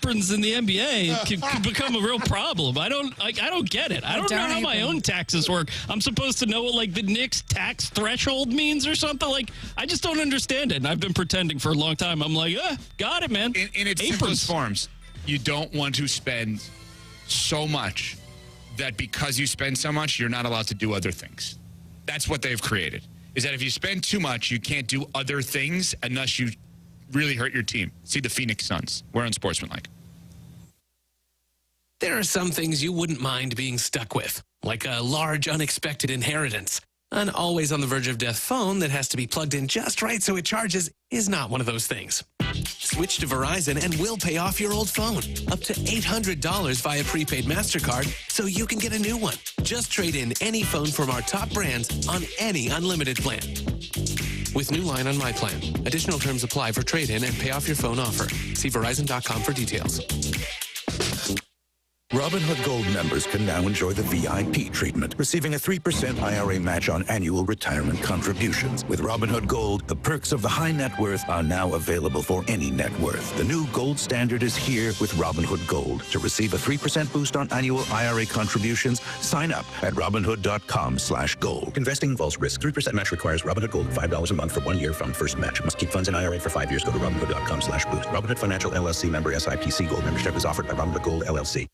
aprons in the NBA could become a real problem. I don't get it. I don't know how my own taxes work. I'm supposed to know what like the Knicks tax threshold means or something. Like I just don't understand it. And I've been pretending for a long time. I'm like, got it, man. In its simplest forms, you don't want to spend so much that because you spend so much, you're not allowed to do other things. That's what they've created. Is that if you spend too much, you can't do other things unless you really hurt your team. See the Phoenix Suns. We're unsportsmanlike. There are some things you wouldn't mind being stuck with, like a large unexpected inheritance. An always on the verge of death phone that has to be plugged in just right so it charges is not one of those things. Switch to Verizon and we'll pay off your old phone. Up to $800 via prepaid MasterCard so you can get a new one. Just trade in any phone from our top brands on any unlimited plan. With new line on My Plan. Additional terms apply for trade-in and pay off your phone offer. See Verizon.com for details. Robinhood Gold members can now enjoy the VIP treatment, receiving a 3% IRA match on annual retirement contributions. With Robinhood Gold, the perks of the high net worth are now available for any net worth. The new gold standard is here with Robinhood Gold. To receive a 3% boost on annual IRA contributions, sign up at Robinhood.com/gold. Investing involves risk. 3% match requires Robinhood Gold $5 a month for 1 year from first match. Must keep funds in IRA for 5 years. Go to Robinhood.com/boost. Robinhood Financial LLC member SIPC. Gold membership is offered by Robinhood Gold LLC.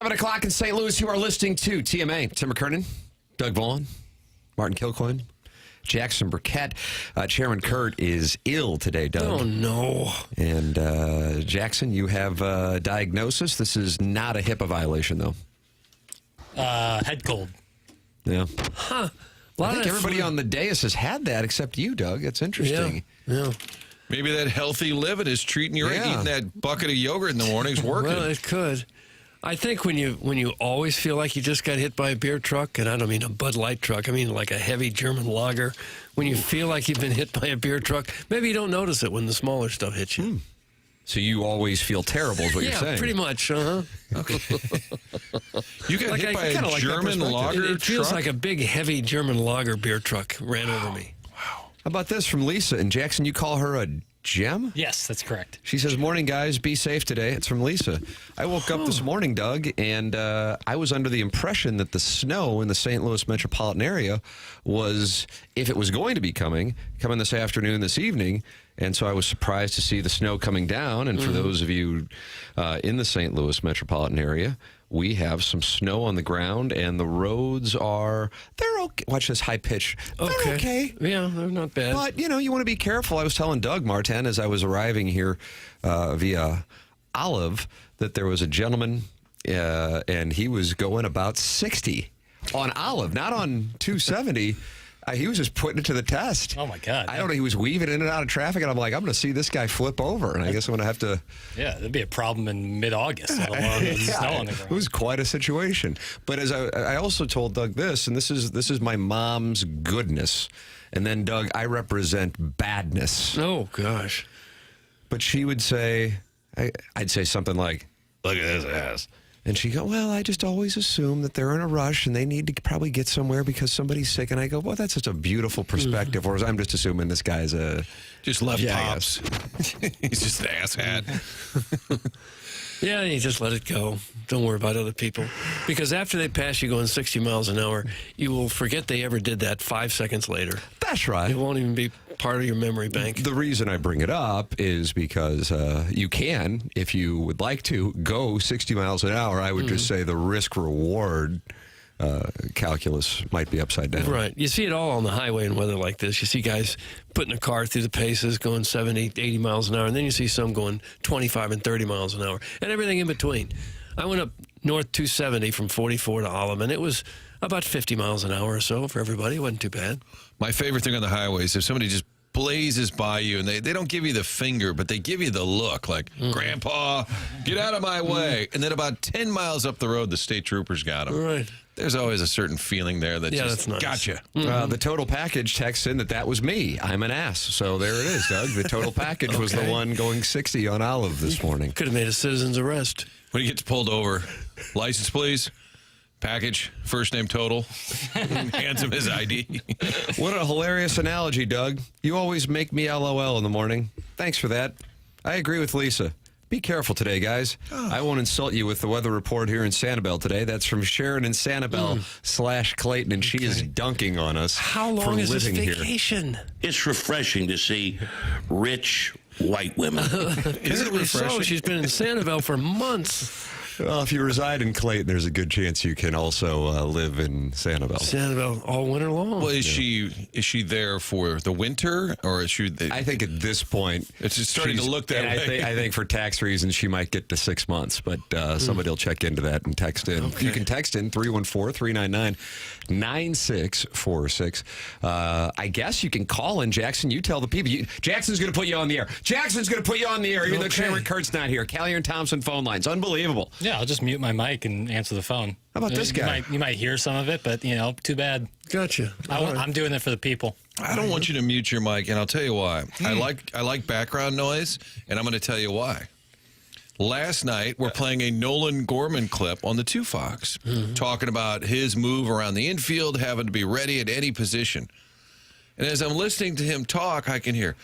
7 o'clock in St. Louis. You are listening to TMA. Tim McKernan, Doug Vaughn, Martin Kilcoyne, Jackson Burkett. Chairman Kurt is ill today, Doug. Oh, no. And Jackson, you have a diagnosis. This is not a HIPAA violation, though. Head cold. Yeah. Huh. I think everybody on the dais has had that except you, Doug. It's interesting. Yeah. Maybe that healthy living is treating you right. Eating that bucket of yogurt in the morning is working. Well, it could. I think when you always feel like you just got hit by a beer truck, and I don't mean a Bud Light truck, I mean like a heavy German lager, when you feel like you've been hit by a beer truck, maybe you don't notice it when the smaller stuff hits you. So you always feel terrible is what you're saying. Yeah, pretty much. Okay. You got hit by a German lager It feels truck? like a big, heavy German lager beer truck ran over me. How about this from Lisa? And Jackson, you call her a gem? Yes, that's correct. She says, morning, guys. Be safe today. It's from Lisa. I woke up this morning, Doug, and I was under the impression that the snow in the St. Louis metropolitan area was, if it was going to be coming this afternoon, this evening. And so I was surprised to see the snow coming down. And for those of you in the St. Louis metropolitan area, we have some snow on the ground, and the roads they're okay. Watch this high pitch. They're okay. Yeah, they're not bad. But, you want to be careful. I was telling Doug Martin as I was arriving here via Olive that there was a gentleman, and he was going about 60 on Olive, not on 270. He was just putting it to the test. Oh, my God. I don't know. He was weaving in and out of traffic, and I'm like, I'm going to see this guy flip over, and I guess I'm going to have to... Yeah, that'd be a problem in mid-August, let alone with snow on the ground. It was quite a situation. But as I also told Doug this, and this is my mom's goodness, and then, Doug, I represent badness. Oh, gosh. But she would say, I'd say something like, look at this ass. And she'd go, well, I just always assume that they're in a rush and they need to probably get somewhere because somebody's sick. And I go, well, that's such a beautiful perspective. Whereas I'm just assuming this guy's just left pops. He's just an asshat. Yeah, you just let it go. Don't worry about other people. Because after they pass you going 60 miles an hour, you will forget they ever did that 5 seconds later. That's right. It won't even be part of your memory bank. The reason I bring it up is because you can, if you would like to, go 60 miles an hour. I would just say the risk-reward calculus might be upside down. Right. You see it all on the highway in weather like this. You see guys putting a car through the paces going 70, 80 miles an hour, and then you see some going 25 and 30 miles an hour, and everything in between. I went up north 270 from 44 to Olive, and it was about 50 miles an hour or so for everybody. It wasn't too bad. My favorite thing on the highway is if somebody just blazes by you and they don't give you the finger, but they give you the look like, Grandpa, get out of my way. And then about 10 miles up the road, the state troopers got him. Right. There's always a certain feeling there that that's just nice. gotcha. The total package texts in that was me. I'm an ass. So there it is, Doug. The total package was the one going 60 on Olive this morning. Could have made a citizen's arrest. When he gets pulled over, license, please. Package, first name, total. Hands him his ID. What a hilarious analogy, Doug. You always make me LOL in the morning. Thanks for that. I agree with Lisa. Be careful today, guys. I won't insult you with the weather report here in Sanibel today. That's from Sharon in Sanibel / Clayton, and she is dunking on us. How long for is this living here. vacation? It's refreshing to see rich white women. Is it refreshing? So she's been in Sanibel for months. Well, if you reside in Clayton, there's a good chance you can also live in Sanibel. Sanibel all winter long. Well, is she there for the winter, or is she? I think at this point, it's just starting to look that way. I think for tax reasons, she might get to 6 months, but somebody will check into that and text in. Okay. You can text in 314-399-9646. I guess you can call in, Jackson. You tell the people. Jackson's going to put you on the air. Jackson's going to put you on the air, even though Cameron Kurt's not here. Callier and Thompson phone lines. Unbelievable. Yeah, I'll just mute my mic and answer the phone. How about this guy? You might hear some of it, but, too bad. Gotcha. I'm doing it for the people. I don't want you to mute your mic, and I'll tell you why. I like background noise, and I'm going to tell you why. Last night, we're playing a Nolan Gorman clip on the 2 Fox, talking about his move around the infield, having to be ready at any position. And as I'm listening to him talk, I can hear,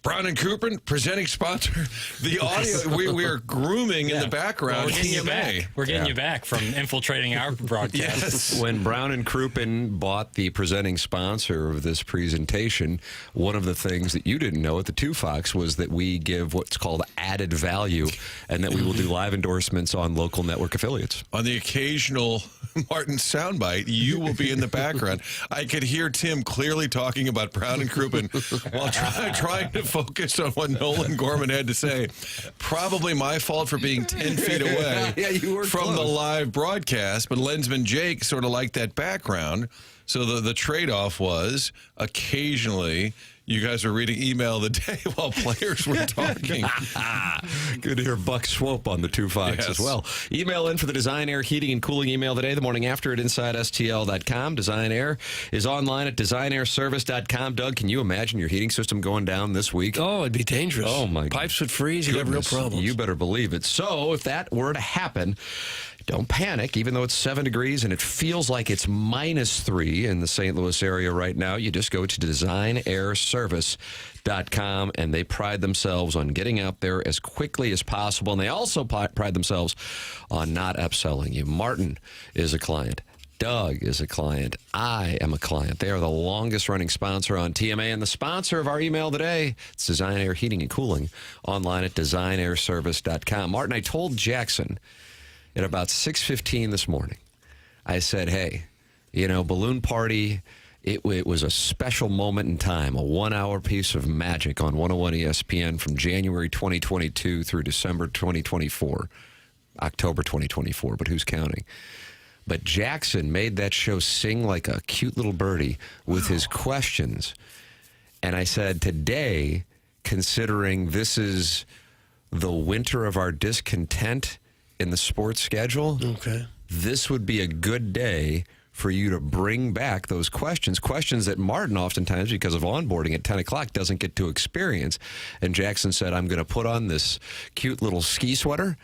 Brown and Crouppen, presenting sponsor. The audio, we are grooming in the background. Well, we're getting you back. We're getting you back from infiltrating our broadcast. Yes. When Brown and Crouppen bought the presenting sponsor of this presentation, one of the things that you didn't know at the Two Fox was that we give what's called added value, and that we will do live endorsements on local network affiliates. On the occasional Martin soundbite, you will be in the background. I could hear Tim clearly talking about Brown and Crouppen while trying to focus on what Nolan Gorman had to say. Probably my fault for being 10 feet away you were from close. the live broadcast, but Lensman Jake sort of liked that background. So the trade-off was occasionally you guys were reading email of the day while players were talking. Good to hear Buck Swope on the Two Fox as well. Email in for the Design Air Heating and Cooling email today, the morning after at InsideSTL.com. Design Air is online at DesignAirService.com. Doug, can you imagine your heating system going down this week? Oh, it'd be dangerous. Oh, my Pipes would freeze. You'd have real problems. You better believe it. So if that were to happen, don't panic. Even though it's 7 degrees and it feels like it's -3 in the St. Louis area right now, you just go to DesignAirService.com, and they pride themselves on getting out there as quickly as possible. And they also pride themselves on not upselling you. Martin is a client. Doug is a client. I am a client. They are the longest-running sponsor on TMA, and the sponsor of our email today, it's Design Air Heating and Cooling, online at DesignAirService.com. Martin, I told Jackson at about 6:15 this morning, I said, hey, Balloon Party, it was a special moment in time, a 1-hour piece of magic on 101 ESPN from January 2022 through December 2024, October 2024, but who's counting? But Jackson made that show sing like a cute little birdie with his questions. And I said, today, considering this is the winter of our discontent in the sports schedule, this would be a good day for you to bring back those questions that Martin oftentimes, because of onboarding at 10 o'clock, doesn't get to experience. And Jackson said, I'm going to put on this cute little ski sweater,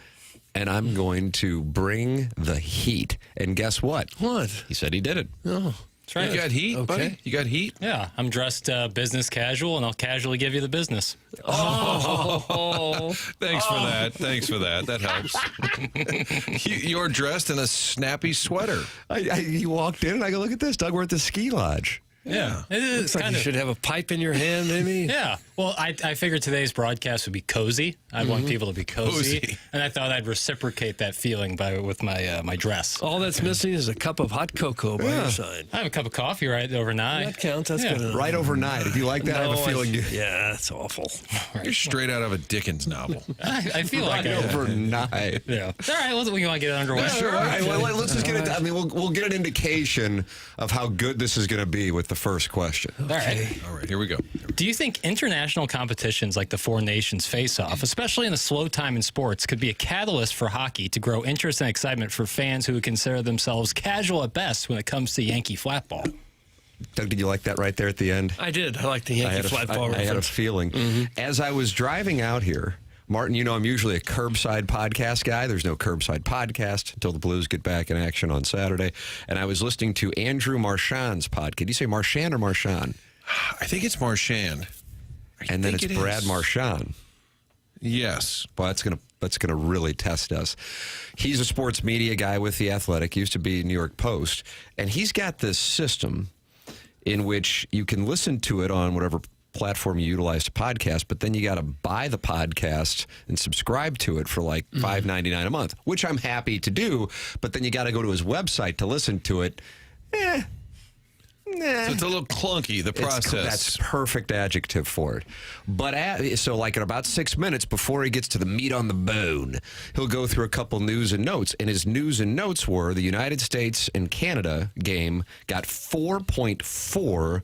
and I'm going to bring the heat. And guess what? What? He said he did it. Oh. That's right. You got heat, buddy? You got heat? Yeah, I'm dressed business casual, and I'll casually give you the business. Oh, thanks for that. Thanks for that. That helps. You're dressed in a snappy sweater. He walked in, and I go, look at this, Doug, we're at the ski lodge. Yeah. It is Looks like you should have a pipe in your hand, maybe. Yeah. Well, I figured today's broadcast would be cozy. I want people to be cozy. And I thought I'd reciprocate that feeling with my dress. All that's missing is a cup of hot cocoa by your side. I have a cup of coffee right overnight. That counts. That's good enough. Right overnight. If you like that, I have a feeling you... Yeah, that's awful. You're straight out of a Dickens novel. I feel like overnight. Yeah. All right. Well, we want to get it underway. Sure. All right. Well, let's just get it. I mean, we'll get an indication of how good this is going to be with the first question. All right. All right, here we go. Do you think international competitions like the Four Nations face-off, especially in a slow time in sports, could be a catalyst for hockey to grow interest and excitement for fans who would consider themselves casual at best when it comes to Yankee flatball? Doug, did you like that right there at the end? I did. I like the Yankee flatball I had a feeling. As I was driving out here, Martin, I'm usually a curbside podcast guy. There's no curbside podcast until the Blues get back in action on Saturday. And I was listening to Andrew Marchand's podcast. Did you say Marchand or Marchand? I think it's Marchand. And then it's Brad Marchand. Yes. Well, that's gonna really test us. He's a sports media guy with The Athletic, used to be New York Post, and he's got this system in which you can listen to it on whatever platform you utilize to podcast, but then you got to buy the podcast and subscribe to it for like $5.99 a month, which I'm happy to do, but then you got to go to his website to listen to it. So it's a little clunky, the process. That's perfect adjective for it. But so like in about 6 minutes before he gets to the meat on the bone, he'll go through a couple news and notes. And his news and notes were the United States and Canada game got 4.4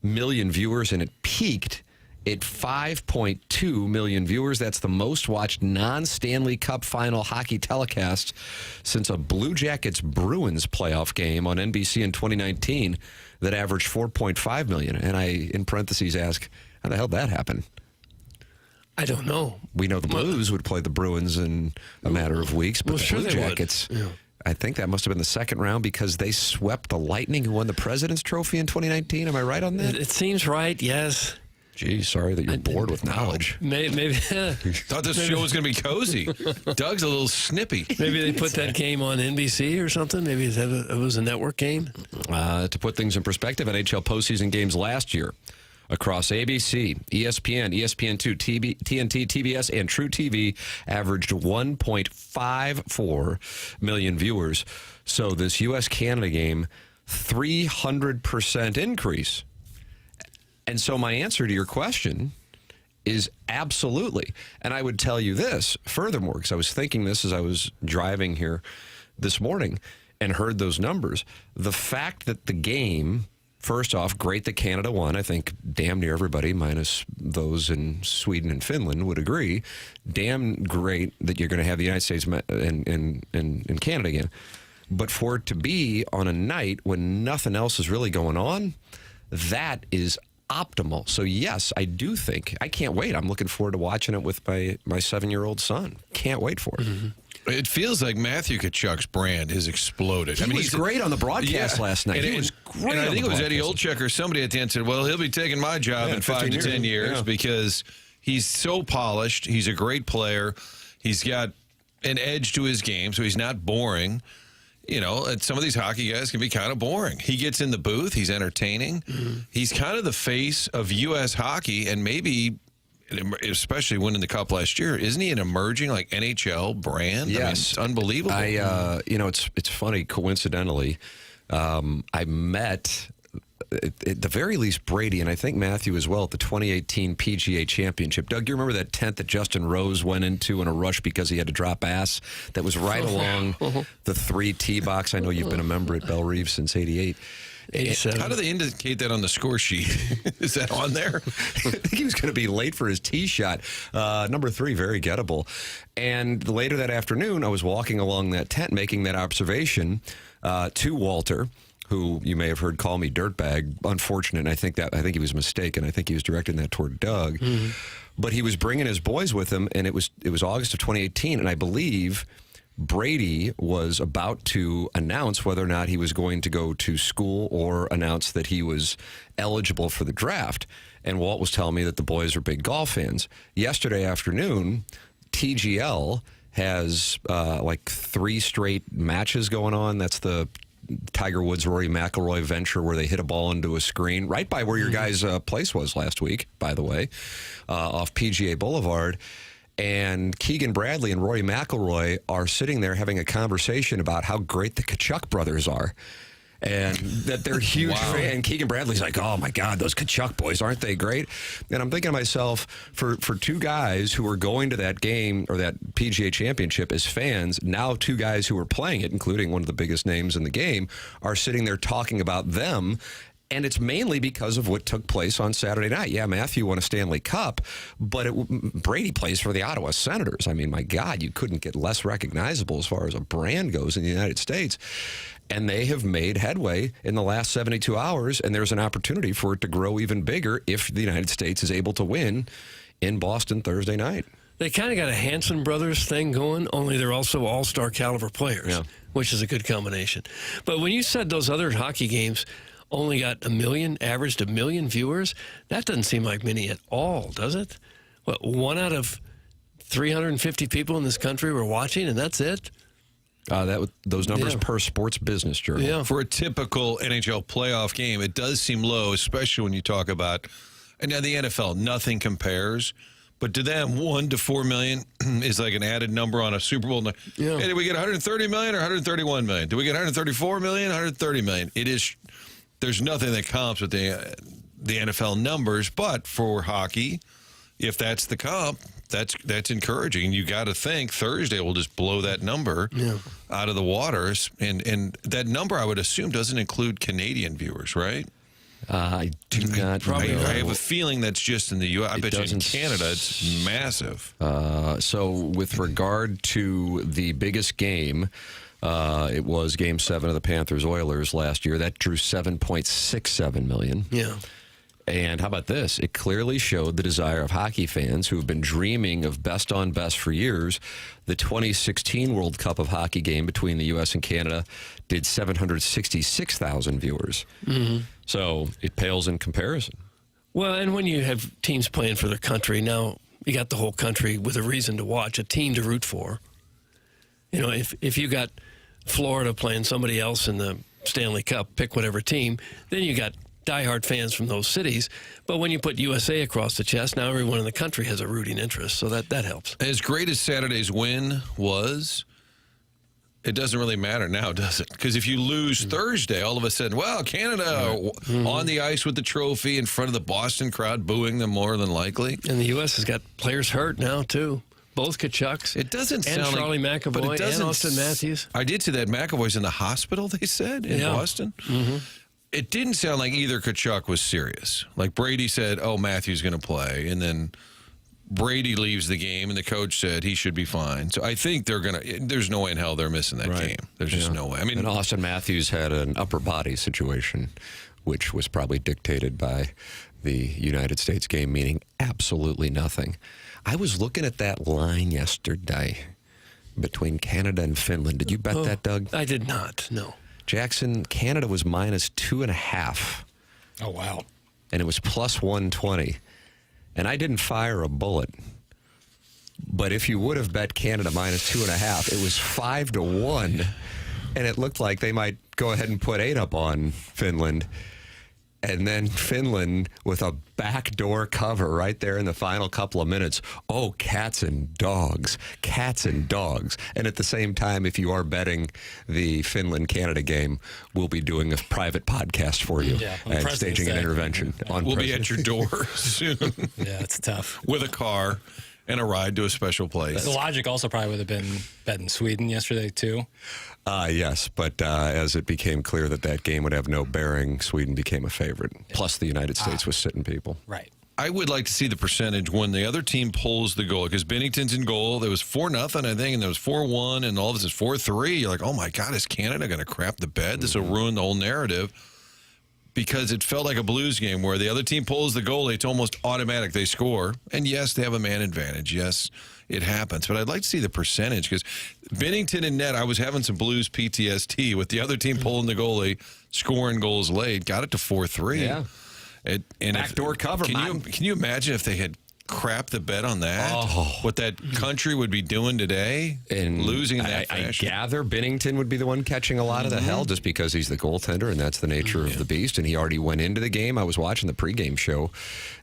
million viewers, and it peaked at 5.2 million viewers. That's the most watched non-Stanley Cup final hockey telecast since a Blue Jackets Bruins playoff game on NBC in 2019 that averaged 4.5 million. And I, in parentheses, ask, how the hell did that happen? I don't know. We know the Blues would play the Bruins in a matter of weeks, but the Blue Jackets... I think that must have been the second round because they swept the Lightning, who won the President's Trophy in 2019. Am I right on that? It seems right, yes. Geez, sorry that you're bored with knowledge. Maybe Thought this show was going to be cozy. Doug's a little snippy. maybe they put that game on NBC or something. Maybe it was a network game. To put things in perspective, NHL postseason games last year across ABC, ESPN, ESPN2, TNT, TBS, and True TV averaged 1.54 million viewers. So this U.S.-Canada game, 300% increase. And so my answer to your question is absolutely. And I would tell you this furthermore, because I was thinking this as I was driving here this morning and heard those numbers. The fact that the game, first off, great that Canada won. I think damn near everybody, minus those in Sweden and Finland, would agree. Damn great that you're going to have the United States and Canada again. But for it to be on a night when nothing else is really going on, that is optimal. So yes, I do think, I can't wait. I'm looking forward to watching it with my 7-year-old son. Can't wait for it. Mm-hmm. It feels like Matthew Tkachuk's brand has exploded. He was great on the broadcast last night. He was great. And I think it was Eddie Olczyk or somebody at the end said, well, he'll be taking my job in 5 to 10 years because he's so polished. He's a great player. He's got an edge to his game, so he's not boring. You know, and some of these hockey guys can be kind of boring. He gets in the booth. He's entertaining. Mm-hmm. He's kind of the face of U.S. hockey, and maybe, especially winning the Cup last year, isn't he an emerging, like, NHL brand? Yes. I mean, it's unbelievable. You know, it's funny, coincidentally, I met, at the very least, Brady, and I think Matthew as well, at the 2018 PGA Championship. Doug, you remember that tent that Justin Rose went into in a rush because he had to drop ass? That was right along the 3T box. I know you've been a member at Belle Reeve since 88. 87. How do they indicate that on the score sheet? Is that on there? I think he was going to be late for his tee shot. Number 3, very gettable. And later that afternoon, I was walking along that tent making that observation to Walter, who you may have heard call me dirtbag. Unfortunate. And I think he was mistaken. I think he was directing that toward Doug. Mm-hmm. But he was bringing his boys with him, and it was August of 2018, and I believe Brady was about to announce whether or not he was going to go to school or announce that he was eligible for the draft. And Walt was telling me that the boys are big golf fans. Yesterday afternoon, TGL has like 3 straight matches going on. That's the Tiger Woods, Rory McIlroy venture where they hit a ball into a screen right by where your guys' place was last week, by the way, off PGA Boulevard. And Keegan Bradley and Rory McIlroy are sitting there having a conversation about how great the Tkachuk brothers are. And that they're huge fans. And Keegan Bradley's like, oh, my God, those Tkachuk boys, aren't they great? And I'm thinking to myself, for 2 guys who are going to that game or that PGA Championship as fans, now 2 guys who are playing it, including one of the biggest names in the game, are sitting there talking about them. And it's mainly because of what took place on Saturday night. Yeah, Matthew won a Stanley Cup, but Brady plays for the Ottawa Senators. I mean, my God, you couldn't get less recognizable as far as a brand goes in the United States. And they have made headway in the last 72 hours, and there's an opportunity for it to grow even bigger if the United States is able to win in Boston Thursday night. They kind of got a Hanson Brothers thing going, only they're also all-star caliber players, which is a good combination. But when you said those other hockey games only got averaged 1 million viewers, that doesn't seem like many at all, does it? What, 1 out of 350 people in this country were watching, and that's it? Those numbers per Sports Business Journal. Yeah. For a typical NHL playoff game, it does seem low, especially when you talk about, and now the NFL, nothing compares. But to them, 1 to 4 million is like an added number on a Super Bowl. Yeah. Hey, did we get 130 million or 131 million? Did we get 134 million, 130 million? It is. There's nothing that comps with the NFL numbers, but for hockey, if that's the comp, that's encouraging. You got to think Thursday will just blow that number out of the waters, and that number I would assume doesn't include Canadian viewers, right? I do not. Probably. I have a feeling that's just in the U.S. I bet you in Canada it's massive. So with regard to the biggest game. It was Game 7 of the Panthers-Oilers last year. That drew 7.67 million. Yeah. And how about this? It clearly showed the desire of hockey fans who have been dreaming of best on best for years. The 2016 World Cup of Hockey game between the U.S. and Canada did 766,000 viewers. Mm-hmm. So it pales in comparison. Well, and when you have teams playing for their country, now you got the whole country with a reason to watch, a team to root for. You know, if you got Florida playing somebody else in the Stanley Cup, pick whatever team, then you got diehard fans from those cities. But when you put USA across the chest, now everyone in the country has a rooting interest, so that helps. As great as Saturday's win was, it doesn't really matter now, does it? Because if you lose Thursday, all of a sudden, well, Canada on the ice with the trophy in front of the Boston crowd booing them more than likely. And the U.S. has got players hurt now, too. Both Kachucks. It doesn't and sound Charlie like, McAvoy and Austin Matthews. I did see that McAvoy's in the hospital, they said, in Boston. Mm-hmm. It didn't sound like either Kachuk was serious. Like Brady said, oh, Matthews going to play. And then Brady leaves the game, and the coach said he should be fine. So I think they're going to – there's no way in hell they're missing that game. There's just no way. I mean, and Austin Matthews had an upper body situation, which was probably dictated by the United States game, meaning absolutely nothing. I was looking at that line yesterday between Canada and Finland. Did you bet that, Doug? I did not, no. Jackson, Canada was minus 2.5. Oh, wow. And it was plus 120. And I didn't fire a bullet. But if you would have bet Canada minus 2.5, it was 5-1. And it looked like they might go ahead and put 8 up on Finland. And then Finland with a backdoor cover right there in the final couple of minutes. Oh, cats and dogs. Cats and dogs. And at the same time, if you are betting the Finland-Canada game, we'll be doing a private podcast for you and staging an intervention. We'll be at your door soon. Yeah, it's tough. With a car and a ride to a special place. The logic also probably would have been betting Sweden yesterday, too. Yes, but as it became clear that game would have no bearing, Sweden became a favorite. Plus, the United States was sitting people. Right. I would like to see the percentage when the other team pulls the goal, because Binnington's in goal. There was 4-0, I think, and there was 4-1, and all of a sudden 4-3. You're like, oh, my God, is Canada going to crap the bed? This will ruin the whole narrative. Because it felt like a Blues game where the other team pulls the goal, it's almost automatic. They score. And, yes, they have a man advantage. Yes, it happens. But I'd like to see the percentage, because Binnington and net, I was having some Blues PTSD with the other team pulling the goalie, scoring goals late, got it to 4-3. Yeah. Backdoor cover. Can you imagine if they had crap the bet on that? What that country would be doing today and losing in that fashion. I gather Binnington would be the one catching a lot of the hell just because he's the goaltender and that's the nature of the beast. And he already went into the game. I was watching the pregame show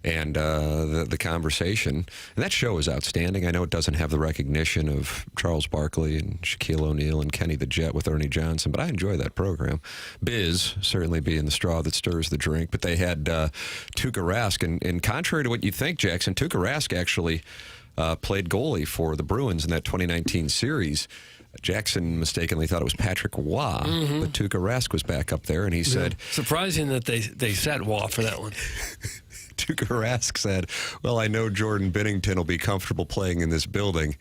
and the conversation. And that show is outstanding. I know it doesn't have the recognition of Charles Barkley and Shaquille O'Neal and Kenny the Jet with Ernie Johnson, but I enjoy that program. Biz certainly being the straw that stirs the drink. But they had Tuukka Rask. And contrary to what you think, Jackson, Tuukka Rask actually played goalie for the Bruins in that 2019 series. Jackson mistakenly thought it was Patrick Waugh, but Tuukka Rask was back up there, and he said... Surprising that they sat Waugh for that one. Tuukka Rask said, well, I know Jordan Binnington will be comfortable playing in this building.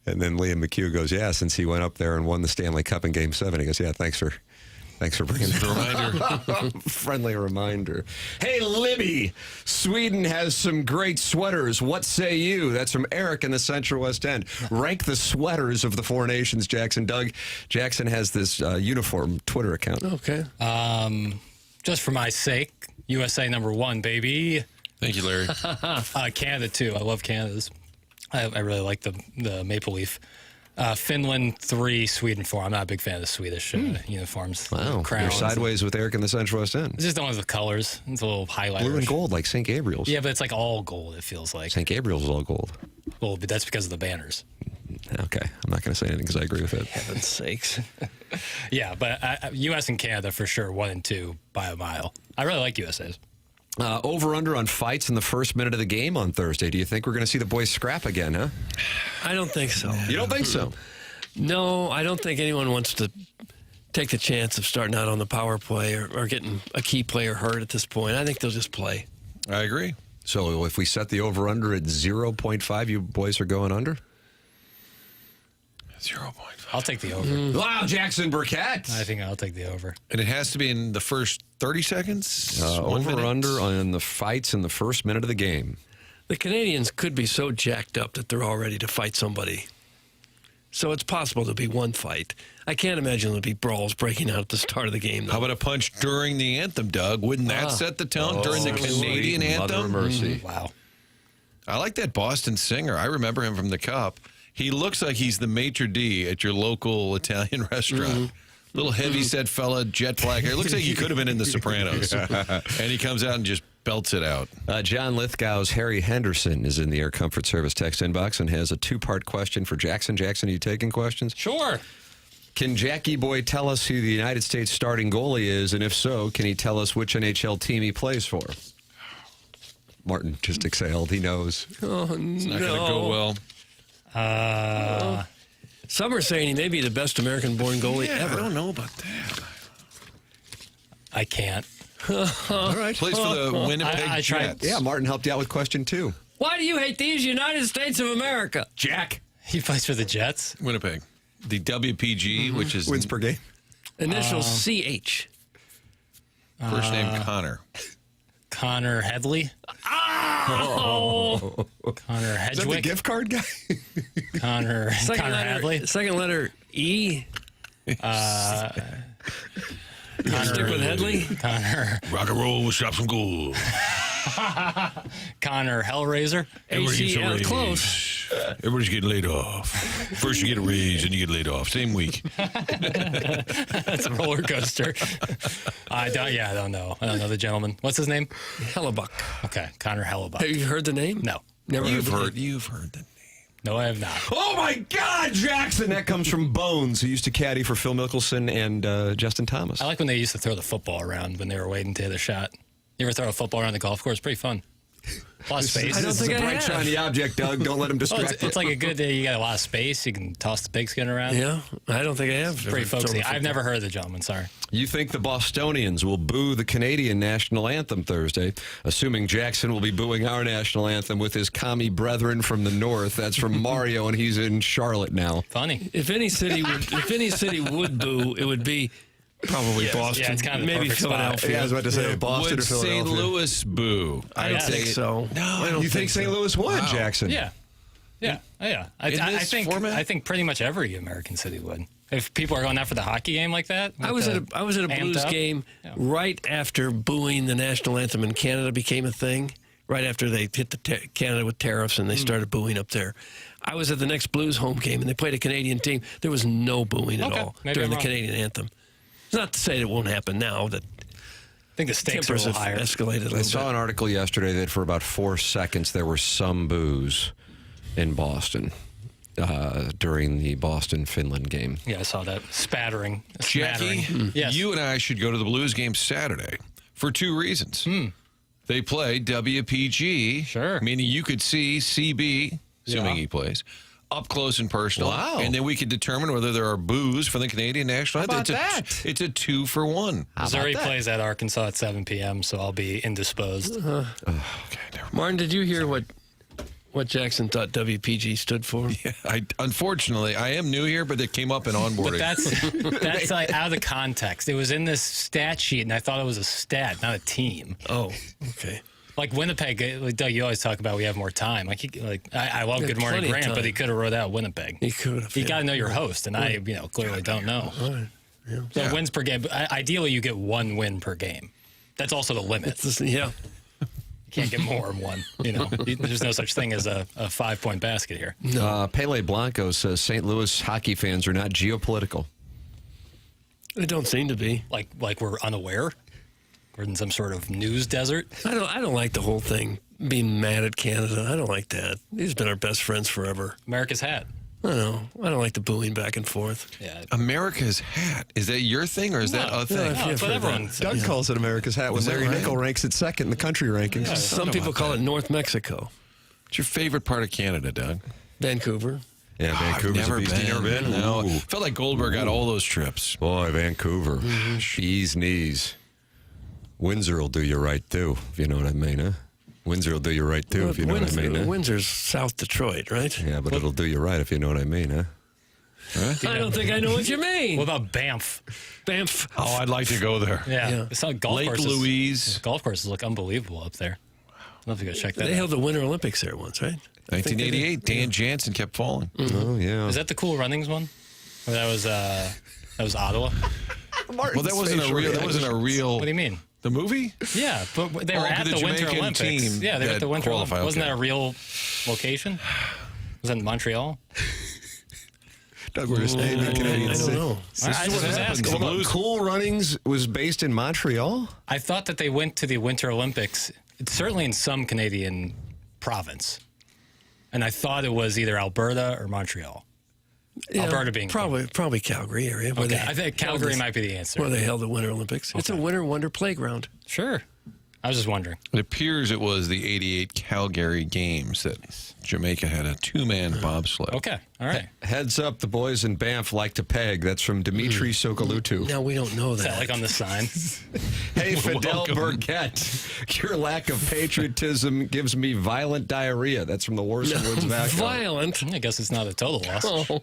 And then Liam McHugh goes, yeah, since he went up there and won the Stanley Cup in Game 7. He goes, yeah, thanks for bringing that reminder. Friendly reminder. Hey, Libby, Sweden has some great sweaters. What say you? That's from Eric in the Central West End. Rank the sweaters of the four nations, Jackson. Doug, Jackson has this uniform Twitter account. Okay. Just for my sake, USA #1, baby. Thank you, Larry. Canada, too. I love Canada's. I really like the maple leaf. Finland 3, Sweden 4. I'm not a big fan of the Swedish uniforms. Wow. You're sideways with Eric in the Central West End. It's just don't have the colors. It's a little highlighter. Blue and gold, like St. Gabriel's. Yeah, but it's like all gold, it feels like. St. Gabriel's is all gold. Well, but that's because of the banners. Okay. I'm not going to say anything because I agree with it. Heaven's sakes. Yeah, but U.S. and Canada for sure, 1 and 2 by a mile. I really like USA's. Over-under on fights in the first minute of the game on Thursday. Do you think we're going to see the boys scrap again, huh? I don't think so. You don't think so? No, I don't think anyone wants to take the chance of starting out on the power play or getting a key player hurt at this point. I think they'll just play. I agree. So if we set the over-under at 0.5, you boys are going under? 0.5. I'll take the over. Wow, Jackson Burkett. I think I'll take the over. And it has to be in the first 30 seconds? Over-under on the fights in the first minute of the game. The Canadians could be so jacked up that they're all ready to fight somebody. So it's possible there'll be one fight. I can't imagine there'll be brawls breaking out at the start of the game, though. How about a punch during the anthem, Doug? Wouldn't that set the tone during the Canadian Mother of anthem? mercy. Wow. I like that Boston singer. I remember him from the Cup. He looks like he's the maitre d' at your local Italian restaurant. Little heavy-set fella, jet black hair. Looks like he could have been in The Sopranos. And he comes out and just belts it out. John Lithgow's Harry Henderson is in the Air Comfort Service text inbox and has a two-part question for Jackson. Jackson, are you taking questions? Sure. Can Jackie Boy tell us who the United States starting goalie is? And if so, can he tell us which NHL team he plays for? Martin just exhaled. He knows. Oh, It's not going to go well. Some are saying he may be the best American-born goalie I ever. don't know about that. I can't. All right. Plays for the Winnipeg I tried. Jets. Yeah, Martin helped you out with question 2. Why do you hate these United States of America? Jack. He plays for the Jets. Winnipeg. The WPG, which is Wins per game. Initials CH. first name Connor. Connor Headley. Oh! Connor Is that the Hedgewick. gift card guy? Connor Hadley. Second letter E. Stick with Headley. Connor Rock and roll, shop some gold. Connor Hellraiser. HCL. Close. Everybody's getting laid off. First you get a raise, and you get laid off. Same week. That's a roller coaster. I don't know. I don't know the gentleman. What's his name? Hellebuck. Okay, Connor Hellebuck. Have you heard the name? No. Never You've heard heard that name. No, I have not. Oh, my God, Jackson. That comes from Bones, who used to caddy for Phil Mickelson and Justin Thomas. I like when they used to throw the football around when they were waiting to hit a shot. You ever throw a football around the golf course? Pretty fun. A lot of space. I don't This is think a I bright, have. shiny object, Doug. Don't let him Oh, distract it's like a good day. You got a lot of space. You can toss the pigskin around. Yeah, I don't think I have. Pretty ever thrown folksy. a football. I've never heard of the gentleman. Sorry. You think the Bostonians will boo the Canadian national anthem Thursday, assuming Jackson will be booing our national anthem with his commie brethren from the north. That's from Mario, and he's in Charlotte now. Funny. If any city would boo, it would be probably Boston. Yeah, it's kind of the maybe perfect spot. Philadelphia. Yeah, I was about to say Boston Would or Philadelphia. St. Louis boo? I don't think so. No, I don't You think St. so. Louis would, Wow. Jackson? Yeah. Yeah. I In this think format? I think pretty much every American city would. If people are going out for the hockey game like that. I was at a Blues game right after booing the national anthem in Canada became a thing. Right after they hit Canada with tariffs and they started booing up there. I was at the next Blues home game and they played a Canadian team. There was no booing at Okay. all Maybe during I'm the wrong. Canadian anthem. It's not to say it won't happen now. That I think the stakes are a tempers little have higher. escalated a little I bit. saw an article yesterday that for about 4 seconds there were some boos in Boston during the Boston-Finland game. Yeah, I saw that spattering. a Jackie, smattering. Yes. you and I should go to the Blues game Saturday for 2 reasons. They play WPG, Sure. meaning you could see CB, assuming he plays, up close and personal. Wow. And then we could determine whether there are boos for the Canadian national anthem. about that? It's a 2-for-1. Missouri plays at Arkansas at 7 p.m., so I'll be indisposed. Okay, never mind. Martin, did you hear what Jackson thought WPG stood for? Yeah, unfortunately, I am new here, but it came up in onboarding. But that's like out of the context. It was in this stat sheet, and I thought it was a stat, not a team. Oh, okay. Like Winnipeg, like Doug, you always talk about we have more time. I love Yeah, Good Morning plenty of Grant, time. but he could have wrote out Winnipeg. He could have. You got to know your host, and I, clearly don't know. All right. Yeah. So wins per game. Ideally, you get 1 win per game. That's also the limit. Yeah. You can't get more than 1. There's no such thing as a 5-point basket here. Pele Blanco says St. Louis hockey fans are not geopolitical. They don't seem to be. Like we're unaware. We're in some sort of news desert. I don't like the whole thing being mad at Canada. I don't like that. These have been our best friends forever. America's hat. I don't like the booing back and forth. Yeah. America's hat. Is that your thing or is that a thing? Yeah, No, that's what everyone says. Doug calls it America's hat when Is that Larry right? Nickel ranks it second in the country rankings. Some people call it North Mexico. What's your favorite part of Canada, Doug? Vancouver. Yeah, Vancouver's I've never a beast. been. You never been? No. Ooh. Felt like Goldberg got all those trips. Boy, Vancouver. Bees knees. Windsor will do you right, too, if you know what I mean, huh? Windsor will do you right, too, if you know what I mean, huh? Windsor's South Detroit, right? Yeah, but it'll do you right if you know what I mean, huh? I don't think I know what you mean. What about Banff? Banff. Oh, I'd like to go there. Yeah. Yeah. It's not golf Lake courses. Louise. Golf courses look unbelievable up there. I'll have to go check that They out. held the Winter Olympics there once, right? 1988, Dan Jansen kept falling. Oh, yeah. Is that the Cool Runnings one? Or that was Ottawa? Well, that wasn't a real. What do you mean? The movie? Yeah, but they were at the the Winter Jamaican Olympics. team Yeah, they were at the that Winter Olympics. qualified, Wasn't okay. that a real location? Was that in Montreal? Doug, we're just naming I Canadian don't cities. know. I just was asking. Hold on, Cool Runnings was based in Montreal? I thought that they went to the Winter Olympics, certainly in some Canadian province. And I thought it was either Alberta or Montreal. Yeah, Alberta being probably Calgary area. Where Okay, they I think held Calgary this- might be the answer. Where they held the Winter Olympics. It's a Winter Wonder playground. Sure. I was just wondering. It appears it was the 88 Calgary Games that Jamaica had a two-man bobsled. Okay. All right. Heads up, the boys in Banff like to peg. That's from Dimitri Sokoloutou. Now, we don't know Is that. that like on the sign? Hey, Fidel Burkett, your lack of patriotism gives me violent diarrhea. That's from the Warsaw Woods Vac. Violent. I guess it's not a total loss. Oh.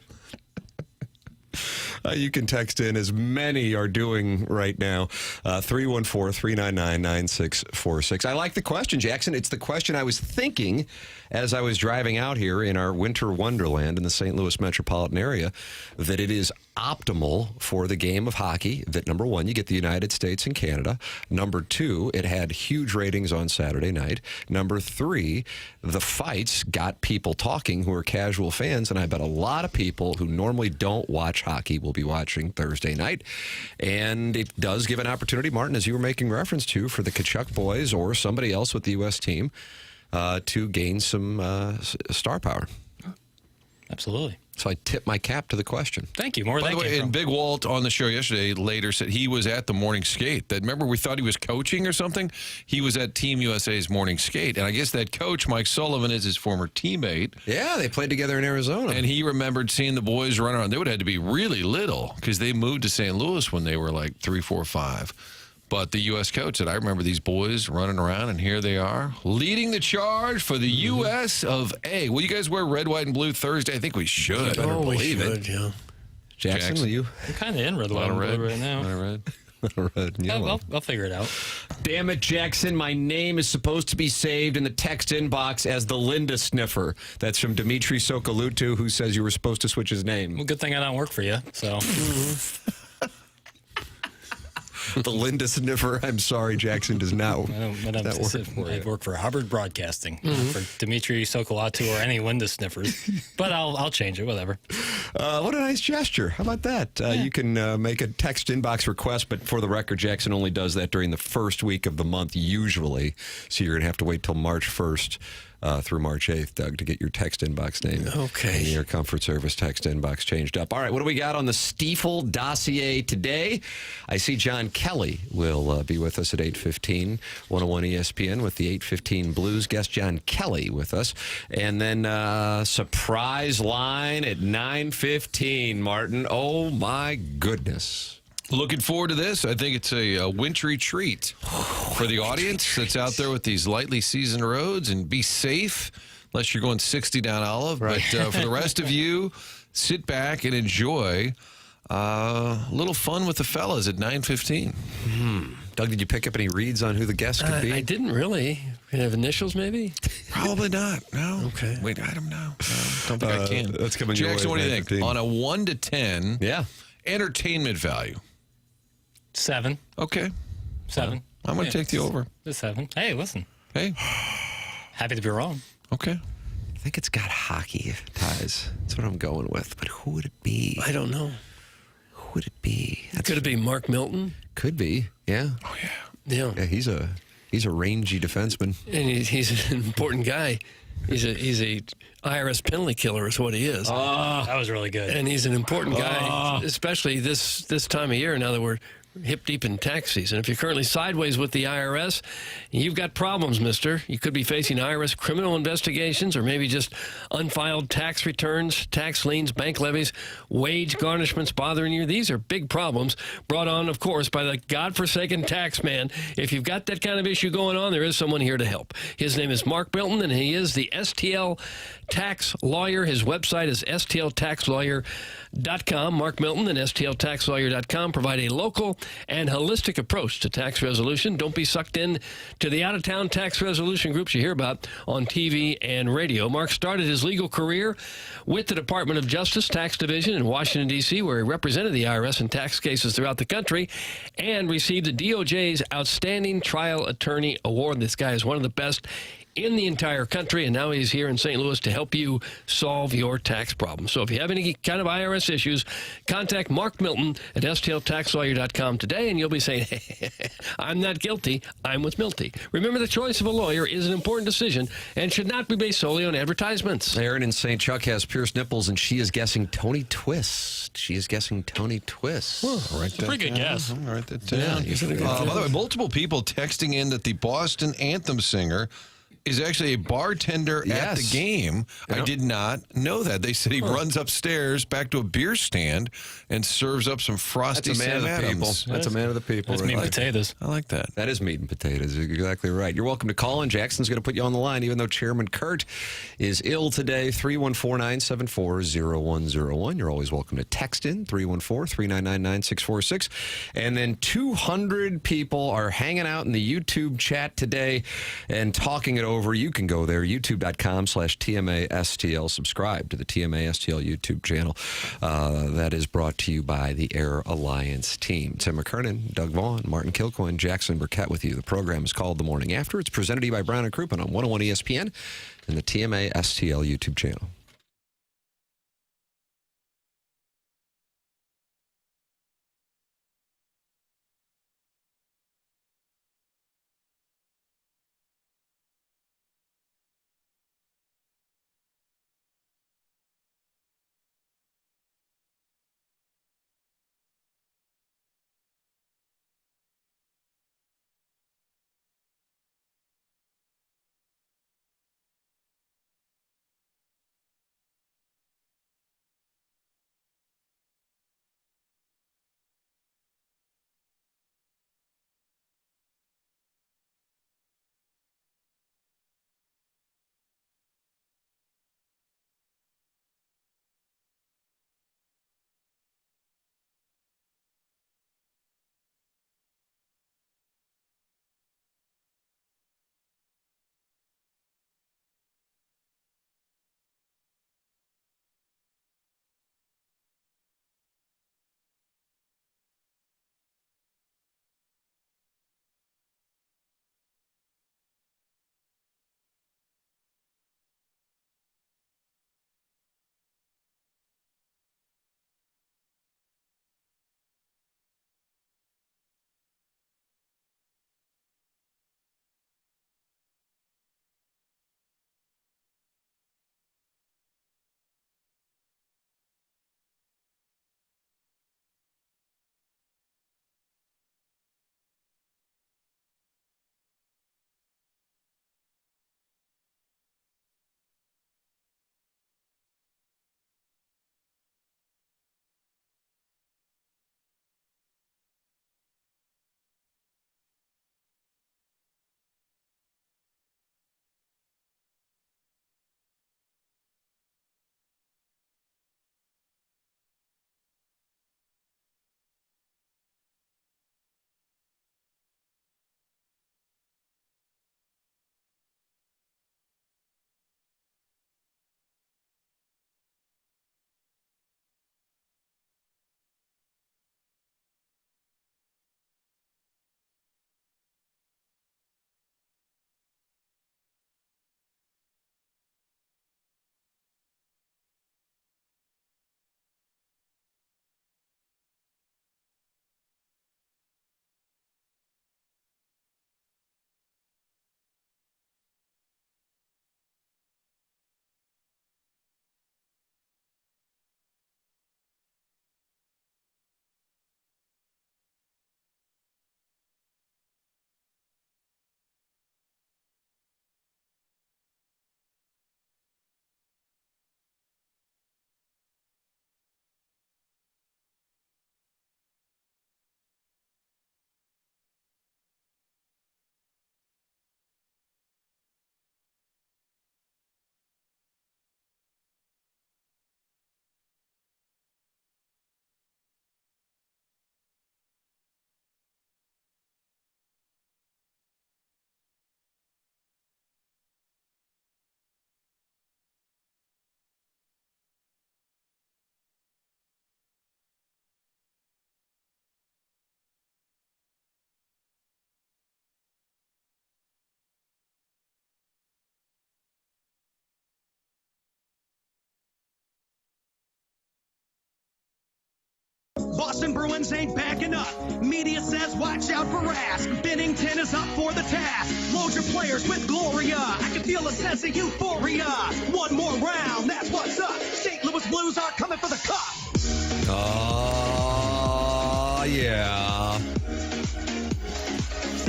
You can text in, as many are doing right now, 314-399-9646. I like the question, Jackson. It's the question I was thinking as I was driving out here in our winter wonderland in the St. Louis metropolitan area, that it is optimal for the game of hockey that, number one, you get the United States and Canada. Number two, it had huge ratings on Saturday night. Number three, the fights got people talking who are casual fans, and I bet a lot of people who normally don't watch hockey will be watching Thursday night. And it does give an opportunity, Martin, as you were making reference to, for the Kachuk boys or somebody else with the U.S. team to gain some star power. Absolutely. So I tip my cap to the question. Thank you. More By than the way, and Big Walt on the show yesterday later said he was at the morning skate. That remember we thought he was coaching or something? He was at Team USA's morning skate. And I guess that coach, Mike Sullivan, is his former teammate. Yeah, they played together in Arizona. And he remembered seeing the boys run around. They would have had to be really little because they moved to St. Louis when they were like 3, 4, 5. But the U.S. coach said, I remember these boys running around, and here they are, leading the charge for the U.S. of A. Will you guys wear red, white, and blue Thursday? I think we should. Oh, we believe should, it. yeah. Jackson, will you? I'm kind of in red, A white, lot of and red blue right now. A lot of red. Red and yellow. I'll figure it out. Damn it, Jackson. My name is supposed to be saved in the text inbox as the Linda Sniffer. That's from Dimitri Sokoloutou, who says you were supposed to switch his name. Well, good thing I don't work for you. So The Linda Sniffer. I'm sorry, Jackson does not. I work for Hubbard Broadcasting, not for Dimitri Sokoloutou or any Linda sniffers. But I'll change it, whatever. What a nice gesture. How about that? You can make a text inbox request, but for the record, Jackson only does that during the first week of the month, usually. So you're going to have to wait till March 1st. Through March 8th, Doug, to get your text inbox name and your Comfort Service text inbox changed up. All right, what do we got on the Stiefel dossier today? I see John Kelly will be with us at 8:15, 101 ESPN with the 8:15 Blues guest John Kelly with us. And then surprise line at 9:15, Martin. Oh, my goodness. Looking forward to this. I think it's a wintry treat for the audience that's out there with these lightly seasoned roads, and be safe unless you're going 60 down Olive. Right. But for the rest of you, sit back and enjoy a little fun with the fellas at 9:15. Doug, did you pick up any reads on who the guest could be? I didn't really. We have initials, maybe? Probably not. No. Okay. Wait, I don't know. No, don't think I can. That's coming your Jackson, way what do at you think? 9:15. On a 1 to 10, entertainment value. 7. Okay. 7. I'm going to take the over. The 7. Hey, listen. Hey. Happy to be wrong. Okay. I think it's got hockey ties. That's what I'm going with. But who would it be? I don't know. Who would it be? Could it be Mark Milton? Could be. Yeah. Oh, yeah. Yeah. Yeah, he's a rangy defenseman. And he's an important guy. He's a IRS penalty killer is what he is. That was really good. And he's an important guy, especially this time of year now that we're hip deep in tax season. If you're currently sideways with the IRS, you've got problems, mister. You could be facing IRS criminal investigations or maybe just unfiled tax returns, tax liens, bank levies, wage garnishments bothering you. These are big problems brought on, of course, by the godforsaken tax man. If you've got that kind of issue going on, there is someone here to help. His name is Mark Milton, and he is the STL tax lawyer. His website is stltaxlawyer.com. Mark Milton and stltaxlawyer.com provide a local and holistic approach to tax resolution. Don't be sucked in to the out-of-town tax resolution groups you hear about on TV and radio. Mark started his legal career with the Department of Justice Tax Division in Washington, D.C., where he represented the IRS in tax cases throughout the country and received the DOJ's Outstanding Trial Attorney Award. This guy is one of the best in the entire country, and now he's here in St. Louis to help you solve your tax problems. So if you have any kind of IRS issues, contact Mark Milton at stltaxlawyer.com today, and you'll be saying, hey, I'm not guilty, I'm with Milty. Remember, the choice of a lawyer is an important decision and should not be based solely on advertisements. Aaron in St. Chuck has pierced nipples, and she is guessing Tony Twist. She is guessing Tony Twist. I'll write that Pretty good guess. I'll write that down. By the way, multiple people texting in that the Boston anthem singer is actually a bartender at the game. I did not know that. They said he runs upstairs back to a beer stand and serves up some frosty Sam Adams. That's a man of the people. That's meat and potatoes. I like that. That is meat and potatoes. You're exactly right. You're welcome to call in. Jackson's going to put you on the line, even though Chairman Kurt is ill today. 314-974-0101. You're always welcome to text in, 314-399-9646. And then 200 people are hanging out in the YouTube chat today and talking it over. You can go there, youtube.com/TMASTL. Subscribe to the TMASTL YouTube channel. That is brought to you by the Air Alliance team. Tim McKernan, Doug Vaughn, Martin Kilcoyne, Jackson Burkett with you. The program is called The Morning After. It's presented to you by Brown & Crouppen on 101 ESPN and the TMASTL YouTube channel. Boston Bruins ain't backing up. Media says watch out for Rask. Bennington is up for the task. Load your players with Gloria. I can feel a sense of euphoria. One more round, that's what's up. St. Louis Blues are coming for the cup. Oh, yeah.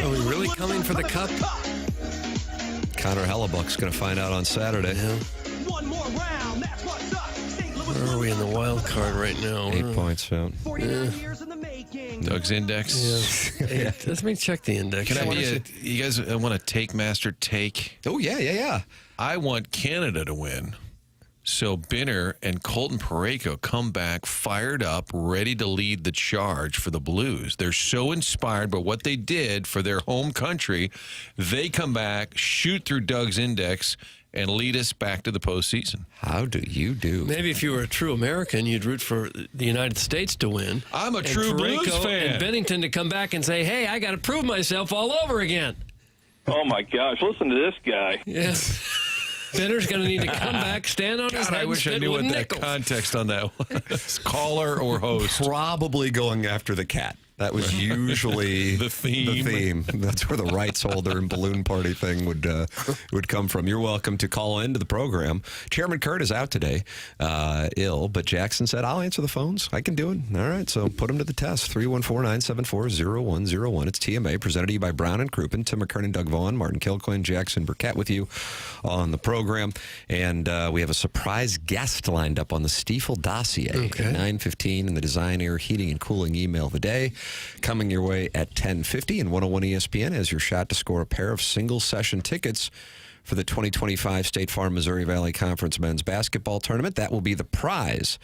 Are we really coming for the cup? Connor Hellebuck's going to find out on Saturday. Yeah. One more round, that's what's up. St. Louis Where are we in the wild card right now? 8 points, yeah. 49 years in the making. Doug's index. Yeah. Let me check the index. Can I be you guys want to take master take? Oh, yeah. I want Canada to win. So Binner and Colton Parayko come back fired up, ready to lead the charge for the Blues. They're so inspired by what they did for their home country. They come back, shoot through Doug's index, and lead us back to the postseason. How do you do? Maybe if you were a true American, you'd root for the United States to win. I'm a and true Blues Parayko fan. And Bennington to come back and say, hey, I got to prove myself all over again. Oh, my gosh. Listen to this guy. Yes. Benner's going to need to come back, stand on his head. I wish I knew what that context on that was. Caller or host? Probably going after the cat. That was usually the theme. That's where the rights holder and balloon party thing would come from. You're welcome to call into the program. Chairman Kurt is out today, ill, but Jackson said, I'll answer the phones. I can do it. All right, so put him to the test. 314-974-0101. It's TMA, presented to you by Brown and Crouppen. Tim McKernan, Doug Vaughn, Martin Kilcoyne, Jackson Burkett with you on the program. And we have a surprise guest lined up on the Stiefel dossier at 9:15 in the Design, Air, Heating, and Cooling email of the day. Coming your way at 10:50 and 101 ESPN as your shot to score a pair of single-session tickets for the 2025 State Farm Missouri Valley Conference men's basketball tournament. That will be the prize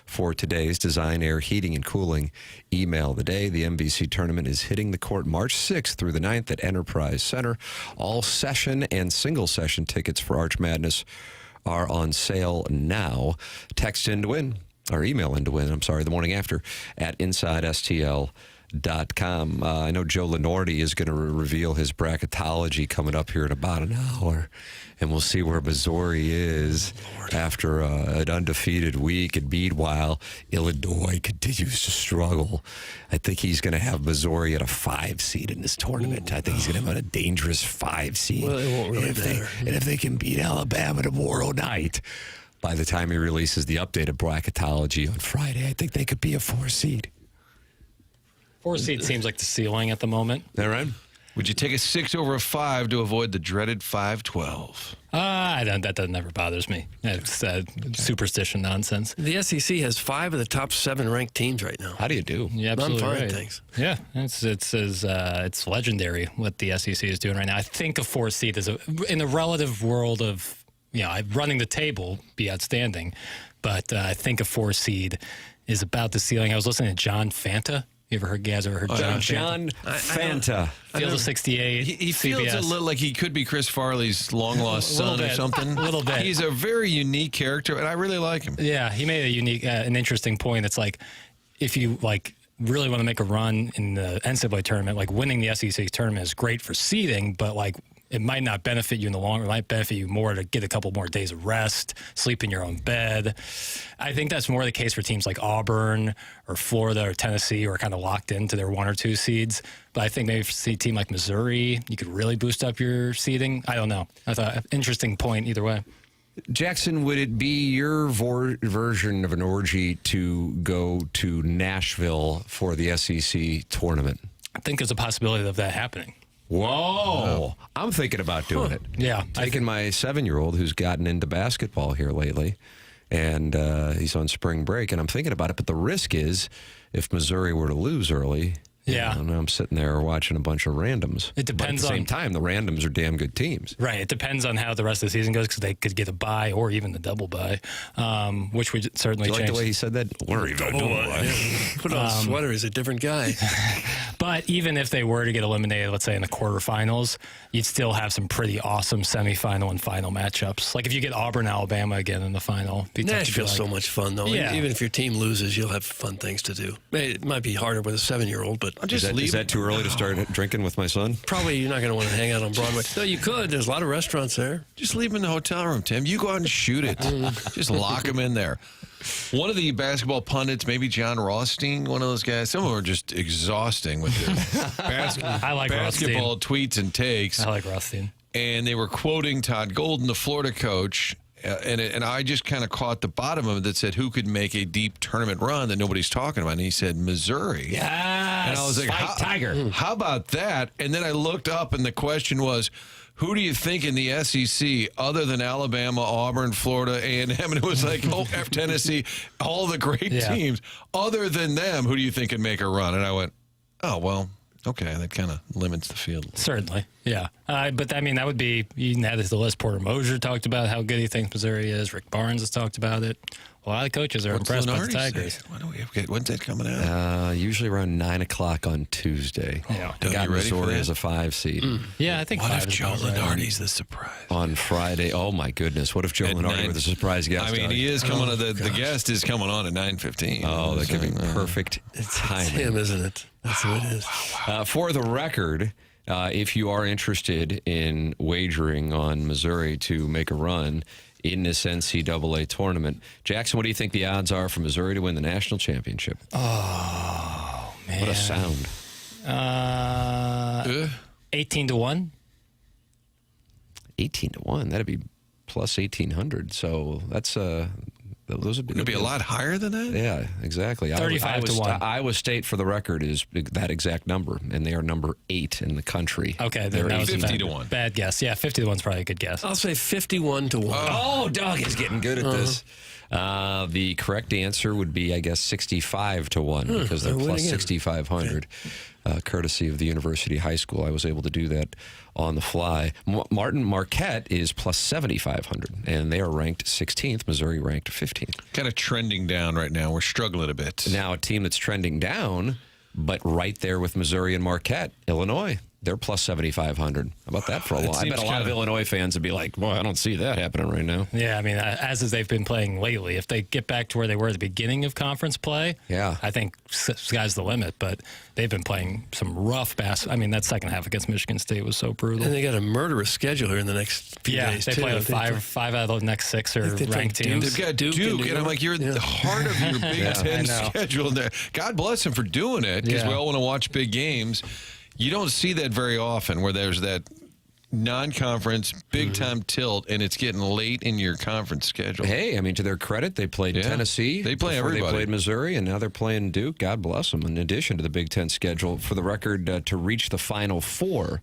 for today's Design, Air, Heating, and Cooling email of the day. The MVC tournament is hitting the court March 6th through the 9th at Enterprise Center. All session and single-session tickets for Arch Madness are on sale now. Text in to win. Or email in to win, the morning after, at InsideSTL.com. I know Joe Lunardi is going to reveal his bracketology coming up here in about an hour, and we'll see where Missouri is after an undefeated week. And meanwhile, Illinois continues to struggle. I think he's going to have Missouri at a 5 seed in this tournament. I think he's going to have a dangerous 5 seed. Well, it won't really matter. And if they can beat Alabama tomorrow night, by the time he releases the updated bracketology on Friday, I think they could be a 4 seed. 4 seed seems like the ceiling at the moment. All right. Would you take a 6 over a 5 to avoid the dreaded 5-12? That never bothers me. It's superstition nonsense. The SEC has 5 of the top 7 ranked teams right now. How do you do? Yeah, absolutely I'm fine, right. thanks. Yeah, it's legendary what the SEC is doing right now. I think a 4 seed is in the relative world of running the table be outstanding, but I think a 4 seed is about the ceiling. I was listening to John Fanta. You guys ever heard John Fanta? Field of 68. He feels CBS. a little like he could be Chris Farley's long-lost son or something. A little bit. He's a very unique character, and I really like him. Yeah, he made an interesting point. It's like, if you really want to make a run in the NCAA tournament, winning the SEC tournament is great for seeding, but it might not benefit you in the long run. It might benefit you more to get a couple more days of rest, sleep in your own bed. I think that's more the case for teams like Auburn or Florida or Tennessee, who are kind of locked into their 1 or 2 seeds. But I think maybe for a team like Missouri, you could really boost up your seeding. I don't know. I thought an interesting point either way. Jackson, would it be your version of an orgy to go to Nashville for the SEC tournament? I think there's a possibility of that happening. Whoa. I'm thinking about doing it. Yeah. Taking my 7-year-old who's gotten into basketball here lately, and he's on spring break, and I'm thinking about it. But the risk is if Missouri were to lose early, yeah, and I'm sitting there watching a bunch of randoms. It depends. But at the same time, the randoms are damn good teams. Right. It depends on how the rest of the season goes, because they could get a bye or even the double bye, which would certainly change. Do you like the way he said that? Or even a double bye. Put on a sweater. He's a different guy. But even if they were to get eliminated, let's say in the quarterfinals, you'd still have some pretty awesome semifinal and final matchups. Like if you get Auburn, Alabama again in the final. Nashville's so much fun, though. Yeah. Even if your team loses, you'll have fun things to do. It might be harder with a 7-year-old, but is that too early to start drinking with my son? Probably you're not going to want to hang out on Broadway. No, you could. There's a lot of restaurants there. Just leave him in the hotel room, Tim. You go out and shoot it. Just lock him in there. One of the basketball pundits, maybe John Rothstein, one of those guys, some of them are just exhausting with their I like basketball tweets and takes. I like Rothstein. And they were quoting Todd Golden, the Florida coach, and I just kind of caught the bottom of it that said, who could make a deep tournament run that nobody's talking about? And he said, Missouri. Yes. And I was like, Tiger. How about that? And then I looked up, and the question was, who do you think in the SEC, other than Alabama, Auburn, Florida, A&M, and it was like, Tennessee, all the great teams, other than them, who do you think can make a run? And I went, oh, well, okay, that kind of limits the field. Certainly, yeah. But, I mean, that would be, you can add this to the list. Porter Mosier talked about how good he thinks Missouri is. Rick Barnes has talked about it. A lot of coaches are impressed by the Tigers. When's that coming out? Usually around 9 o'clock on Tuesday. Yeah. Got Missouri as a 5 seed. Yeah, I think what 5 if is Joe about right. Lunardi's the surprise? On Friday. Oh, my goodness. What if Joe Lunardi with a surprise guest? I mean, he is coming on. The guest is coming on at 9:15. Oh, that could be perfect timing. It's him, isn't it? That's who it is. For the record, if you are interested in wagering on Missouri to make a run in this NCAA tournament, Jackson, what do you think the odds are for Missouri to win the national championship? Oh, man. What a sound. 18-1. 18-1. That'd be plus 1,800. So that's those would be a lot higher than that. Yeah, exactly. 35-1. Iowa State, for the record, is that exact number, and they are number 8 in the country. Okay, they're that was 50-1. Bad guess. Yeah, 50-1 is probably a good guess. I'll say 51-1. Oh, Doug is getting good at this. The correct answer would be, I guess, 65-1 because they're plus 6,500, courtesy of the University High School. I was able to do that on the fly. Martin Marquette is plus 7,500, and they are ranked 16th. Missouri ranked 15th. Kind of trending down right now. We're struggling a bit. Now, a team that's trending down, but right there with Missouri and Marquette, Illinois. They're plus 7,500. How about that for a while? I bet a lot of Illinois fans would be like, well, I don't see that happening right now. Yeah, I mean, as they've been playing lately, if they get back to where they were at the beginning of conference play, I think sky's the limit. But they've been playing some rough basketball. I mean, that second half against Michigan State was so brutal. And they got a murderous schedule here in the next few days, they play five out of the next 6 are ranked teams. They've got Duke, and I'm like, you're in the heart of your Big Ten schedule there. God bless them for doing it, because we all want to watch big games. You don't see that very often where there's that non-conference, big-time tilt, and it's getting late in your conference schedule. Hey, I mean, to their credit, they played Tennessee. They play everybody. They played Missouri, and now they're playing Duke. God bless them, in addition to the Big Ten schedule. For the record, to reach the Final Four,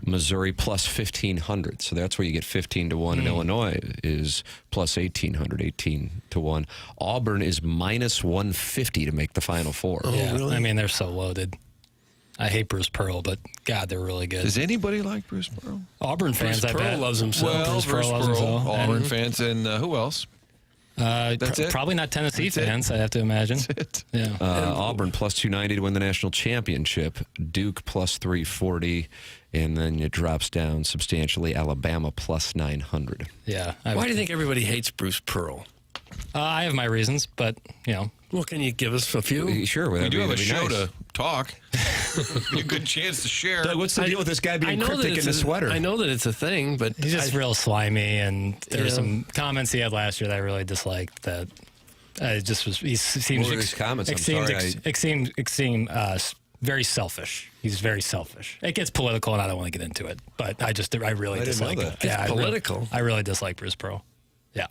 Missouri plus 1,500. So that's where you get 15-1. And Illinois is plus 1,800, 18-1. Auburn is minus 150 to make the Final Four. Oh, yeah, really? I mean, they're so loaded. I hate Bruce Pearl, but God, they're really good. Does anybody like Bruce Pearl? Auburn fans, Bruce Pearl loves himself. Well, Bruce Pearl, Auburn fans, and who else? That's it? Probably not Tennessee fans, I have to imagine. That's it. Yeah. Auburn plus 290 to win the national championship. Duke plus 340, and then it drops down substantially. Alabama plus 900. Yeah. Why do you think everybody hates Bruce Pearl? I have my reasons, but, you know. Well, can you give us a few? Sure. We do have a show to talk. A good chance to share. Doug, what's the deal with this guy being cryptic in the sweater? I know that it's a thing, but he's just real slimy, and there were some comments he had last year that I really disliked. That it just was. He seems. What were his comments? I'm sorry. It seemed very selfish. He's very selfish. It gets political, and I don't want to get into it. But I really dislike it. Yeah, political. I really dislike Bruce Pearl. Yeah.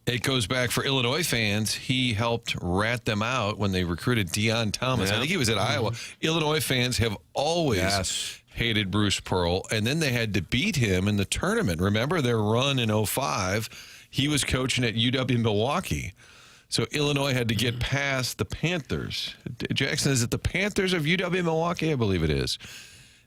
It goes back for Illinois fans. He helped rat them out when they recruited Deion Thomas. I think he was at Iowa. Illinois fans have always hated Bruce Pearl, and then they had to beat him in the tournament. Remember their run in 2005? He was coaching at UW-Milwaukee. So Illinois had to get past the Panthers. Jackson, is it the Panthers of UW-Milwaukee? I believe it is.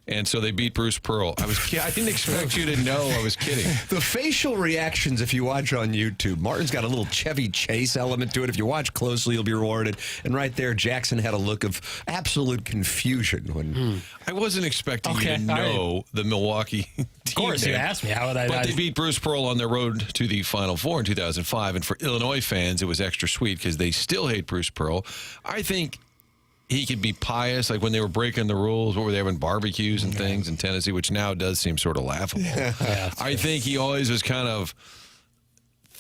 And so they beat Bruce Pearl. I didn't expect you to know I was kidding. The facial reactions, if you watch on YouTube, Martin's got a little Chevy Chase element to it. If you watch closely, you'll be rewarded. And right there, Jackson had a look of absolute confusion. When I wasn't expecting you to know the Milwaukee team. Of course, you asked me. How would I? But they beat Bruce Pearl on their road to the Final Four in 2005. And for Illinois fans, it was extra sweet because they still hate Bruce Pearl. I think he could be pious, like when they were breaking the rules. What were they having, barbecues and things in Tennessee, which now does seem sort of laughable. I think he always was kind of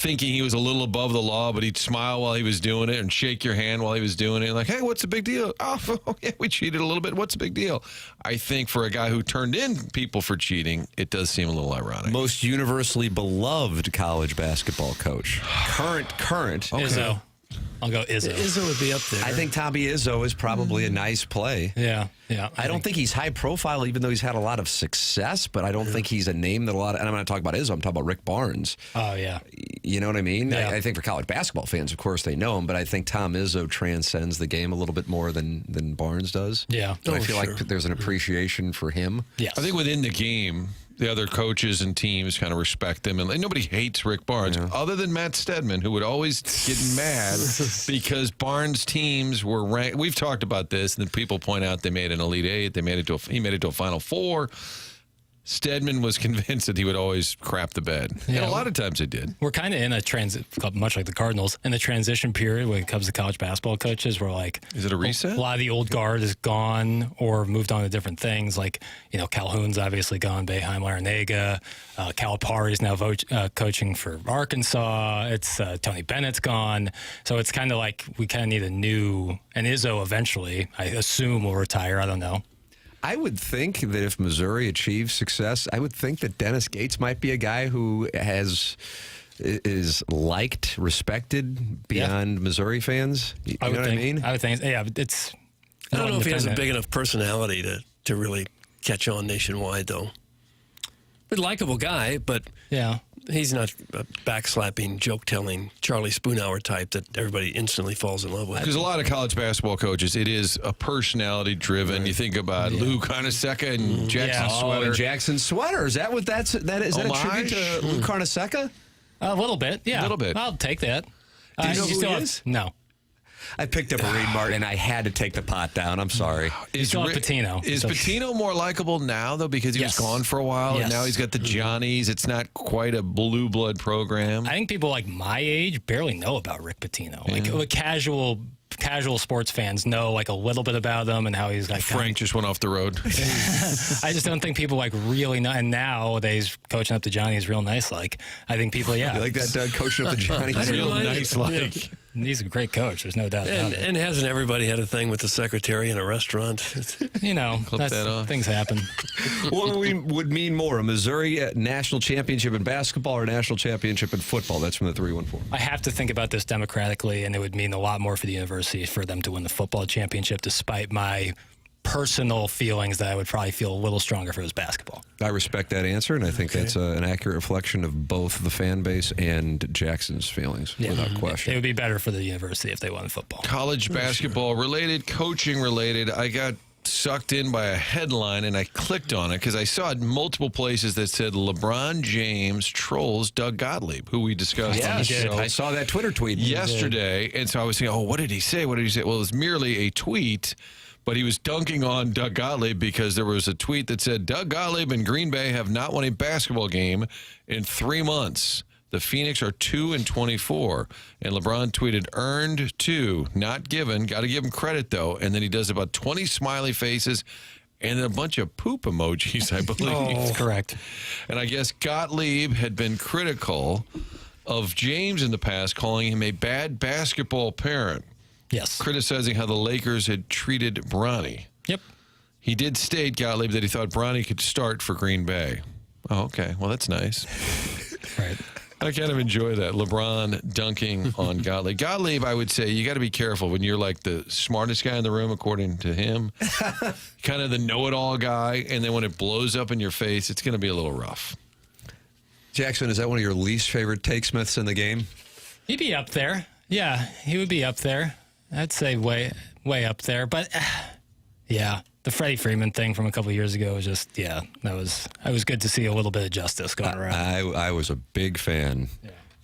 thinking he was a little above the law, but he'd smile while he was doing it and shake your hand while he was doing it. Like, hey, what's the big deal? Oh, yeah, we cheated a little bit. What's the big deal? I think for a guy who turned in people for cheating, it does seem a little ironic. Most universally beloved college basketball coach. Current. Okay. Izzo. I'll go Izzo. Izzo would be up there. I think Tommy Izzo is probably a nice play. Yeah. I don't think he's high profile, even though he's had a lot of success, but I don't think he's a name that a lot of, and I'm not talking about Izzo, I'm talking about Rick Barnes. Oh, yeah. You know what I mean? Yeah. I think for college basketball fans, of course, they know him, but I think Tom Izzo transcends the game a little bit more than Barnes does. Yeah. And I feel like there's an appreciation for him. Yes. I think within the game, the other coaches and teams kind of respect him. And nobody hates Rick Barnes, other than Matt Stedman, who would always get mad because Barnes' teams were ranked. We've talked about this, and then people point out they made an Elite Eight. He made it to a Final Four. Stedman was convinced that he would always crap the bed. And a lot of times he did. We're kind of in a much like the Cardinals, in the transition period when it comes to college basketball coaches. We're like, is it a reset? A lot of the old guard is gone or moved on to different things. Like, Calhoun's obviously gone, Boeheim, Larinaga. Calipari's now coaching for Arkansas. It's Tony Bennett's gone. So it's kind of like we kind of need a new, and Izzo eventually, I assume, will retire. I don't know. I would think that if Missouri achieves success, I would think that Dennis Gates might be a guy who is liked, respected beyond Missouri fans. You know what I mean? I would think, yeah, it's. I don't know if he has a big enough personality to really catch on nationwide, though. But likable guy, but he's not a backslapping, joke-telling Charlie Spoonhour type that everybody instantly falls in love with. Because a lot of college basketball coaches, it is a personality-driven. Right. You think about Lou Carnesecca and Jackson Sweater. And Jackson Sweater. Is that what is that a tribute to Lou Carnesecca? A little bit, yeah. A little bit. I'll take that. Do you know who he is? No. I picked up a Reed Martin, and I had to take the pot down. I'm sorry. Is Patino. Is Patino more likable now, though, because he was gone for a while, and now he's got the Johnnies? It's not quite a blue blood program. I think people like my age barely know about Rick Pitino. Like casual sports fans know like a little bit about him and how he's like. Frank just went off the road. I just don't think people like really know. And nowadays, coaching up the Johnny is real nice. Like I think people, You like that, Doug? Coaching up the Johnny is real nice. Like. He's a great coach. There's no doubt about it. And hasn't everybody had a thing with the secretary in a restaurant? Clip that off. Things happen. What would mean more, a Missouri national championship in basketball or a national championship in football? That's from the 314. I have to think about this democratically, and it would mean a lot more for the university for them to win the football championship, despite my personal feelings that I would probably feel a little stronger if it was basketball. I respect that answer, and I think that's an accurate reflection of both the fan base and Jackson's feelings, without question. It would be better for the university if they won football. College basketball related, coaching related. I got sucked in by a headline, and I clicked on it because I saw it in multiple places that said LeBron James trolls Doug Gottlieb, who we discussed on the show. I saw that Twitter tweet yesterday, and so I was thinking, what did he say? What did he say? Well, it was merely a tweet. But he was dunking on Doug Gottlieb because there was a tweet that said, Doug Gottlieb and Green Bay have not won a basketball game in 3 months. The Phoenix are 2-24. And LeBron tweeted, earned 2, not given. Got to give him credit, though. And then he does about 20 smiley faces and then a bunch of poop emojis, I believe. That's correct. And I guess Gottlieb had been critical of James in the past, calling him a bad basketball parent. Yes. Criticizing how the Lakers had treated Bronny. Yep. He did state, Gottlieb, that he thought Bronny could start for Green Bay. Oh, okay. Well, that's nice. Right. I kind of enjoy that. LeBron dunking on Gottlieb. Gottlieb, I would say, you got to be careful when you're like the smartest guy in the room, according to him. Kind of the know-it-all guy. And then when it blows up in your face, it's going to be a little rough. Jackson, is that one of your least favorite take Smiths in the game? He'd be up there. Yeah, he would be up there. I'd say way up there. But, the Freddie Freeman thing from a couple of years ago was just, it was good to see a little bit of justice going around. I was a big fan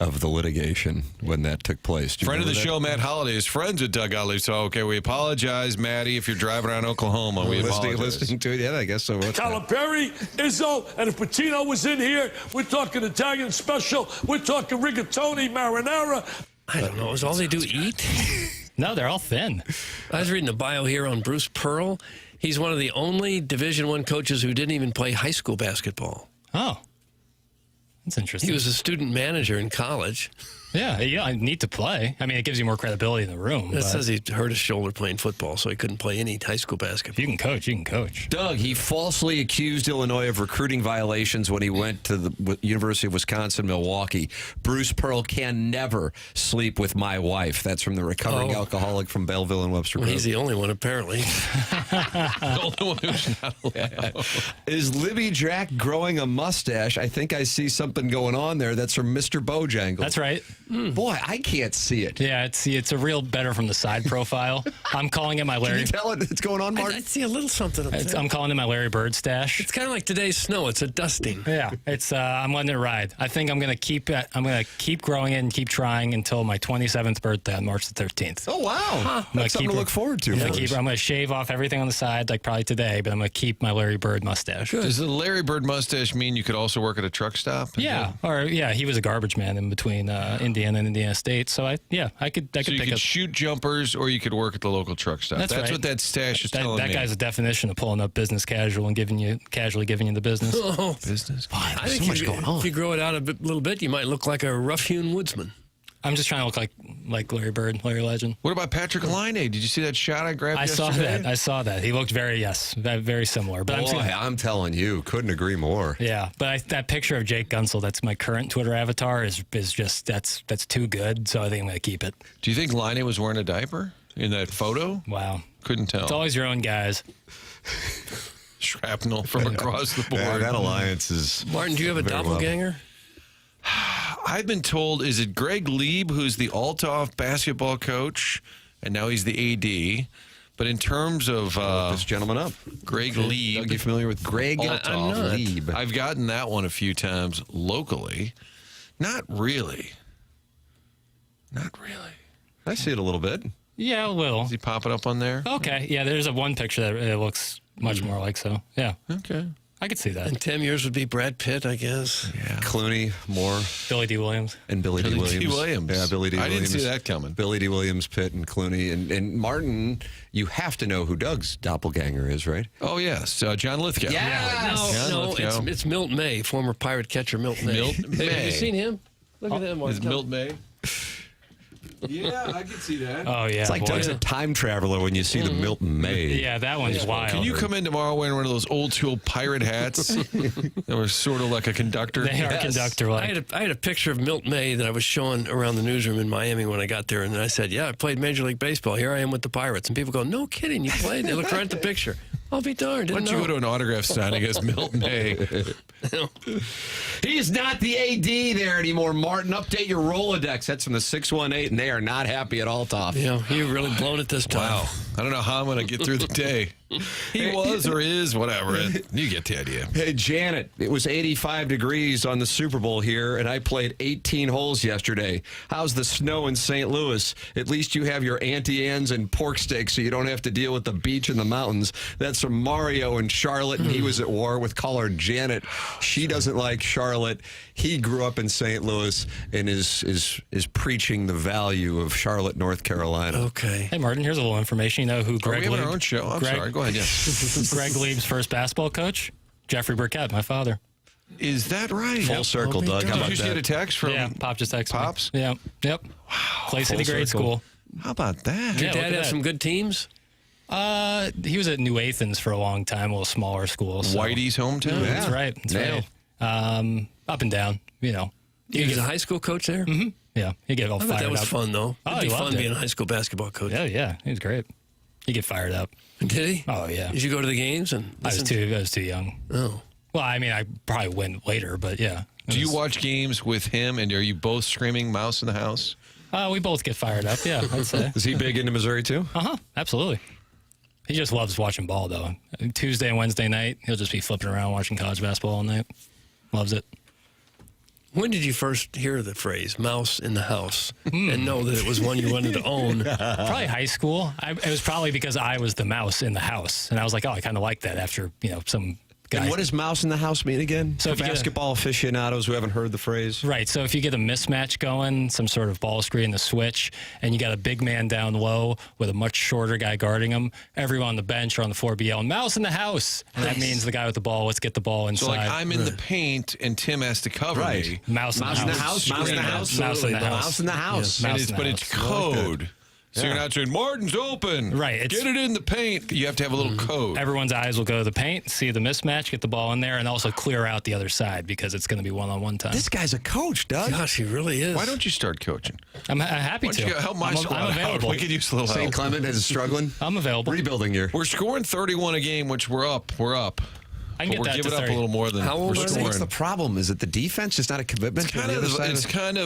of the litigation when that took place. Friend of the show, Matt Holliday, is friends with Doug Gottlieb. So, we apologize, Matty, if you're driving around Oklahoma. We apologize. Listening to it, yeah, I guess so. Calipari, Izzo, and if Patino was in here, we're talking Italian special. We're talking rigatoni, marinara. I don't know. Is all they do eat? No, they're all thin. I was reading a bio here on Bruce Pearl. He's one of the only Division I coaches who didn't even play high school basketball. Oh. That's interesting. He was a student manager in college. Yeah, I need to play. I mean, it gives you more credibility in the room. It says he hurt his shoulder playing football, so he couldn't play any high school basketball. You can coach. Doug, he falsely accused Illinois of recruiting violations when he went to the University of Wisconsin-Milwaukee. Bruce Pearl can never sleep with my wife. That's from the recovering alcoholic from Belleville and Webster Groove. He's the only one, apparently. The only one who's not allowed. Is Libby Jack growing a mustache? I think I see something going on there. That's from Mr. Bojangles. That's right. Boy, I can't see it. Yeah, it's a real better from the side profile. I'm calling it my Larry. Can you tell it it's going on, Mark? I see a little something up there. I'm calling it my Larry Bird stash. It's kind of like today's snow. It's a dusting. Yeah, it's. I'm letting it ride. I think I'm gonna keep growing it and keep trying until my 27th birthday on March the 13th. Oh wow, that's something to look forward to. I'm gonna shave off everything on the side, like probably today, but I'm gonna keep my Larry Bird mustache. Good. Does the Larry Bird mustache mean you could also work at a truck stop? Yeah, he was a garbage man in between Indiana and Indiana State. So I could so you pick could up. shoot jumpers, or you could work at the local truck stop. That's right. what that stash is telling me. That guy's a definition of pulling up business casual and casually giving you the business. Oh, business. I think so much going on. If you grow it out a little bit, you might look like a rough-hewn woodsman. I'm just trying to look like Larry Bird, Larry Legend. What about Patrick Line? Did you see that shot I grabbed yesterday? I saw that. He looked very similar. But I'm telling you, couldn't agree more. Yeah, but that picture of Jake Gunsel, that's my current Twitter avatar, is just that's too good. So I think I'm gonna keep it. Do you think Line was wearing a diaper in that photo? Wow, couldn't tell. It's always your own guys. Shrapnel from across the board. Yeah, that alliance is. Martin, do you have a doppelganger? I've been told, is it Greg Lieb, who's the Althoff basketball coach, and now he's the AD. But in terms of this gentleman up, Greg Lieb, are you familiar with Greg Lieb? I've gotten that one a few times locally. Not really. I see it a little bit. Yeah, a little. Is he popping up on there? Okay. Yeah, there's one picture that it looks much more like so. Yeah. Okay. I could see that. And 10 years would be Brad Pitt, I guess. Yeah. Clooney, Moore. Billy D. Williams. And Billy D. Williams. Yeah, Billy D. Williams. I didn't see that coming. Billy D. Williams, Pitt, and Clooney. And Martin, you have to know who Doug's doppelganger is, right? Oh, yes. John Lithgow. Yes. No, it's Milt May, former pirate catcher Milt May. Milt May. Have you seen him? Look at him. Is Milt May? Yeah, I can see that. Oh, yeah. It's like Doug's a time traveler when you see the Milton May. Yeah, that one's wild. Can you come in tomorrow wearing one of those old school pirate hats that were sort of like a conductor? They are conductor-like. I had a picture of Milt May that I was showing around the newsroom in Miami when I got there, and I said, yeah, I played Major League Baseball. Here I am with the Pirates. And people go, no kidding, you played? They looked right at the picture. I'll be darned. Why don't you go to an autograph signing as Milt May? He's not the AD there anymore, Martin. Update your Rolodex. That's from the 618, and they are not happy at all, Toff. Yeah, you've really blown it this time. Wow. I don't know how I'm going to get through the day. He was or is, whatever. You get the idea. Hey, Janet, it was 85 degrees on the Super Bowl here, and I played 18 holes yesterday. How's the snow in St. Louis? At least you have your Auntie Anne's and pork steak, so you don't have to deal with the beach and the mountains. That's from Mario in Charlotte, and he was at war with caller Janet. She doesn't like Charlotte. He grew up in St. Louis and is preaching the value of Charlotte, North Carolina. Okay. Hey, Martin, here's a little information. You know who Greg Lieb? We have our own show. I'm sorry. Go ahead, yes. Greg Lieb's first basketball coach? Jeffrey Burkett, my father. Is that right? Full circle, Doug. How about Did you get a text from Pop just texted Pops? me. Yeah. Yep. Wow. Clay City grade school. How about that? Did your dad have some good teams? He was at New Athens for a long time, a little smaller school. So. Whitey's hometown? Yeah. That's right. That's right. Up and down, you know. He was a high school coach there? Mm-hmm. Yeah. He get all fired up. That was fun, though. It'd be fun being a high school basketball coach. Yeah. He was great. He get fired up. Did he? Oh, yeah. Did you go to the games? And I was too young. Oh. Well, I mean, I probably went later, but yeah. Do you watch games with him, and are you both screaming mouse in the house? We both get fired up, yeah, I'd say. Is he big into Missouri, too? Uh-huh, absolutely. He just loves watching ball, though. Tuesday and Wednesday night, he'll just be flipping around watching college basketball all night. Loves it. When did you first hear the phrase "mouse in the house" and know that it was one you wanted to own? Probably high school. It was probably because I was the mouse in the house, and I was like, "Oh, I kind of like that." After some guy. And what does mouse in the house mean again? So for basketball aficionados who haven't heard the phrase. Right. So if you get a mismatch going, some sort of ball screen, the switch, and you got a big man down low with a much shorter guy guarding him, everyone on the bench or on the floor be yelling, mouse in the house. And that means the guy with the ball, let's get the ball inside. So, like, I'm in the paint and Tim has to cover me. Mouse in the house. Mouse in the house. Mouse in the house. Mouse in the house. Yes. But it's code. So you're not saying, Martin's open. Right. Get it in the paint. You have to have a little code. Everyone's eyes will go to the paint, see the mismatch, get the ball in there, and also clear out the other side because it's going to be one-on-one time. This guy's a coach, Doug. Gosh, he really is. Why don't you start coaching? I'm happy Why to. don't you help my squad I'm available. out? We could use a little help. St. Clement is struggling. I'm available. Rebuilding year. We're scoring 31 a game, which we're up. I can get We're that giving to up 30. a little more than How old we're are they? scoring. What's the problem? Is it the defense? Just not a commitment?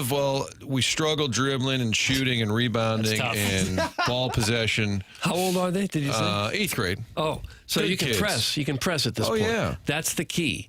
Well, we struggle dribbling and shooting and rebounding That's and ball possession. How old are they? Did you say? 8th grade. Oh, so Good you can kids. press. You can press at this Oh, point. yeah. That's the key.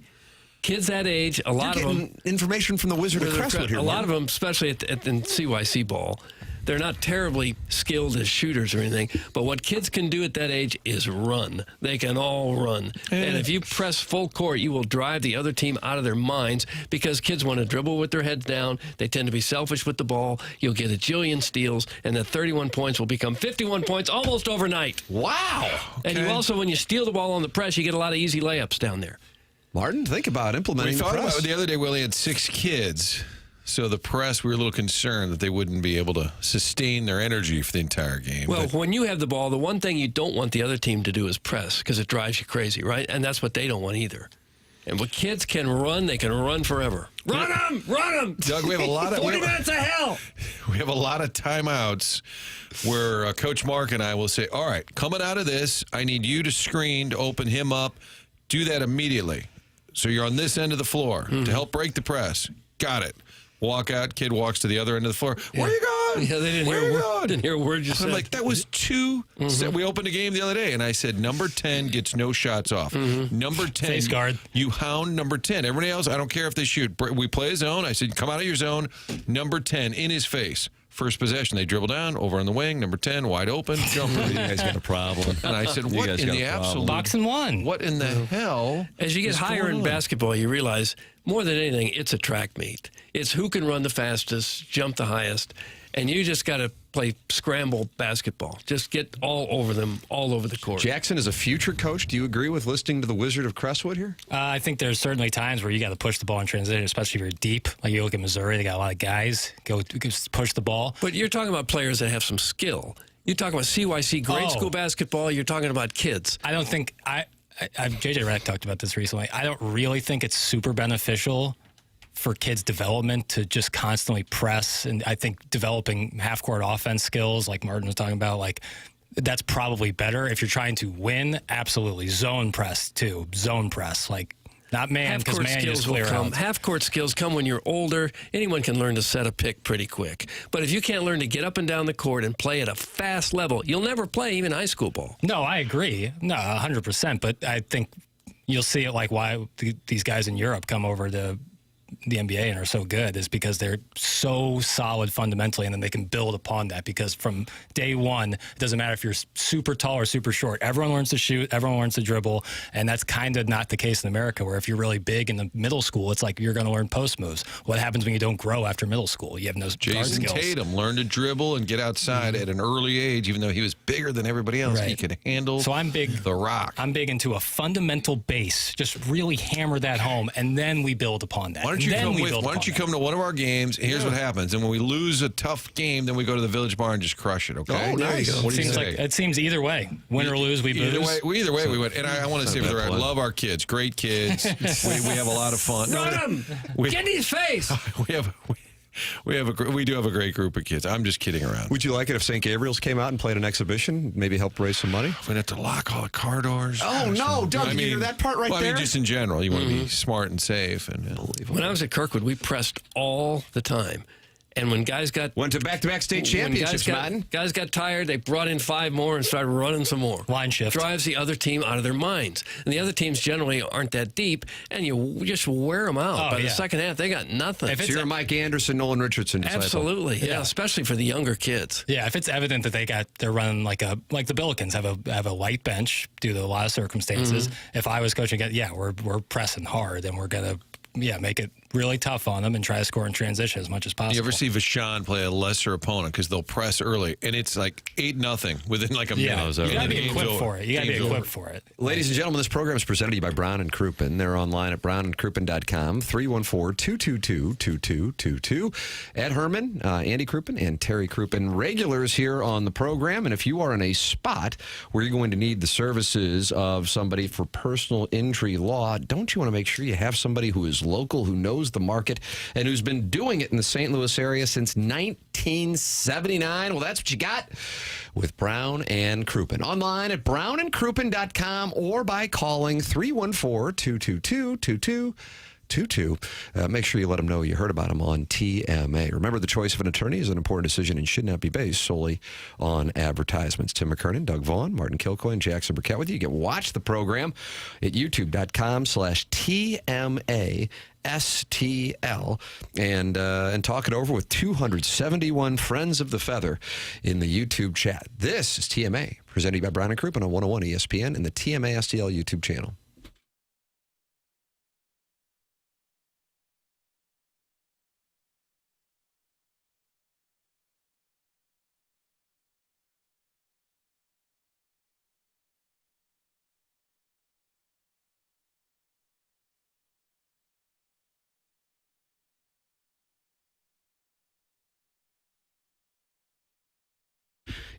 Kids that age, a lot You're of getting them. information from the Wizard of Crestwood here. A lot of them, especially in CYC ball, they're not terribly skilled as shooters or anything. But what kids can do at that age is run. They can all run. And if you press full court, you will drive the other team out of their minds because kids want to dribble with their heads down. They tend to be selfish with the ball. You'll get a jillion steals, and that 31 points will become 51 points almost overnight. Wow. And you also, when you steal the ball on the press, you get a lot of easy layups down there. Martin, think about implementing We the thought press. about it the other day. We only had 6 kids. So the press, we were a little concerned that they wouldn't be able to sustain their energy for the entire game. Well, But when you have the ball, the one thing you don't want the other team to do is press because it drives you crazy, right? And that's what they don't want either. And when kids can run, they can run forever. Run them! Run them! Doug, we have a lot of 40 minutes of hell! We have a lot of timeouts where Coach Mark and I will say, all right, coming out of this, I need you to screen to open him up. Do that immediately. So you're on this end of the floor to help break the press. Got it. Walk out. Kid walks to the other end of the floor. Where are you going? Yeah, they Where are you didn't going? hear a word you said. I'm like, that was 2. We opened a game the other day, and I said, number 10 gets no shots off. Number 10, Face guard. You hound number 10. Everybody else, I don't care if they shoot. We play a zone. I said, come out of your zone. Number 10 in his face. First possession, they dribble down, over on the wing, number 10, wide open, jumper. You guys got a problem. And I said, You what guys in got the a problem. absolute... Box and one. What in the hell? As you get is higher going in on? basketball, you realize more than anything, it's a track meet. It's who can run the fastest, jump the highest, and you just got to play scramble basketball. Just get all over them, all over the court. Jackson, as a future coach, do you agree with listening to the Wizard of Crestwood here? I think there's certainly times where you got to push the ball in transition, especially if you're deep. Like you look at Missouri, they got a lot of guys go push the ball. But you're talking about players that have some skill. You're talking about CYC grade school basketball. You're talking about kids. I don't think JJ Redick talked about this recently. I don't really think it's super beneficial for kids' development to just constantly press. And I think developing half-court offense skills, like Martin was talking about, like that's probably better. If you're trying to win, absolutely. Zone press, too. Zone press. Like, not man, because man just clear out. Half-court skills come when you're older. Anyone can learn to set a pick pretty quick. But if you can't learn to get up and down the court and play at a fast level, you'll never play even high school ball. No, I agree. No, 100%. But I think you'll see it like why these guys in Europe come over to the NBA and are so good is because they're so solid fundamentally, and then they can build upon that because from day one, it doesn't matter if you're super tall or super short. Everyone learns to shoot. Everyone learns to dribble, and that's kind of not the case in America where if you're really big in the middle school, it's like you're going to learn post moves. What happens when you don't grow after middle school? You have no guard Jason skills. Tatum learned to dribble and get outside at an early age, even though he was bigger than everybody else. Right. He could handle the rock. I'm big into a fundamental base. Just really hammer that home, and then we build upon that. Why don't you come to one of our games? Here's what happens. And when we lose a tough game, then we go to the Village Bar and just crush it, okay? Oh, nice. What do you Seems say? like it seems either way. Win or lose, we booze. Either way, we win. And I want to say for the record, love our kids. Great kids. we have a lot of fun. Run him! Get in his face! We do have a great group of kids. I'm just kidding around. Would you like it if St. Gabriel's came out and played an exhibition, maybe help raise some money? We'd have to lock all the car doors. Oh, no, Doug, you hear that part right there? I mean, just in general, you want to be smart and safe. And When I was at Kirkwood, we pressed all the time. And when guys went to back-to-back state championships, guys got tired, they brought in 5 more and started running some more. Line shift. Drives the other team out of their minds. And the other teams generally aren't that deep, and you just wear them out. By the second half, they got nothing. So you're a Mike Anderson, Nolan Richardson disciple. Absolutely, yeah, especially for the younger kids. Yeah, if it's evident that they're running like the Billikens have a light bench due to a lot of circumstances. If I was coaching, we're pressing hard and we're gonna make it really tough on them and try to score in transition as much as possible. You ever see Vaughn play a lesser opponent because they'll press early and it's like 8-0 within like a minute. You got to be equipped for it. You got to be equipped for it. Ladies and gentlemen, this program is presented to you by Brown and Crouppen. They're online at brownandcrouppen.com, 314-222-2222. Ed Herman, Andy Crouppen, and Terry Crouppen, regulars here on the program. And if you are in a spot where you're going to need the services of somebody for personal injury law, don't you want to make sure you have somebody who is local, who knows the market, and who's been doing it in the St. Louis area since 1979? Well, that's what you got with Brown and Crouppen. Online at brownandcrouppen.com or by calling 314-222-2222. Make sure you let them know you heard about them on TMA. Remember, the choice of an attorney is an important decision and should not be based solely on advertisements. Tim McKernan, Doug Vaughn, Martin Kilcoyne, Jackson Burkett with you. You can watch the program at youtube.com/TMA. STL and talk it over with 271 friends of the feather in the YouTube chat. This is TMA, presented by Brown and Crouppen on 101 ESPN and the TMA STL YouTube channel.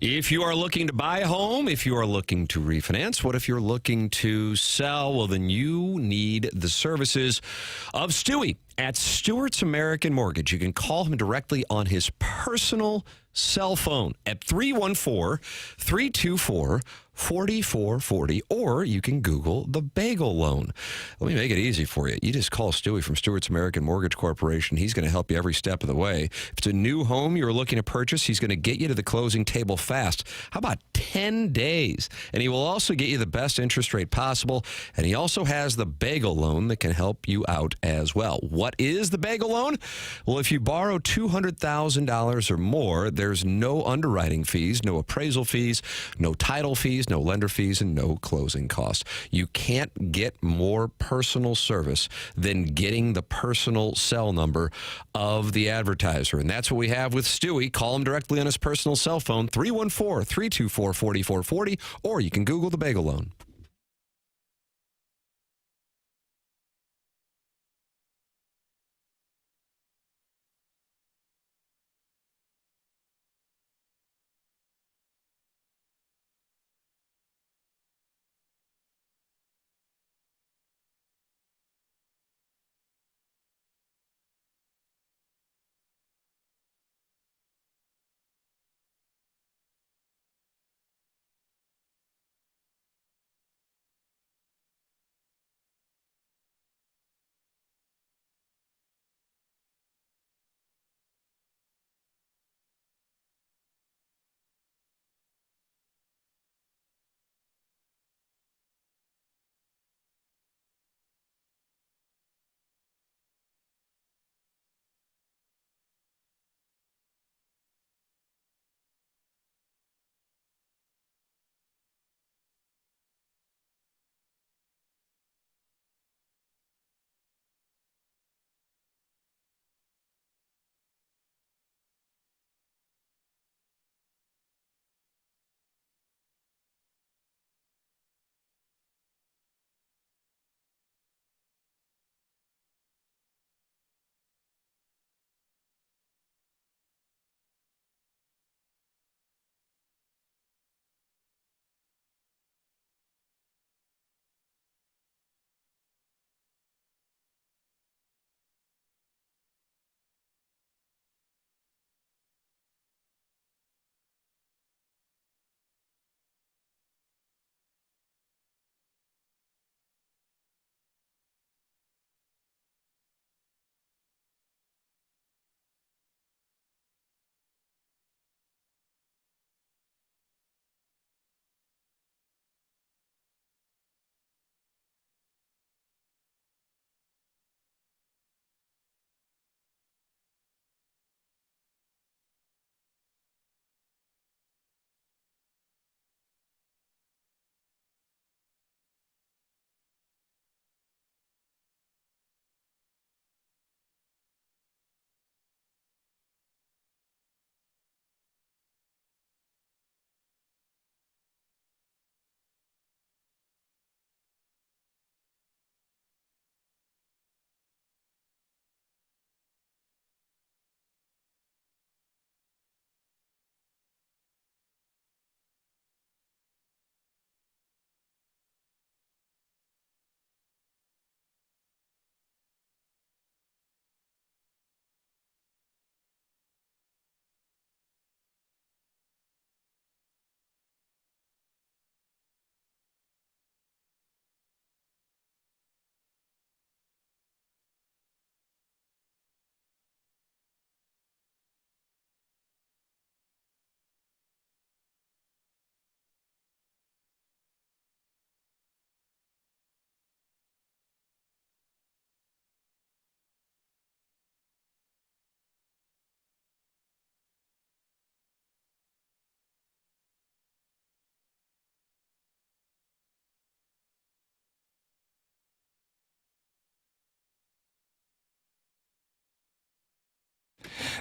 If you are looking to buy a home, if you are looking to refinance, what if you're looking to sell? Well, then you need the services of Stewie at Stewart's American Mortgage. You can call him directly on his personal cell phone at 314-324-4440, or you can Google the Bagel Loan. Let me make it easy for you. You just call Stewie from Stewart's American Mortgage Corporation. He's going to help you every step of the way. If it's a new home you're looking to purchase, he's going to get you to the closing table fast. How about 10 days? And he will also get you the best interest rate possible. And he also has the Bagel Loan that can help you out as well. What is the Bagel Loan? Well, if you borrow $200,000 or more, there's no underwriting fees, no appraisal fees, no title fees, no lender fees, and no closing costs. You can't get more personal service than getting the personal cell number of the advertiser. And that's what we have with Stewie. Call him directly on his personal cell phone, 314-324-4440, or you can Google the Bagel Loan.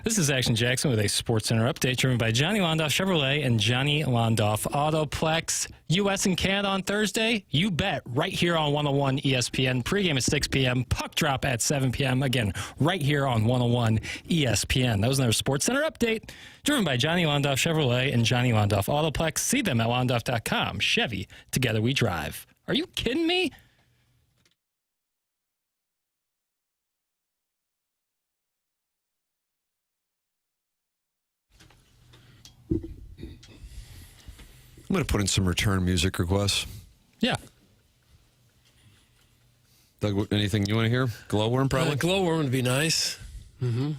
This is Action Jackson with a Sports Center update driven by Johnny Londoff Chevrolet and Johnny Londoff Autoplex. U.S. and Canada on Thursday? You bet. Right here on 101 ESPN. Pregame at 6 p.m. Puck drop at 7 p.m. Again, right here on 101 ESPN. That was another Sports Center update driven by Johnny Londoff Chevrolet and Johnny Londoff Autoplex. See them at londoff.com. Chevy, together we drive. Are you kidding me? I'm going to put in some return music requests. Yeah. Doug, anything you want to hear? Glowworm, probably? Glowworm would be nice. Mm-hmm.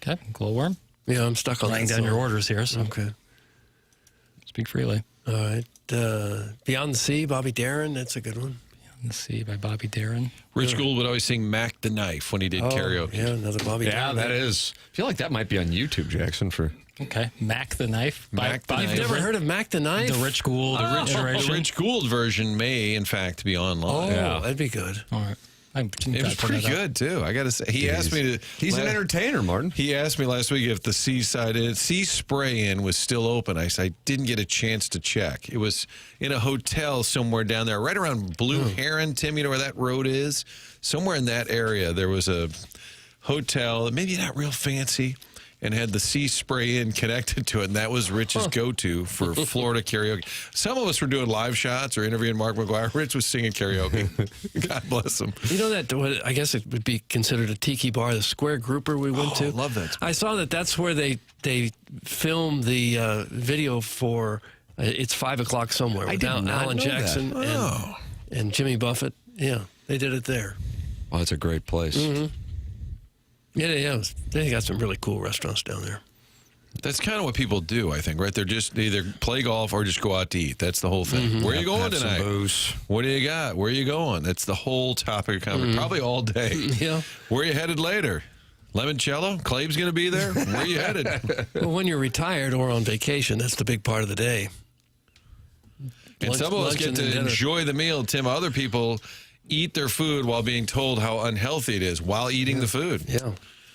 Okay, Glowworm. Yeah, I'm stuck on writing that down your song. orders here. So Okay. speak freely. All right. Beyond the Sea, Bobby Darin. That's a good one. Beyond the Sea by Bobby Darin. Rich Gould would always sing Mac the Knife when he did karaoke. Yeah, another Bobby Darin. That is. I feel like that might be on YouTube, Jackson, for... Okay, Mac the Knife. You've never heard of Mac the Knife? The Rich Gould iteration. The Rich Gould version may, in fact, be online. Oh, that'd be good. All right. It was pretty good, too. I got to say. He asked me to... He's an entertainer, Martin. He asked me last week if the Sea Spray-In was still open. I said I didn't get a chance to check. It was in a hotel somewhere down there, right around Blue Heron, Tim. You know where that road is? Somewhere in that area, there was a hotel, maybe not real fancy, and had the Sea Spray-In connected to it, and that was Rich's go-to for Florida karaoke. Some of us were doing live shots or interviewing Mark McGuire. Rich was singing karaoke. God bless him. You know that, I guess it would be considered a tiki bar, the Square Grouper we went to. I love that. I saw that's where they filmed the video for It's 5 O'Clock Somewhere with Alan Jackson and Jimmy Buffett. Yeah, they did it there. Oh, that's a great place. Mm-hmm. Yeah. They got some really cool restaurants down there. That's kind of what people do, I think, right? They're just either play golf or just go out to eat. That's the whole thing. Mm-hmm. Where are you going Have some tonight? booze. What do you got? Where are you going? That's the whole topic of conversation. Probably all day. Yeah. Where are you headed later? Limoncello? Clave's going to be there? Where are you headed? Well, when you're retired or on vacation, that's the big part of the day. And some of us get to enjoy the meal, Tim. Other people eat their food while being told how unhealthy it is while eating the food. Yeah.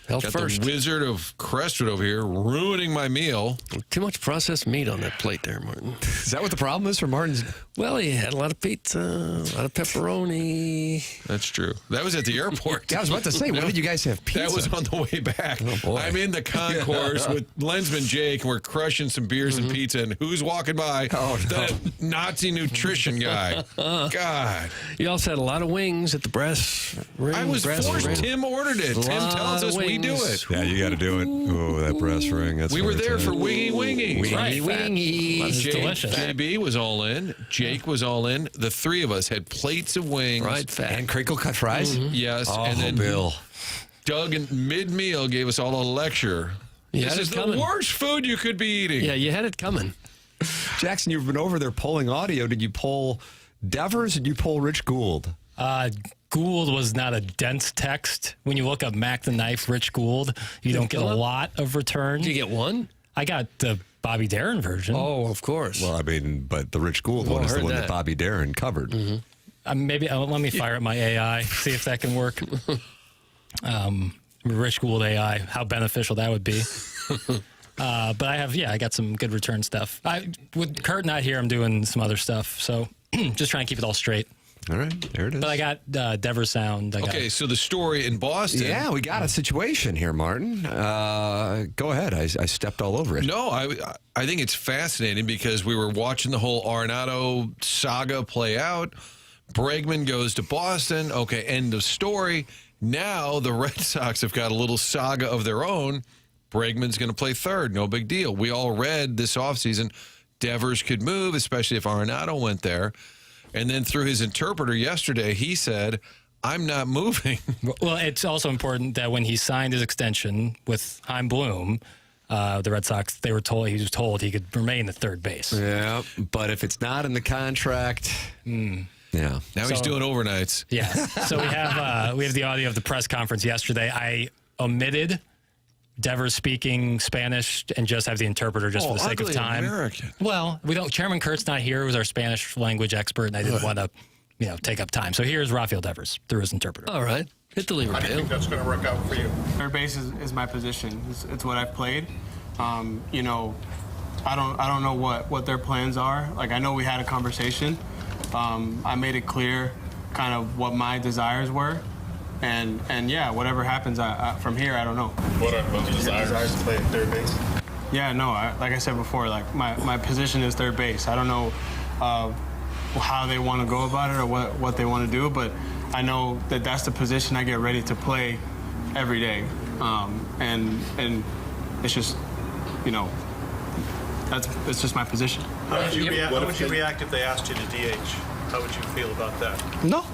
Health Got first. the Wizard of Crestwood over here ruining my meal. Too much processed meat on that plate there, Martin. Is that what the problem is for Martin's? Well, he had a lot of pizza, a lot of pepperoni. That's true. That was at the airport. Yeah, I was about to say, when did you guys have pizza? That was on the way back. Oh, boy. I'm in the concourse with Lensman Jake, and we're crushing some beers and pizza, and who's walking by? Oh, no. The Nazi nutrition guy. God. You also had a lot of wings at the brass ring. I was forced. Tim ordered it. Tim tells us we do it. Yeah, you got to do it. Oh, that brass ring. That's We were there for Wingy Wingy. Right. Wingy. That's delicious. JB was all in. Jake was all in. The three of us had plates of wings. Fried fat. And crinkle cut fries? Yes. Oh, and then Bill. Doug, in mid-meal, gave us all a lecture. You This had is it the coming. worst food you could be eating. Yeah, you had it coming. Jackson, you've been over there polling audio. Did you poll Devers or did you poll Rich Gould? Gould was not a dense text. When you look up Mac the Knife, Rich Gould, you don't get a lot of return. Did you get one? I got the Bobby Darin version. Oh, of course. Well, I mean, but the Rich Gould one is the one that Bobby Darin covered. Maybe let me fire up my AI, see if that can work. Rich Gould AI, how beneficial that would be. But I got some good return stuff. With Kurt not here, I'm doing some other stuff. So just trying to keep it all straight. All right, there it is. But I got Devers sound. Okay, so the story in Boston. Yeah, we got a situation here, Martin. Go ahead. I stepped all over it. No, I think it's fascinating because we were watching the whole Arenado saga play out. Bregman goes to Boston. Okay, end of story. Now the Red Sox have got a little saga of their own. Bregman's going to play third. No big deal. We all read this offseason Devers could move, especially if Arenado went there. And then through his interpreter yesterday, he said, I'm not moving. Well, it's also important that when he signed his extension with Chaim Bloom, the Red Sox, he was told he could remain at third base. Yeah, but if it's not in the contract, yeah. Now he's doing overnights. Yeah. So we have the audio of the press conference yesterday. I omitted Devers speaking Spanish and just have the interpreter just for the sake of time. American. Well, we don't. Chairman Kurt's not here. Who's our Spanish language expert, and I didn't want to, take up time. So here's Rafael Devers through his interpreter. All right. Hit the lever, How do you think that's going to work out for you? Third base is my position. It's what I've played. You know, I don't know what their plans are. Like, I know we had a conversation. I made it clear kind of what my desires were. And yeah, whatever happens from here, I don't know. What are the desires to play third base? Yeah, no, like I said before, like my position is third base. I don't know how they want to go about it or what they want to do, but I know that that's the position I get ready to play every day. And it's just, you know, it's just my position. How would you react if they asked you to DH? How would you feel about that? No.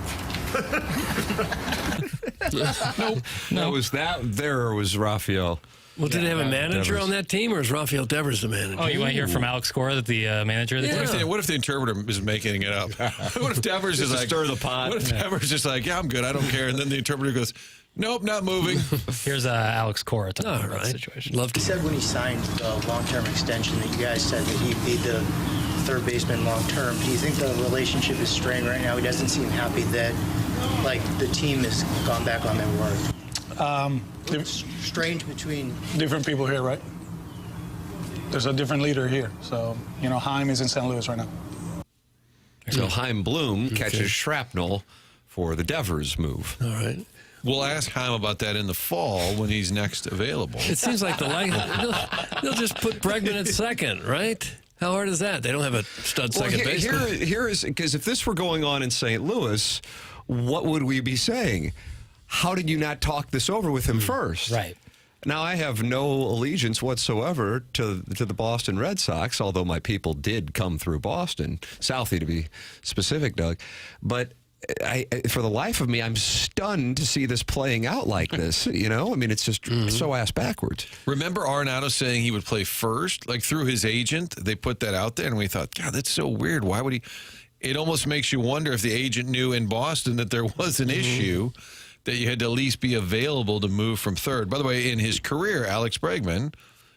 Nope. No, was that there or was Rafael? Well, did they have a manager on that team, or is Rafael Devers the manager? Oh, you want to hear from Alex Cora, the manager of the team? What if the interpreter is making it up? What if Devers is like, stir the pot? What if Devers is like, yeah, I'm good, I don't care, and then the interpreter goes, nope, not moving. Here's Alex Cora talking about the situation. Love to. He said when he signed the long-term extension that you guys said that he'd be the third baseman long-term. Do you think the relationship is strained right now? He doesn't seem happy that, like, the team has gone back on their word. Strange between different people here, right? There's a different leader here. So, you know, Chaim is in St. Louis right now. So Chaim Bloom catches shrapnel for the Devers move. All right. We'll ask Chaim about that in the fall when he's next available. It seems like they'll just put Bregman at second, right? How hard is that? They don't have a stud second baseman. Here is, because if this were going on in St. Louis, what would we be saying? How did you not talk this over with him first? Right. Now, I have no allegiance whatsoever to the Boston Red Sox, although my people did come through Boston, Southie to be specific, Doug. But for the life of me, I'm stunned to see this playing out like this. You know, I mean, it's just so ass backwards. Remember Arenado saying he would play first, like through his agent? They put that out there, and we thought, God, that's so weird. Why would he? It almost makes you wonder if the agent knew in Boston that there was an issue, that you had to at least be available to move from third. By the way, in his career, Alex Bregman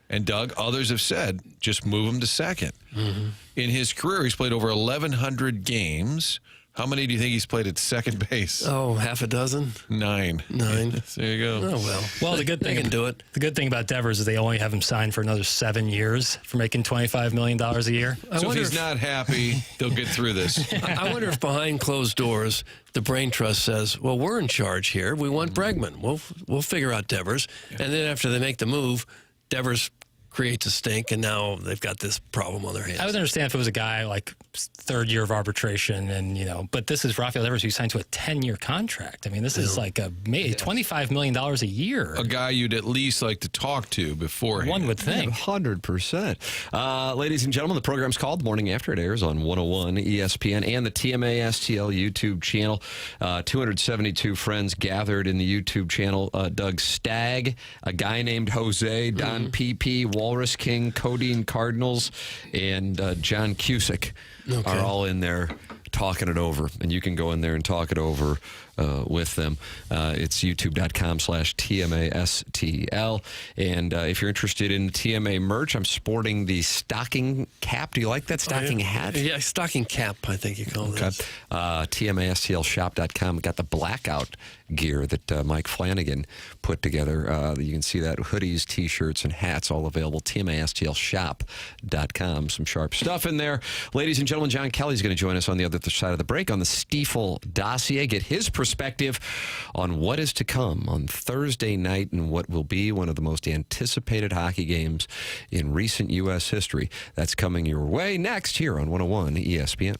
and Doug, others have said, just move him to second. In his career, he's played over 1,100 games. How many do you think he's played at second base? Oh, half a dozen? 9. 9. There you go. Oh, well. Well, the good thing can do it. The good thing about Devers is they only have him signed for another 7 years for making $25 million a year. So if he's not happy, they'll get through this. I wonder if behind closed doors, the brain trust says, well, we're in charge here. We want Bregman. We'll figure out Devers. And then after they make the move, Devers creates a stink, and now they've got this problem on their hands. I would understand if it was a guy like third year of arbitration, and but this is Rafael Devers who signed to a 10-year contract. I mean, this is like $25 million a year. A guy you'd at least like to talk to beforehand. One would think. 100%. Ladies and gentlemen, the program's called Morning After. It airs on 101 ESPN and the TMA STL YouTube channel. 272 friends gathered in the YouTube channel. Doug Stagg, a guy named Jose, Don PP, Walrus King, Codeine Cardinals, and John Cusick are all in there talking it over. And you can go in there and talk it over with them. It's youtube.com/TMASTL. And if you're interested in TMA merch, I'm sporting the stocking cap. Do you like that stocking hat? Yeah, stocking cap, I think you call it. TMASTLshop.com. Got the blackout gear that Mike Flanagan put together. You can see that. Hoodies, T-shirts, and hats all available. TMASTLshop.com. Some sharp stuff in there. Ladies and gentlemen, John Kelly's going to join us on the other side of the break on the Stiefel dossier. Get his perspective on what is to come on Thursday night and what will be one of the most anticipated hockey games in recent U.S. history. That's coming your way next here on 101 ESPN.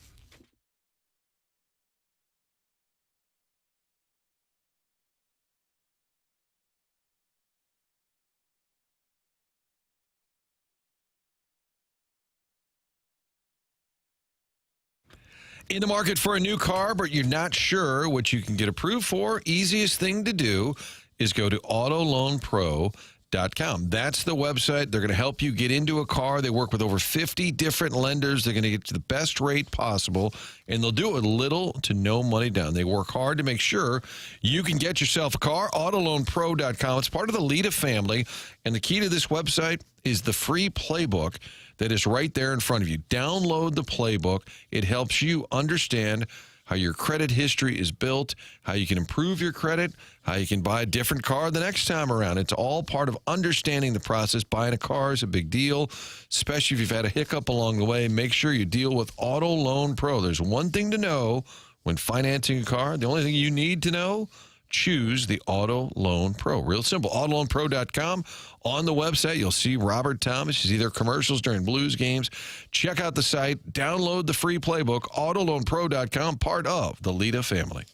In the market for a new car, but you're not sure what you can get approved for? Easiest thing to do is go to autoloanpro.com. That's the website. They're going to help you get into a car. They work with over 50 different lenders. They're going to get you the best rate possible, and they'll do it with little to no money down. They work hard to make sure you can get yourself a car. Autoloanpro.com. It's part of the Lita family, and the key to this website is the free playbook that is right there in front of you. Download the playbook. It helps you understand how your credit history is built, how you can improve your credit, how you can buy a different car the next time around. It's all part of understanding the process. Buying a car is a big deal, especially if you've had a hiccup along the way. Make sure you deal with Auto Loan Pro. There's one thing to know when financing a car. The only thing you need to know, choose the Auto Loan Pro. Real simple. AutoLoanPro.com. On the website, you'll see Robert Thomas. You see their commercials during Blues games. Check out the site. Download the free playbook. AutoLoanPro.com, part of the Lita family.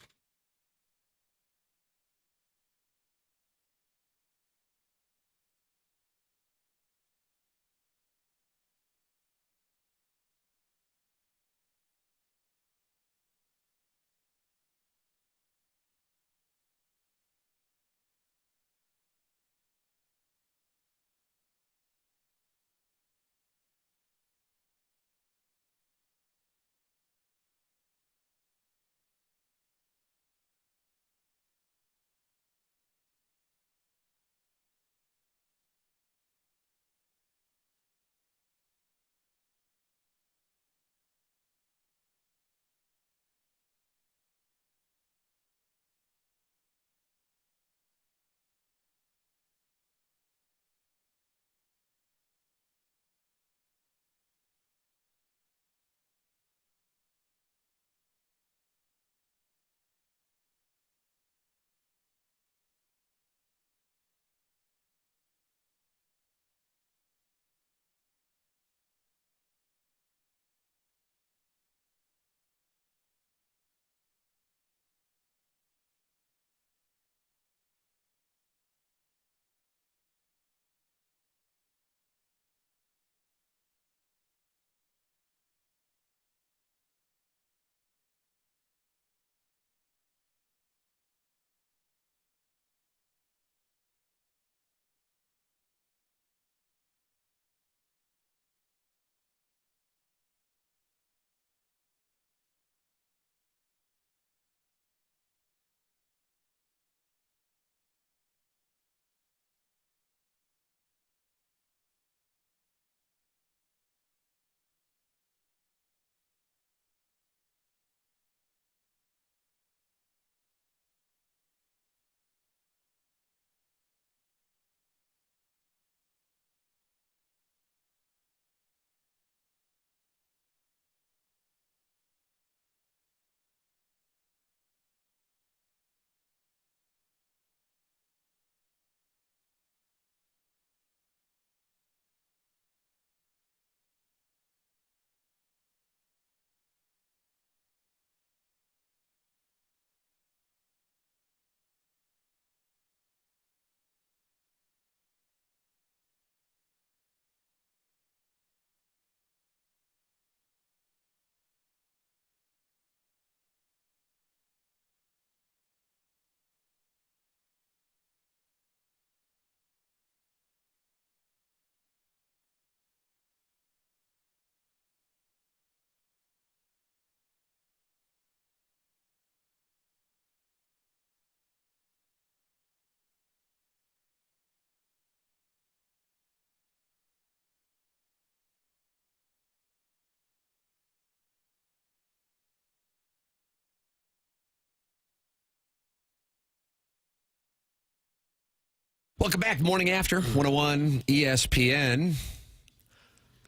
Welcome back. Morning After 101 ESPN.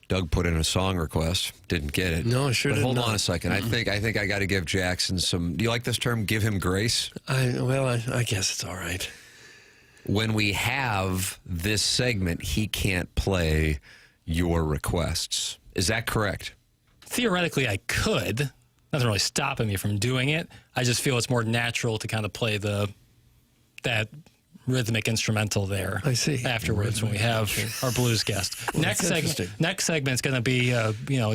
Doug put in a song request. Didn't get it. No, I sure but did hold not. on a second. I think I got to give Jackson some. Do you like this term? Give him grace. I guess it's all right. When we have this segment, he can't play your requests. Is that correct? Theoretically, I could. Nothing really stopping me from doing it. I just feel it's more natural to kind of play that rhythmic instrumental there. I see. Afterwards, when we have our blues guest. Well, next segment's going to be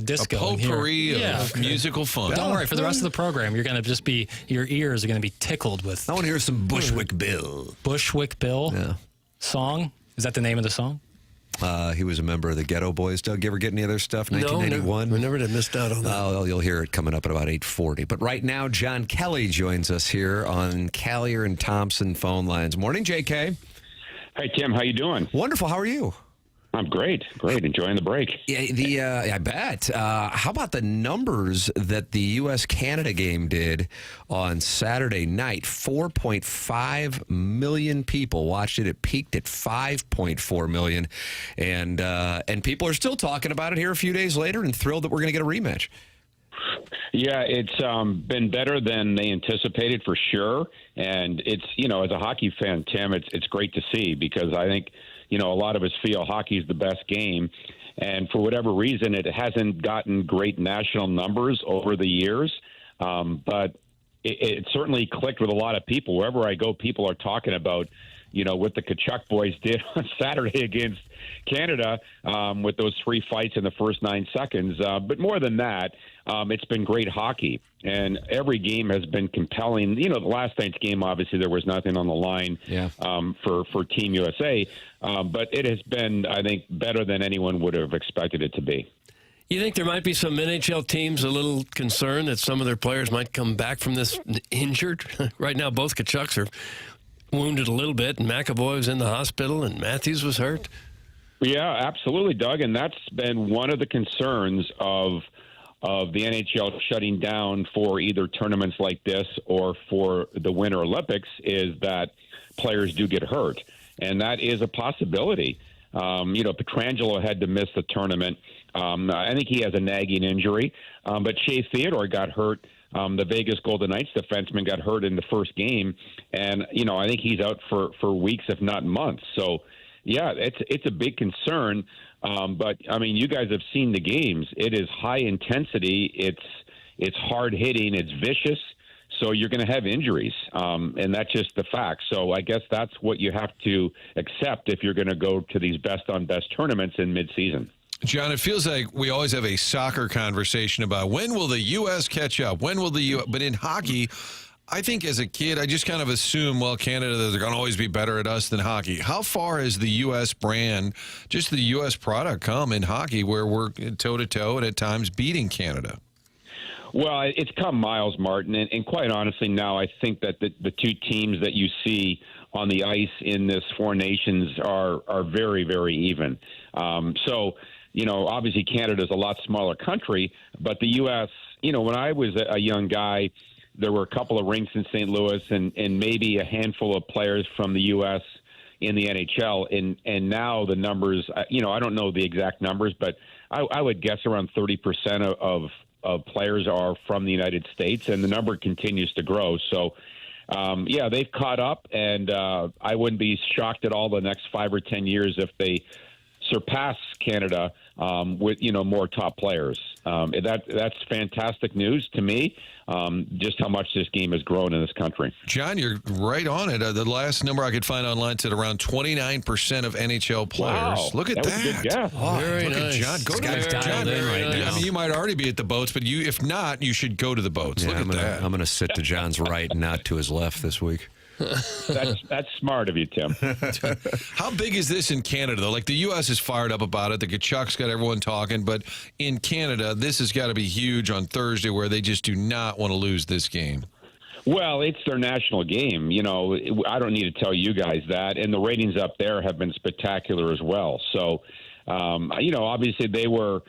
disco. A potpourri of musical fun. Don't worry. For the rest of the program, you're going to just be your ears are going to be tickled with. I want to hear some Bushwick Bill. Bushwick Bill. Yeah. Song. Is that the name of the song? He was a member of the Ghetto Boys. Doug, you ever get any of their stuff? 1991? No, we never did. Missed out on that. Oh, you'll hear it coming up at about 8:40. But right now, John Kelly joins us here on Callier and Thompson phone lines. Morning, JK. Hey, Tim. How you doing? Wonderful. How are you? I'm great. Enjoying the break. Yeah, I bet. How about the numbers that the U.S.-Canada game did on Saturday night? 4.5 million people watched it. It peaked at 5.4 million. And people are still talking about it here a few days later and thrilled that we're going to get a rematch. Yeah, it's been better than they anticipated for sure. And it's, as a hockey fan, Tim, it's great to see because I think, a lot of us feel hockey is the best game. And for whatever reason, it hasn't gotten great national numbers over the years. But it certainly clicked with a lot of people. Wherever I go, people are talking about, what the Tkachuk boys did on Saturday against Canada with those 3 fights in the first 9 seconds. But more than that, it's been great hockey. And every game has been compelling. The last night's game, obviously, there was nothing on the line for Team USA. But it has been, I think, better than anyone would have expected it to be. You think there might be some NHL teams a little concerned that some of their players might come back from this injured? Right now, both Tkachuks are wounded a little bit, and McAvoy was in the hospital, and Matthews was hurt. Yeah, absolutely, Doug. And that's been one of the concerns of the NHL shutting down for either tournaments like this or for the Winter Olympics is that players do get hurt. And that is a possibility. Pietrangelo had to miss the tournament. I think he has a nagging injury. But Shea Theodore got hurt. The Vegas Golden Knights defenseman got hurt in the first game. And, I think he's out for weeks, if not months. So, yeah, it's a big concern. But, you guys have seen the games. It is high intensity. It's hard hitting. It's vicious. So you're going to have injuries, and that's just the fact. So I guess that's what you have to accept if you're going to go to these best-on-best tournaments in midseason. John, it feels like we always have a soccer conversation about when will the U.S. catch up? When will the U.S. But in hockey, I think as a kid, I just kind of assume, Canada, they're going to always be better at us than hockey. How far has the U.S. brand, just the U.S. product, come in hockey where we're toe-to-toe and at times beating Canada? Well, it's come miles, Martin, and quite honestly now I think that the two teams that you see on the ice in this Four Nations are very, very even. Obviously Canada's a lot smaller country, but the U.S., when I was a young guy, there were a couple of rinks in St. Louis and maybe a handful of players from the U.S. in the NHL. And now the numbers, I don't know the exact numbers, but I would guess around 30% of players are from the United States, and the number continues to grow. So, they've caught up, and I wouldn't be shocked at all the next 5 or 10 years if they surpass Canada with more top players. That's fantastic news to me. Just how much this game has grown in this country. John, you're right on it. The last number I could find online said around 29% of NHL players. Wow, look at that. Was a good guess. Oh, very look nice. at John. Go to John right now. You might already be at the boats, but if not, you should go to the boats. Yeah, look at that. I'm going to sit to John's right, not to his left this week. That's smart of you, Tim. How big is this in Canada, though? Like, the U.S. is fired up about it. The Tkachuk's got everyone talking. But in Canada, this has got to be huge on Thursday where they just do not want to lose this game. Well, it's their national game. I don't need to tell you guys that. And the ratings up there have been spectacular as well. So, obviously they were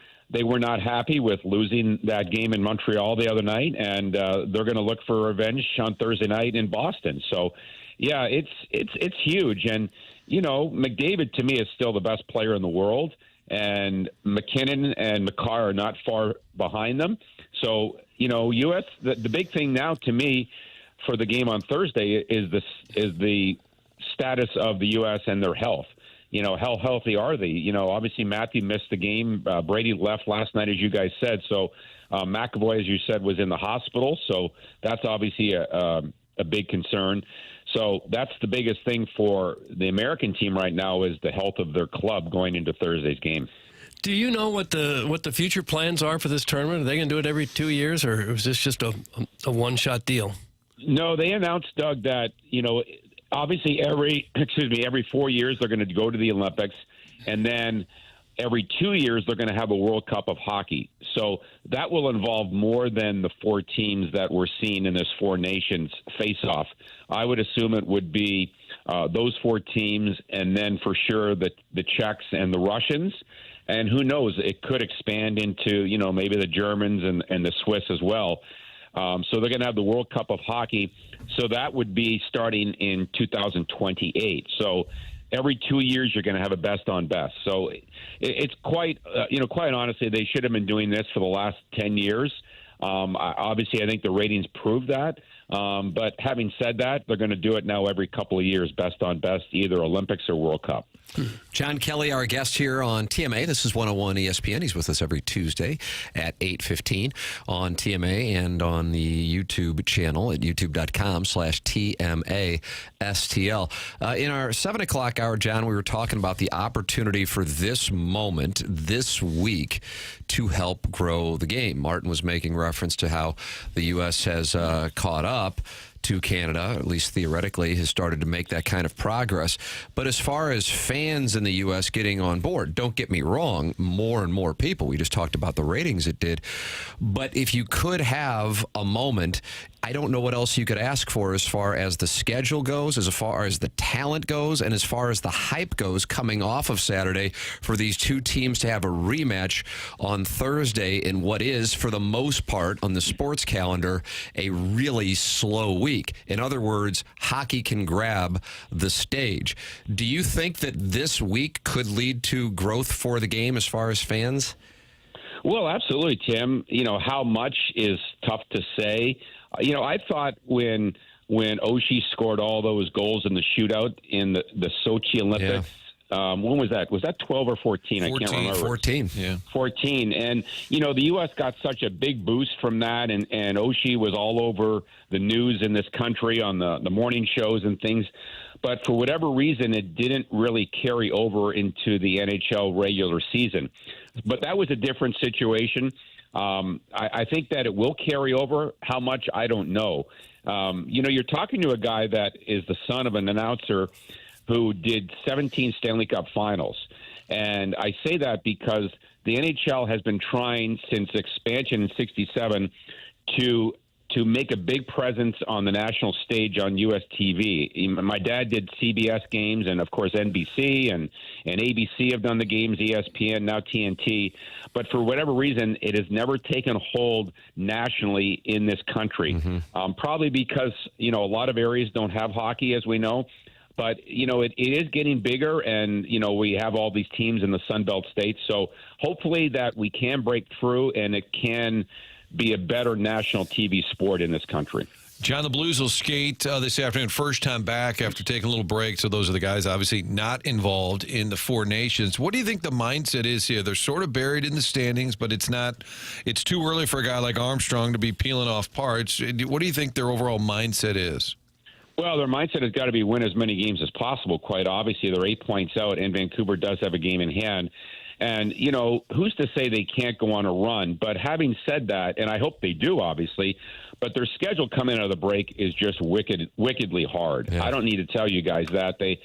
not happy with losing that game in Montreal the other night, and they're going to look for revenge on Thursday night in Boston. So, yeah, it's huge. And, McDavid to me is still the best player in the world, and McKernan and McCarr are not far behind them. So, U.S. The big thing now to me for the game on Thursday is the status of the U.S. and their health. How healthy are they? Obviously Matthew missed the game. Brady left last night, as you guys said. So McAvoy, as you said, was in the hospital. So that's obviously a big concern. So that's the biggest thing for the American team right now is the health of their club going into Thursday's game. Do you know what the future plans are for this tournament? Are they going to do it every 2 years, or is this just a one-shot deal? No, they announced, Doug, that, obviously every 4 years they're going to go to the Olympics, and then every 2 years they're going to have a World Cup of hockey. So that will involve more than the 4 teams that we're seeing in this Four Nations face-off. I would assume it would be those 4 teams, and then for sure the Czechs and the Russians. And who knows, it could expand into, maybe the Germans and the Swiss as well. So they're going to have the World Cup of Hockey. So that would be starting in 2028. So every 2 years, you're going to have a best on best. So it's quite honestly, they should have been doing this for the last 10 years. Obviously, I think the ratings prove that. But having said that, they're going to do it now every couple of years, best on best, either Olympics or World Cup. John Kelly, our guest here on TMA. This is 101 ESPN. He's with us every Tuesday at 8:15 on TMA and on the YouTube channel at youtube.com/TMASTL. In our 7 o'clock hour, John, we were talking about the opportunity for this moment, this week, to help grow the game. Martin was making reference to how the U.S. has caught up to Canada, at least theoretically, has started to make that kind of progress. But as far as fans in the U.S. getting on board, don't get me wrong, more and more people. We just talked about the ratings it did. But if you could have a moment, I don't know what else you could ask for as far as the schedule goes, as far as the talent goes, and as far as the hype goes coming off of Saturday for these two teams to have a rematch on Thursday in what is, for the most part, on the sports calendar, a really slow week. In other words, hockey can grab the stage. Do you think that this week could lead to growth for the game as far as fans? Well, absolutely, Tim. How much is tough to say. I thought when Oshie scored all those goals in the shootout in the Sochi Olympics, when was that? Was that 12 or 14? I can't remember. 14. Yeah. 14. And, the U.S. got such a big boost from that, and Oshie was all over the news in this country on the morning shows and things. But for whatever reason, it didn't really carry over into the NHL regular season. But that was a different situation. I think that it will carry over. How much, I don't know. You're talking to a guy that is the son of an announcer who did 17 Stanley Cup finals. And I say that because the NHL has been trying since expansion in 67 to make a big presence on the national stage on U.S. TV. My dad did CBS games, and, of course, NBC and ABC have done the games, ESPN, now TNT. But for whatever reason, it has never taken hold nationally in this country. Probably because, a lot of areas don't have hockey, as we know. But, it is getting bigger, and, we have all these teams in the Sun Belt states. So hopefully that we can break through and it can be a better national TV sport in this country. John, the Blues will skate this afternoon, first time back after taking a little break. So those are the guys obviously not involved in the Four Nations. What do you think the mindset is here? They're sort of buried in the standings, but it's too early for a guy like Armstrong to be peeling off parts. What do you think their overall mindset is? Well, their mindset has got to be win as many games as possible, quite obviously. They're 8 points out, and Vancouver does have a game in hand. And, who's to say they can't go on a run? But having said that, and I hope they do, obviously, but their schedule coming out of the break is just wickedly hard. Yeah. I don't need to tell you guys that. They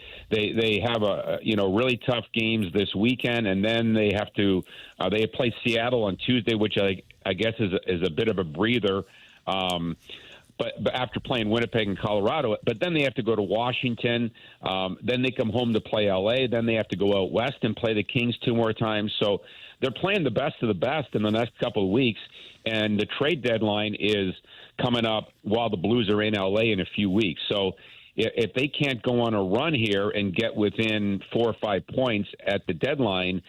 have really tough games this weekend, and then they have to they play Seattle on Tuesday, which I guess is a bit of a breather. But after playing Winnipeg and Colorado, but then they have to go to Washington. Then they come home to play L.A. Then they have to go out west and play the Kings 2 more times. So they're playing the best of the best in the next couple of weeks. And the trade deadline is coming up while the Blues are in L.A. in a few weeks. So if they can't go on a run here and get within 4 or 5 points at the deadline,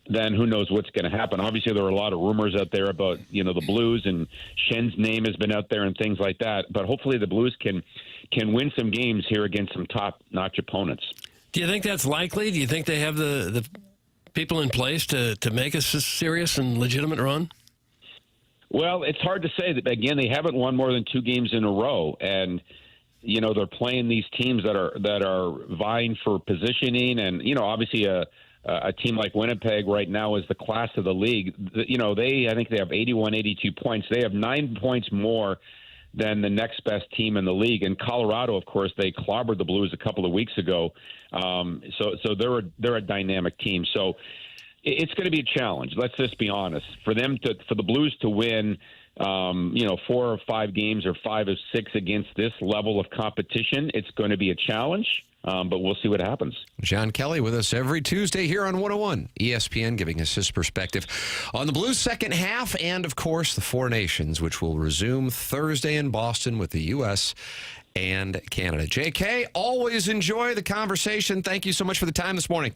then who knows what's going to happen. Obviously, there are a lot of rumors out there about, the Blues, and Schen's name has been out there and things like that. But hopefully the Blues can win some games here against some top-notch opponents. Do you think that's likely? Do you think they have the people in place to make a serious and legitimate run? Well, it's hard to say. Again, they haven't won more than 2 games in a row, and they're playing these teams that are vying for positioning, and obviously a team like Winnipeg right now is the class of the league. I think they have 81, 82 points. They have 9 points more than the next best team in the league. And Colorado, of course, they clobbered the Blues a couple of weeks ago. So they're a dynamic team. So it's going to be a challenge. Let's just be honest. For the Blues to win, 4 or 5 games or 5 or 6 against this level of competition. It's going to be a challenge, but we'll see what happens. John Kelly with us every Tuesday here on 101 ESPN, giving us his perspective on the Blues' second half and, of course, the Four Nations, which will resume Thursday in Boston with the U.S. and Canada. JK, always enjoy the conversation. Thank you so much for the time this morning.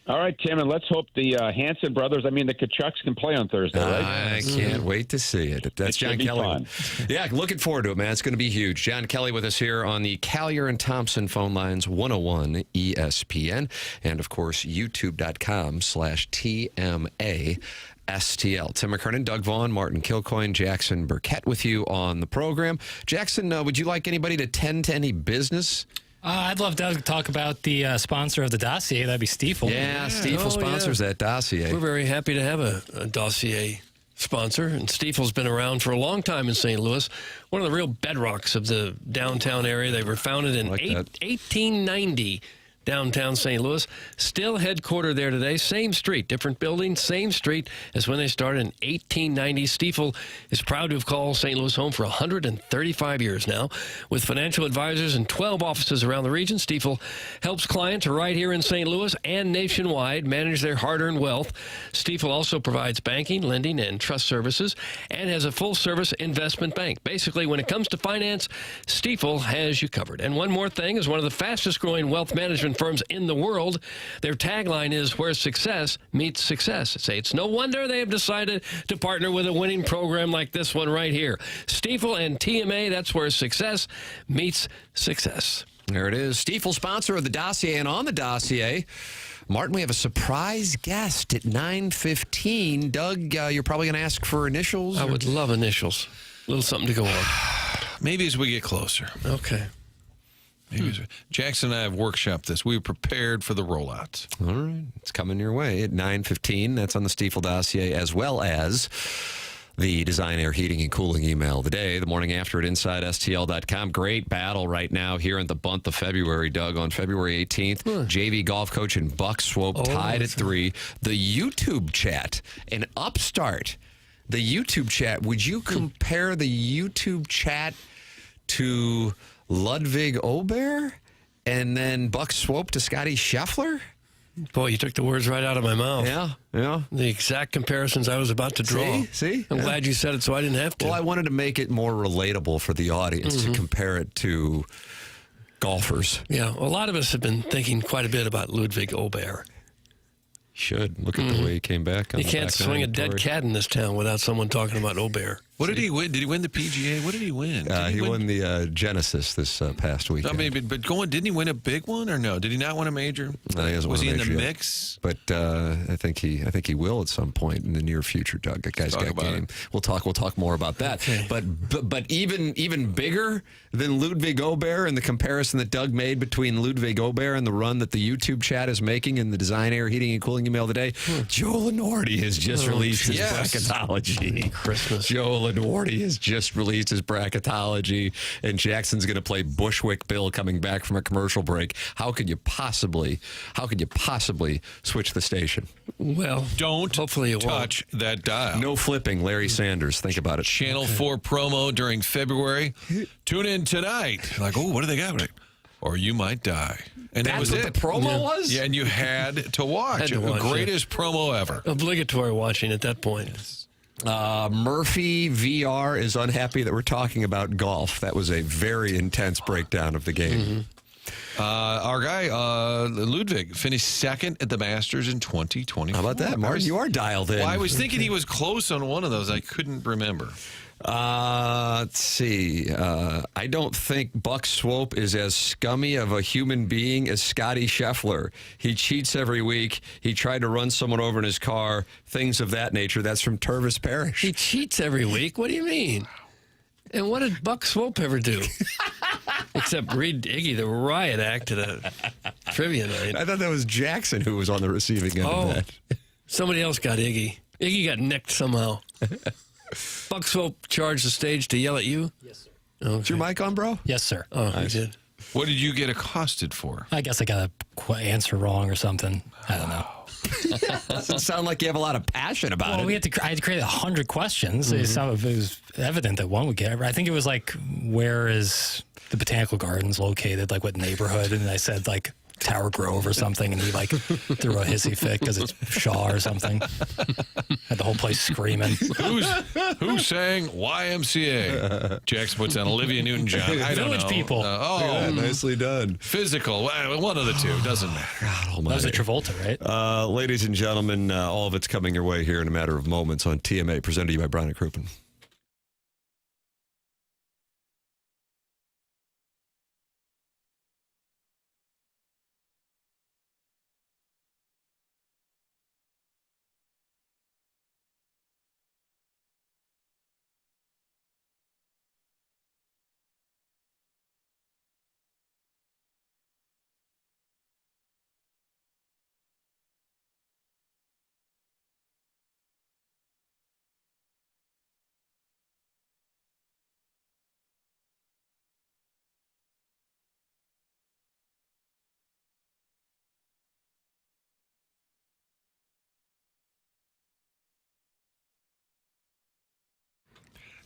All right, Tim, and let's hope the Hanson brothers, the Kachucks, can play on Thursday, right? I can't wait to see it. That's John Kelly. Yeah, looking forward to it, man. It's going to be huge. John Kelly with us here on the Callier and Thompson phone lines, 101 ESPN, and, of course, youtube.com/TMA. STL. Tim McKernan, Doug Vaughn, Martin Kilcoyne, Jackson Burkett with you on the program. Jackson, would you like anybody to tend to any business? I'd love Doug to talk about the sponsor of the dossier. That'd be Stiefel. Yeah, Stiefel sponsors that dossier. We're very happy to have a dossier sponsor, and Stiefel's been around for a long time in St. Louis. One of the real bedrocks of the downtown area. They were founded in 1890. Downtown St. Louis, still headquartered there today. Same street, different building, same street as when they started in 1890. Stiefel is proud to have called St. Louis home for 135 years now. With financial advisors and 12 offices around the region, Stiefel helps clients right here in St. Louis and nationwide manage their hard-earned wealth. Stiefel also provides banking, lending, and trust services and has a full-service investment bank. Basically, when it comes to finance, Stiefel has you covered. And one more thing, is one of the fastest-growing wealth management firms in the world. Their tagline is where success meets success. It's no wonder they have decided to partner with a winning program like this one right here. Stiefel and TMA, that's where success meets success. There it is. Stiefel, sponsor of the dossier, and on the dossier, Martin, we have a surprise guest at 9:15. Doug, you're probably going to ask for initials? I would love initials. A little something to go on. Maybe as we get closer. Okay. Jackson and I have workshopped this. We were prepared for the rollouts. All right. It's coming your way at 9:15. That's on the Stiefel dossier, as well as the Design Air Heating and Cooling email of the day. The morning after at InsideSTL.com. Great battle right now here in the month of February, Doug. On February 18th, JV golf coach and Buck Swope tied at 3. The YouTube chat, an upstart. The YouTube chat, would you compare the YouTube chat to Ludwig Ober and then Buck Swope to Scotty Scheffler? Boy, you took the words right out of my mouth. Yeah. The exact comparisons I was about to draw. See? I'm glad you said it so I didn't have to. Well, I wanted to make it more relatable for the audience to compare it to golfers. Yeah, a lot of us have been thinking quite a bit about Ludwig Ober. Should. Look at the way he came back. You can't swing a dead cat in this town without someone talking about Ober. What did he win? Did he win the PGA? What did he win? He won the Genesis this past weekend. I mean, but didn't he win a big one or no? Did he not win a major? Was he in the mix? But I think he will at some point in the near future. Doug, that guy's got game. We'll talk more about that. Okay. But even bigger than Ludwig Ober and the comparison that Doug made between Ludwig Ober and the run that the YouTube chat is making in the Design Air Heating and Cooling email today. Joe Lunardi has just released his bracketology. Christmas. Joe Lunardi has just released his bracketology, and Jackson's going to play Bushwick Bill coming back from a commercial break. How could you possibly switch the station? Well, hopefully it touch that dial. No flipping, Larry Sanders. Think about it. Channel 4 promo during February. Tune in tonight. Like, what do they got? Or you might die. And that's that was what it. The promo was? Yeah, and you had to watch. The greatest promo ever. Obligatory watching at that point. Murphy VR is unhappy that we're talking about golf. That was a very intense breakdown of the game. Our guy, Ludwig, finished second at the Masters in 2020. How about that, Martin? You are dialed in. Well, I was thinking he was close on one of those. I couldn't remember. Let's see. I don't think Buck Swope is as scummy of a human being as Scotty Scheffler. He cheats every week. He tried to run someone over in his car. Things of that nature. That's from Tervis Parish. He cheats every week? What do you mean? And what did Buck Swope ever do? Except read Iggy the riot act at a trivia night. I thought that was Jackson who was on the receiving end of that. Somebody else got Iggy. Iggy got nicked somehow. Buck Swope charged the stage to yell at you? Yes, sir. Okay. Is your mic on, bro? Yes, sir. Oh, nice. He did. What did you get accosted for? I guess I got a answer wrong or something. I don't know. Doesn't sound like you have a lot of passion about it. Well, I had to create 100 questions. It was evident that one would get. I think it was like, where is the Botanical Gardens located? Like, what neighborhood? And I said, like, Tower Grove or something, and he like threw a hissy fit because it's Shaw or something. Had the whole place screaming. Who's saying YMCA? Jackson puts on Olivia Newton-John. I don't Village know. People. Nicely done. Physical. One of the two. Doesn't matter. That was a Travolta, right? Ladies and gentlemen, all of it's coming your way here in a matter of moments on TMA, presented to you by Brown and Crouppen.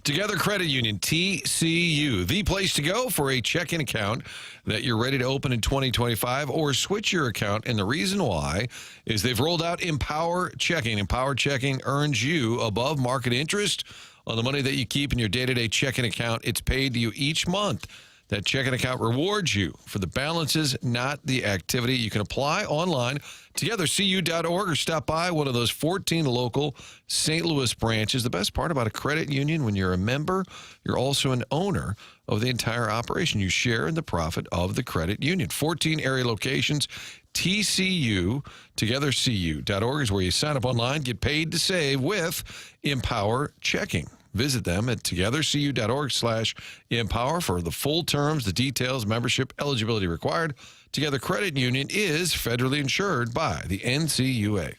Together Credit Union, TCU, the place to go for a checking account that you're ready to open in 2025 or switch your account. And the reason why is they've rolled out Empower Checking. Empower Checking earns you above market interest on the money that you keep in your day-to-day checking account. It's paid to you each month. That checking account rewards you for the balances, not the activity. You can apply online, togethercu.org, or stop by one of those 14 local St. Louis branches. The best part about a credit union, when you're a member, you're also an owner of the entire operation. You share in the profit of the credit union. 14 area locations. TCU, togethercu.org is where you sign up online, get paid to save with Empower Checking. Visit them at togethercu.org/empower for the full terms, the details, membership, eligibility required. Together Credit Union is federally insured by the NCUA.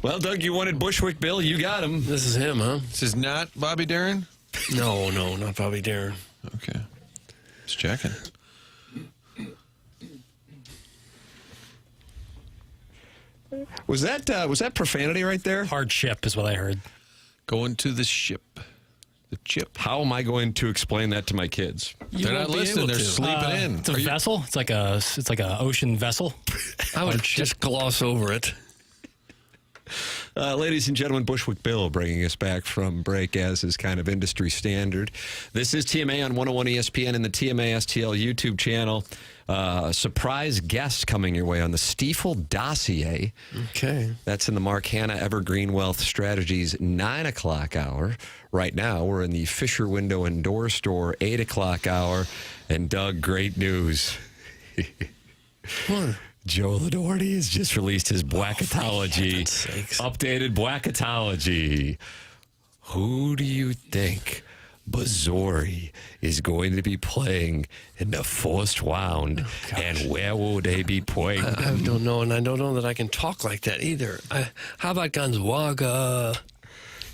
Well, Doug, you wanted Bushwick Bill. You got him. This is him, huh? This is not Bobby Darin? No, not Bobby Darin. Okay. Just checking. Was that profanity right there? Hardship is what I heard. Going to the ship. The chip. How am I going to explain that to my kids? They're not listening. They're sleeping in. It's a vessel. It's like a ocean vessel. I would just gloss over it. Ladies and gentlemen, Bushwick Bill bringing us back from break as is kind of industry standard. This is TMA on 101 ESPN and the TMA STL YouTube channel. Surprise guest coming your way on the Stiefel dossier. Okay. That's in the Mark Hanna Evergreen Wealth Strategies 9 o'clock hour. Right now, we're in the Fisher Window and Door Store 8 o'clock hour. And Doug, great news. What? Joe Lunardi has just released his bracketology, updated bracketology. Who do you think Missouri is going to be playing in the first round, and where will they be playing? I don't know, and I don't know that I can talk like that either. How about Gonzaga?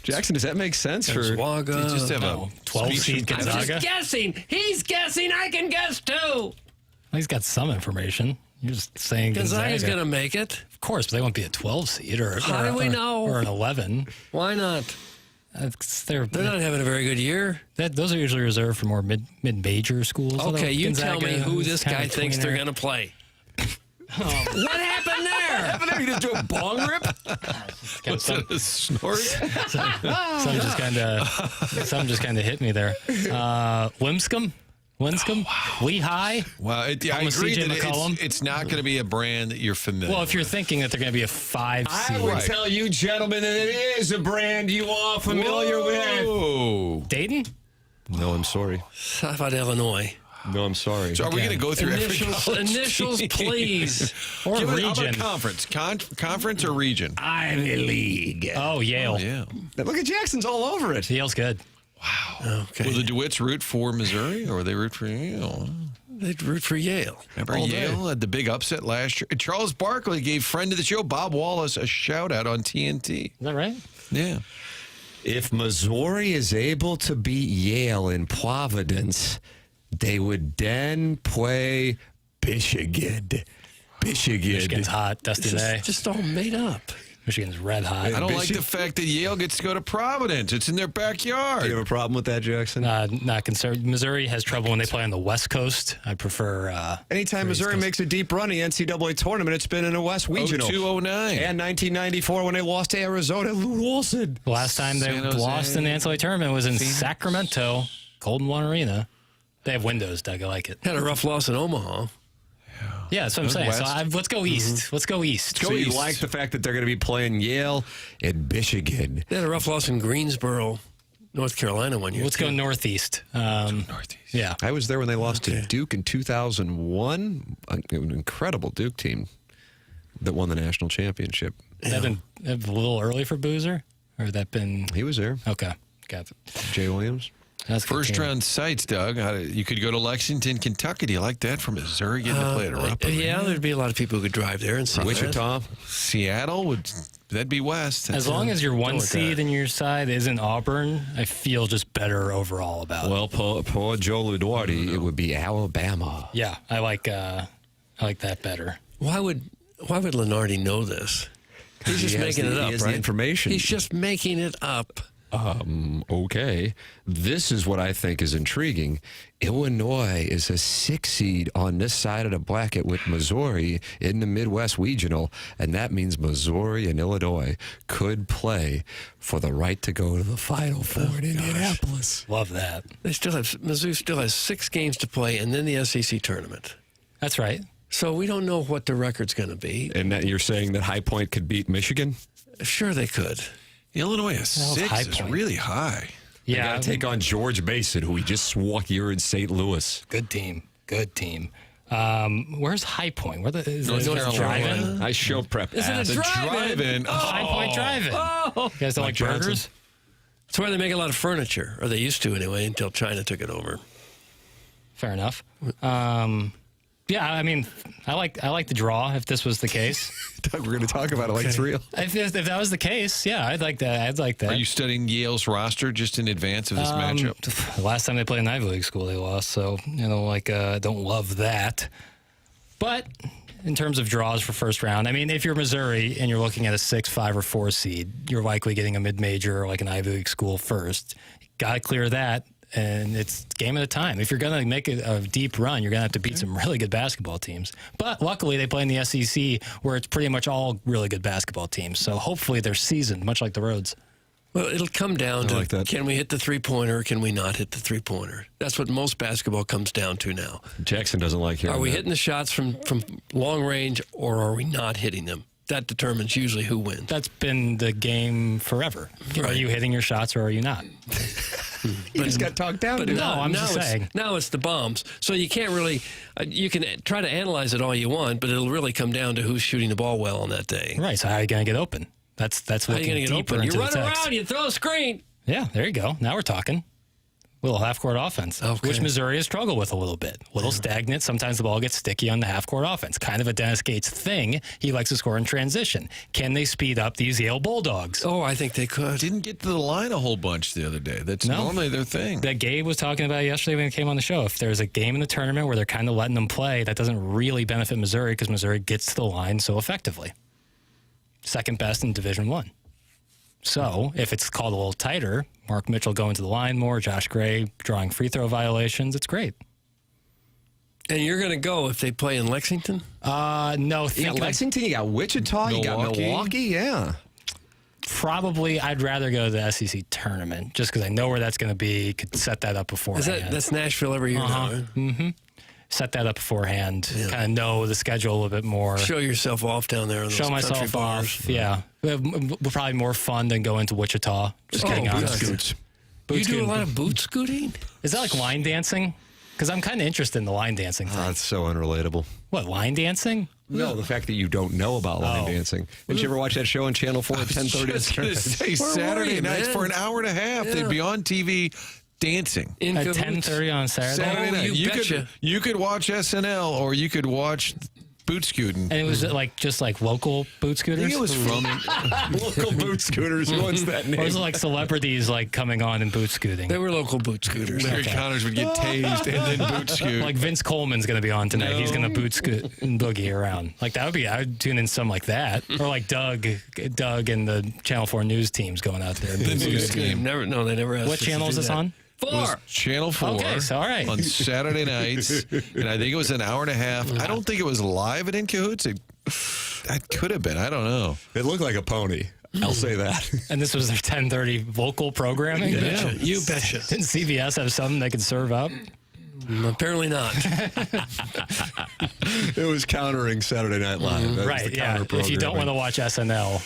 Jackson, does that make sense? Gonzaga. You just have a 12 seed Gonzaga. I'm just guessing. He's guessing. I can guess too. Well, he's got some information. You're just saying Gonzaga's going to make it. Of course, but they won't be a 12 seed or How do we know? Or an 11. Why not? They're not having a very good year. Those are usually reserved for more mid-major schools. Okay, you Gonzaga tell me who this guy thinks they're going to play. What happened there? What happened there? You just do a bong rip? Was it a snort? Some just kind of hit me there. Linscomb? Lehigh? Well, I agree that it's not going to be a brand that you're familiar Well, if you're thinking that they're going to be a 5 seed. I would tell you, gentlemen, that it is a brand you are familiar with. Dayton? No, I'm sorry. How about Illinois? No, I'm sorry. So are we going to go through initials, please? Or How region. about conference? Conference or region? Ivy League. Oh, Yale. Yeah. Look at Jackson's all over it. Yale's good. Wow. Okay. Will the DeWitts root for Missouri or will they root for Yale? They'd root for Yale. Remember Yale had the big upset last year? Charles Barkley gave friend of the show, Bob Wallace, a shout-out on TNT. Is that right? Yeah. If Missouri is able to beat Yale in Providence, they would then play Michigan. Michigan's hot. Dusty day. Just all made up. Michigan's red hot. I don't like the fact that Yale gets to go to Providence. It's in their backyard. Do you have a problem with that, Jackson? Not concerned. Missouri has trouble when they play on the West Coast. I prefer... Anytime Missouri makes a deep run in the NCAA tournament, it's been in a West Regional. 0209. And 1994 when they lost to Arizona. Lou Wilson. The last time they lost in the NCAA tournament was in Sacramento, Golden One Arena. They have windows, Doug. I like it. Had a rough loss in Omaha. Yeah, that's what I'm saying. West. So let's go east. Let's go east. So you like the fact that they're going to be playing Yale and Michigan. They had a rough loss in Greensboro, North Carolina one year. Let's go northeast. Northeast. Yeah. I was there when they lost to Duke in 2001. An incredible Duke team that won the national championship. That been a little early for Boozer? Or that been... He was there. Okay. Got it. Jay Williams. That's First round sites, Doug. You could go to Lexington, Kentucky. Do you like that from Missouri getting to play at Rupp? Yeah, there'd be a lot of people who could drive there and see Wichita. Seattle, that'd be west. As long as your one seed in your side isn't Auburn, I feel just better overall about it. Well, poor Joe Lunardi, it would be Alabama. Yeah, I like that better. Why would Lunardi know this? He's just making it up, He has right? the information. He's just making it up. Okay. This is what I think is intriguing. Illinois is a 6 seed on this side of the bracket with Missouri in the Midwest Regional, and that means Missouri and Illinois could play for the right to go to the Final Four in Indianapolis. Love that. Mizzou still has 6 games to play, and then the SEC tournament. That's right. So we don't know what the record's going to be. And that you're saying that High Point could beat Michigan? Sure, they could. Illinois has 6 is really high. Yeah, they got to take on George Mason, who we just swore here in St. Louis. Good team. Where's High Point? Is North Carolina. Drive-in? I show prep. Is it a drive-in? High Point Drive-in. You guys don't like burgers? It's where they make a lot of furniture, or they used to anyway, until China took it over. Fair enough. Yeah, I mean, I like the draw. If this was the case, Doug, we're going to talk about it like it's real. If that was the case, yeah, I'd like that. Are you studying Yale's roster just in advance of this matchup? The last time they played an Ivy League school, they lost. So don't love that. But in terms of draws for first round, I mean, if you're Missouri and you're looking at a 6, 5, or 4 seed, you're likely getting a mid-major or like an Ivy League school first. Got to clear that. And it's game at a time. If you're going to make a deep run, you're going to have to beat some really good basketball teams. But luckily, they play in the SEC, where it's pretty much all really good basketball teams. So hopefully they're seasoned, much like the Rhodes. Well, it'll come down to can we hit the three-pointer or can we not hit the three-pointer? That's what most basketball comes down to now. Jackson doesn't like hearing Are we that. hitting the shots from long range or are we not hitting them? That determines usually who wins. That's been the game forever. Right. Are you hitting your shots or are you not? You just got talked down. But I'm just saying. Now it's the bombs. So you can't really, you can try to analyze it all you want, but it'll really come down to who's shooting the ball well on that day. Right. So how are you going to get open? That's How are you looking going to get deeper open? into You the run text. around, you throw a screen. Yeah, there you go. Now we're talking. Little half-court offense, which Missouri has struggled with a little bit. A little stagnant. Sometimes the ball gets sticky on the half-court offense. Kind of a Dennis Gates thing. He likes to score in transition. Can they speed up these Yale Bulldogs? Oh, I think they could. Didn't get to the line a whole bunch the other day. That's normally their thing. That Gabe was talking about yesterday when he came on the show. If there's a game in the tournament where they're kind of letting them play, that doesn't really benefit Missouri because Missouri gets to the line so effectively. Second best in Division I. So if it's called a little tighter, Mark Mitchell going to the line more, Josh Gray drawing free throw violations, it's great. And you're going to go if they play in Lexington? No. You got Lexington, you got Wichita, you got Milwaukee, yeah. Probably I'd rather go to the SEC tournament just because I know where that's going to be, could set that up beforehand. That's Nashville every year now, right? Mm-hmm. Set that up beforehand, kind of know the schedule a little bit more. Show yourself off down there. Show myself off, yeah. Probably more fun than going to Wichita. Just getting on scoots. You do a lot of boot scooting? Is that like line dancing? Because I'm kind of interested in the line dancing thing. That's so unrelatable. What, line dancing? No, the fact that you don't know about line dancing. Didn't you ever watch that show on Channel 4 at 10:30? I was just going to say Saturday nights for an hour and a half. They'd be on TV dancing. At 10:30 on Saturday night. You could watch SNL or you could watch boot scooting. And it was just like local boot scooters? I think it was from local boot scooters. What's that name? Or was it like celebrities like coming on and boot scooting? They were local boot scooters. Larry Connors would get tased and then boot scoot. Like Vince Coleman's going to be on tonight. No. He's going to boot scoot and boogie around. Like I would tune in some like that. Or like Doug and the Channel 4 news teams going out there. The news team. They never asked What channel is this on? 4. Channel 4 okay, so all right. on Saturday nights, and I think it was an hour and a half. I don't think it was live at In Cahoots. It could have been. I don't know. It looked like a pony. I'll say that. And this was their 10:30 local programming? Yeah, you betcha. Didn't CBS have something they could serve up? Apparently not. It was countering Saturday Night Live. That right, yeah. If you don't want to watch SNL.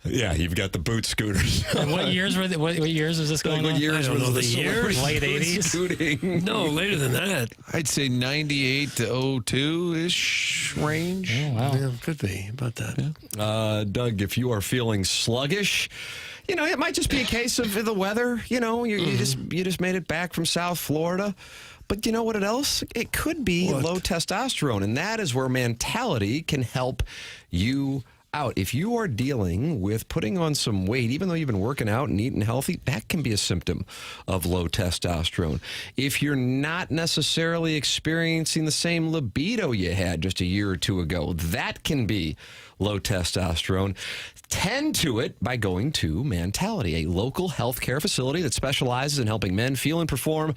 Yeah, you've got the boot scooters. And what years were what years was this going on? What years were the years? Late 80s? Scooting. No, later than that. I'd say 98 to 02-ish range. Oh, wow. Yeah, could be about that. Yeah. Doug, if you are feeling sluggish, it might just be a case of the weather. You just made it back from South Florida. But you know what else? It could be low testosterone, and that is where Mentality can help you out. If you are dealing with putting on some weight, even though you've been working out and eating healthy, that can be a symptom of low testosterone. If you're not necessarily experiencing the same libido you had just a year or two ago, that can be low testosterone. Tend to it by going to Mentality, a local healthcare facility that specializes in helping men feel and perform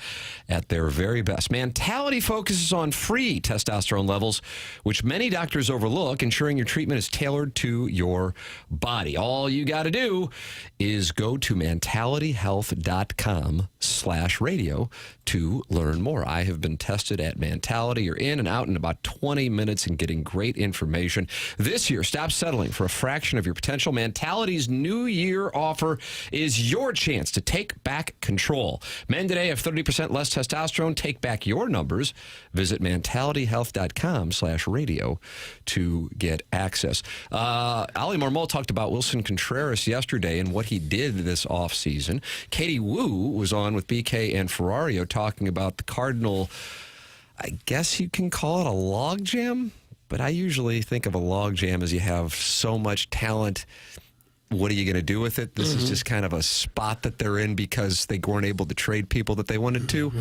at their very best. Mentality focuses on free testosterone levels, which many doctors overlook, ensuring your treatment is tailored to your body. All you got to do is go to mentalityhealth.com/radio to learn more. I have been tested at Mentality. You're in and out in about 20 minutes and getting great information. This year, stop settling for a fraction of your potential. Mentality's New Year offer is your chance to take back control. Men today have 30% less testosterone. Take back your numbers. Visit mentalityhealth.com/radio to get access. Ali Marmol talked about Wilson Contreras yesterday and what he did this offseason. Katie Wu was on with BK and Ferrario talking about the Cardinal. I guess you can call it a log jam, but I usually think of a log jam as you have so much talent. What are you going to do with it? This is just kind of a spot that they're in because they weren't able to trade people that they wanted to.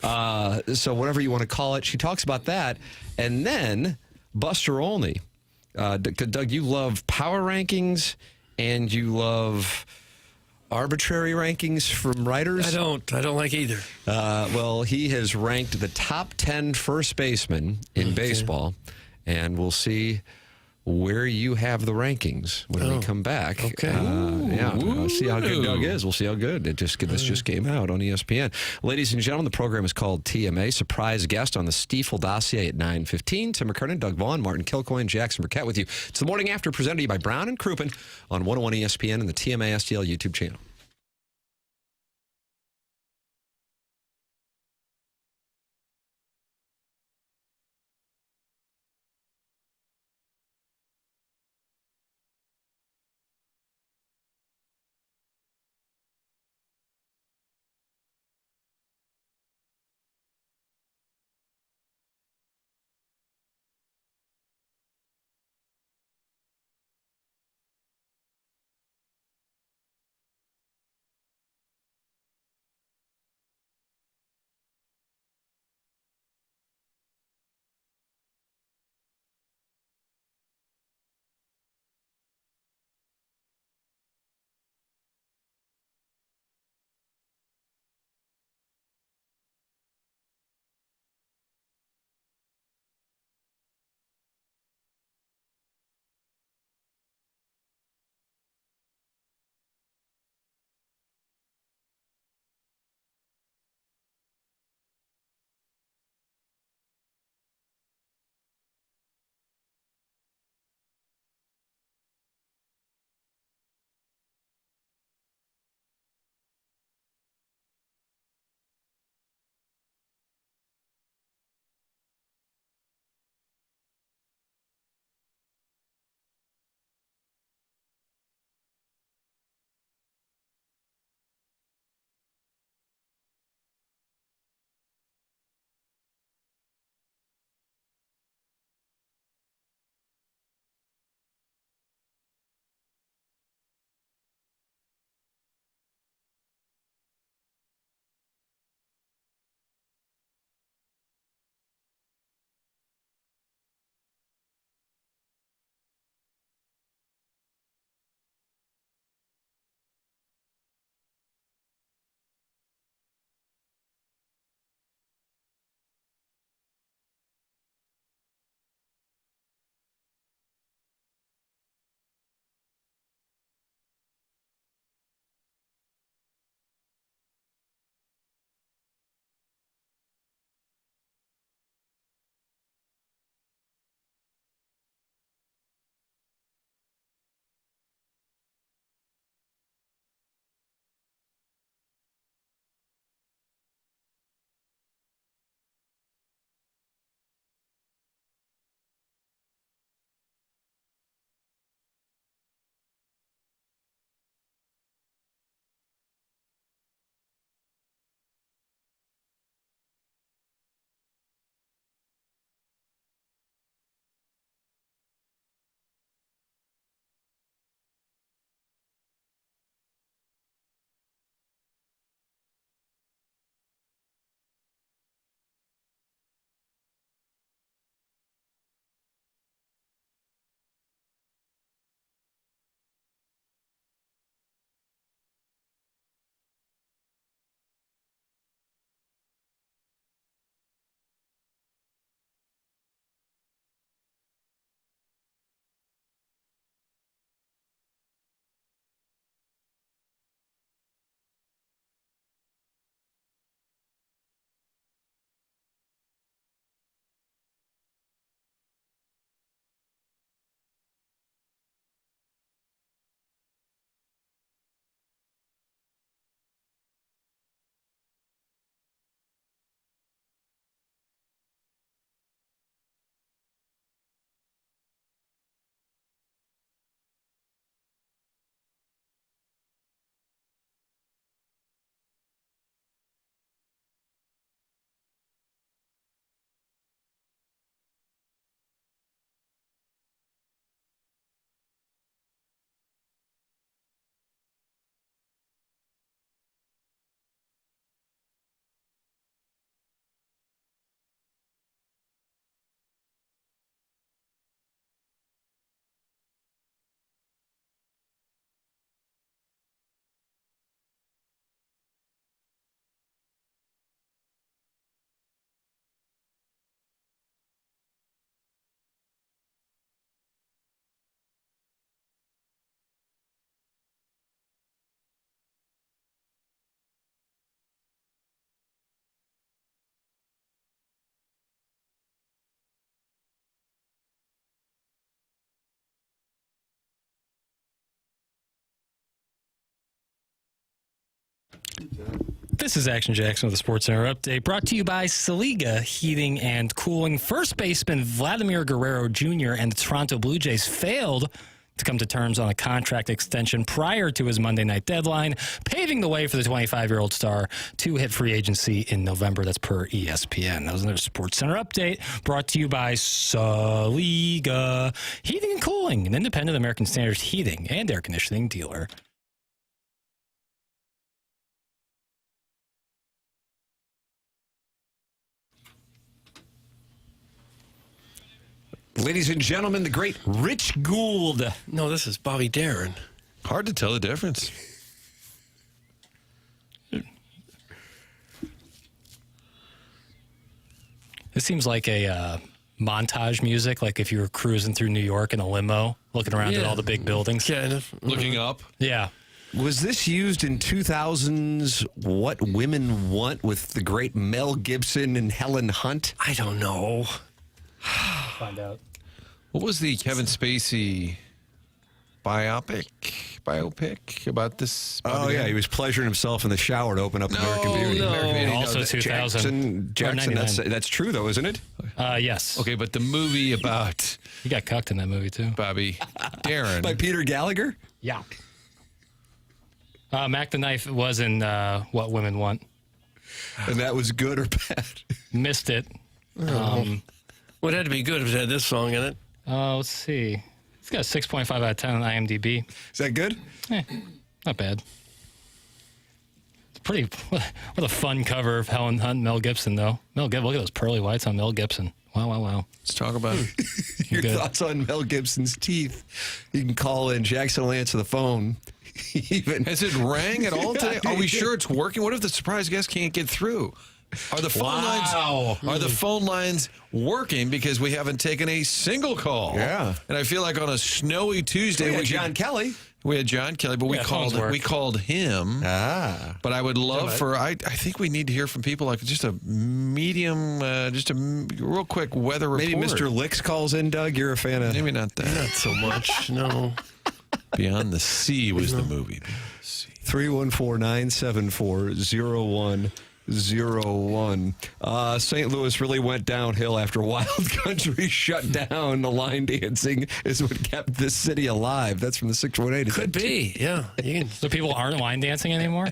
Right. So whatever you want to call it, she talks about that. And then Buster Olney. Doug, you love power rankings and you love arbitrary rankings from writers. I don't like either. Well, he has ranked the top 10 first basemen in baseball, and we'll see where you have the rankings when we come back. Okay. We'll see how good Doug is. We'll see how good. This just came out on ESPN. Ladies and gentlemen, the program is called TMA. Surprise guest on the Stiefel dossier at 9:15. Tim McKernan, Doug Vaughn, Martin Kilcoyne, Jackson Burkett with you. It's the Morning After, presented to you by Brown and Crouppen on 101 ESPN and the TMA STL YouTube channel. This is Action Jackson with the Sports Center update, brought to you by Saliga Heating and Cooling. First baseman Vladimir Guerrero Jr. and the Toronto Blue Jays failed to come to terms on a contract extension prior to his Monday night deadline, paving the way for the 25-year-old star to hit free agency in November. That's per ESPN. That was another Sports Center update brought to you by Saliga Heating and Cooling, an independent American Standards heating and air conditioning dealer. Ladies and gentlemen, the great Rich Gould. No, this is Bobby Darin. Hard to tell the difference. This seems like a montage music, like if you were cruising through New York in a limo, looking around at all the big buildings. Kind of. Looking up. Yeah. Was this used in 2000's What Women Want with the great Mel Gibson and Helen Hunt? I don't know. Find out. What was the Kevin Spacey biopic about this? Oh, yeah. He was pleasuring himself in the shower to open up American Beauty. Also 2000. Jackson, that's true, though, isn't it? Yes. Okay, but the movie about... He got cucked in that movie, too. Bobby Darin. By Peter Gallagher? Yeah. Mac the Knife was in What Women Want. And that was good or bad? Missed it. Well, it had to be good if it had this song in it. Let's see. It's got a 6.5 out of 10 on IMDb. Is that good? Not bad. It's pretty. What a fun cover of Helen Hunt and Mel Gibson, though. Mel Gibson, look at those pearly whites on Mel Gibson. Wow. Let's talk about it. Your thoughts on Mel Gibson's teeth. You can call in. Jackson will answer the phone. Has it rang at all today? Are we sure it's working? What if the surprise guest can't get through? Are the phone lines working because we haven't taken a single call? Yeah. And I feel like on a snowy Tuesday we had John Kelly. We had John Kelly, but we called him. But I would love I think we need to hear from people, like just a medium, just a real quick weather report. Maybe Mr. Licks calls in, Doug. You're a fan of... Maybe not that. Not so much, no. Beyond the Sea was the movie. 314-974-0101. St. Louis really went downhill after Wild Country shut down. The line dancing is what kept this city alive. That's from the 618. Could be, yeah. So people aren't line dancing anymore?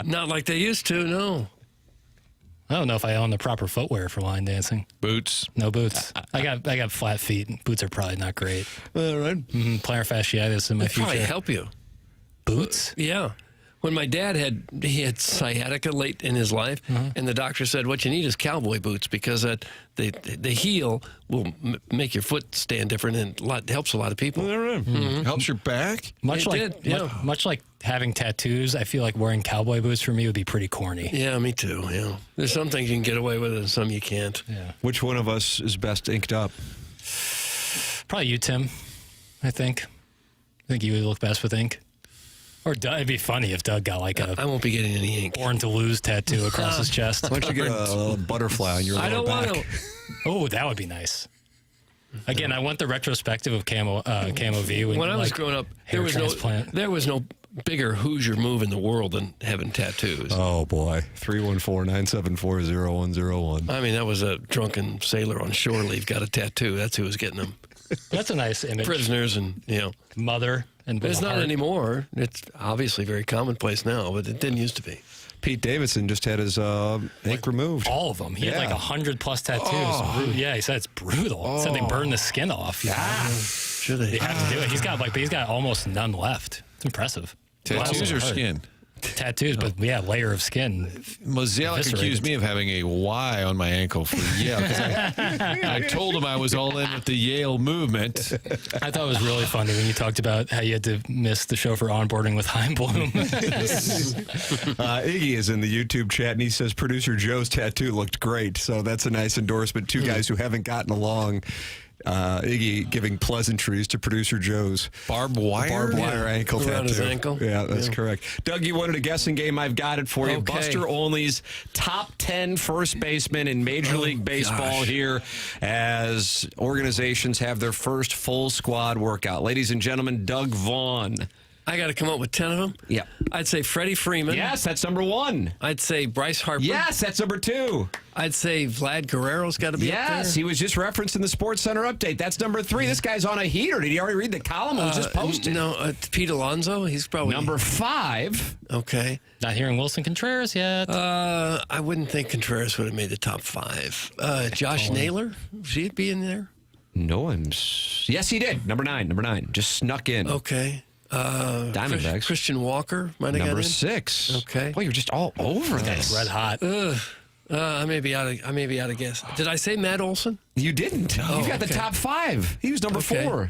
Not like they used to, no. I don't know if I own the proper footwear for line dancing. Boots? No boots. I got flat feet. Boots are probably not great. All right. Plantar fasciitis in my future. Probably help you. Boots? Yeah. When my dad had sciatica late in his life, and the doctor said, what you need is cowboy boots because the heel will make your foot stand different and helps a lot of people. Helps your back? Much like having tattoos, I feel like wearing cowboy boots for me would be pretty corny. Yeah, me too. Yeah, there's some things you can get away with and some you can't. Yeah. Which one of us is best inked up? Probably you, Tim, I think. I think you would look best with ink. Or it'd be funny if Doug got like I won't be getting any ink. Born to Lose tattoo across his chest. Why don't you get a butterfly on your lower back? I don't want to. Oh, that would be nice. Again, I want the retrospective of Camo V. When I was growing up, there was no bigger Hoosier move in the world than having tattoos. Oh, boy. 314-974-0101. I mean, that was a drunken sailor on shore leave got a tattoo. That's who was getting them. That's a nice image. Prisoners and, Mother. And it's not anymore. It's obviously very commonplace now, but it didn't used to be. Pete Davidson just had his ink removed. All of them. He had like 100+ tattoos. Oh. Yeah, he said it's brutal. He said they burn the skin off. Should they? They have to do it. He's got almost none left. It's impressive. Tattoos or skin? Tattoos, but layer of skin. Mozeliak accused me of having a Y on my ankle for Yale. I told him I was all in with the Yale movement. I thought it was really funny when you talked about how you had to miss the show for onboarding with Heimblum. Iggy is in the YouTube chat, and he says producer Joe's tattoo looked great. So that's a nice endorsement. Two guys who haven't gotten along. Iggy giving pleasantries to producer Joe's barbed wire ankle around tattoo. His ankle. Yeah, that's correct. Doug, you wanted a guessing game. I've got it for you. Okay. Buster Olney's top 10 first basemen in Major League Baseball here as organizations have their first full squad workout. Ladies and gentlemen, Doug Vaughn. I got to come up with 10 of them? Yeah. I'd say Freddie Freeman. Yes, that's number 1. I'd say Bryce Harper. Yes, that's number 2. I'd say Vlad Guerrero's got to be up there. Yes, he was just referenced in the Sports Center update. That's number 3. This guy's on a heater. Did you already read the column? It was just posted. No, Pete Alonso. He's probably number 5. Okay. Not hearing Wilson Contreras yet. I wouldn't think Contreras would have made the top 5. Josh Naylor, he'd be in there. No, yes, he did. Number 9. Just snuck in. Okay. Diamondbacks. Christian Walker might have got in. Number 6. Okay. Boy, you're just all over this. Red hot. I may be out of guess. Did I say Matt Olson? You didn't. You got the top 5. He was number 4.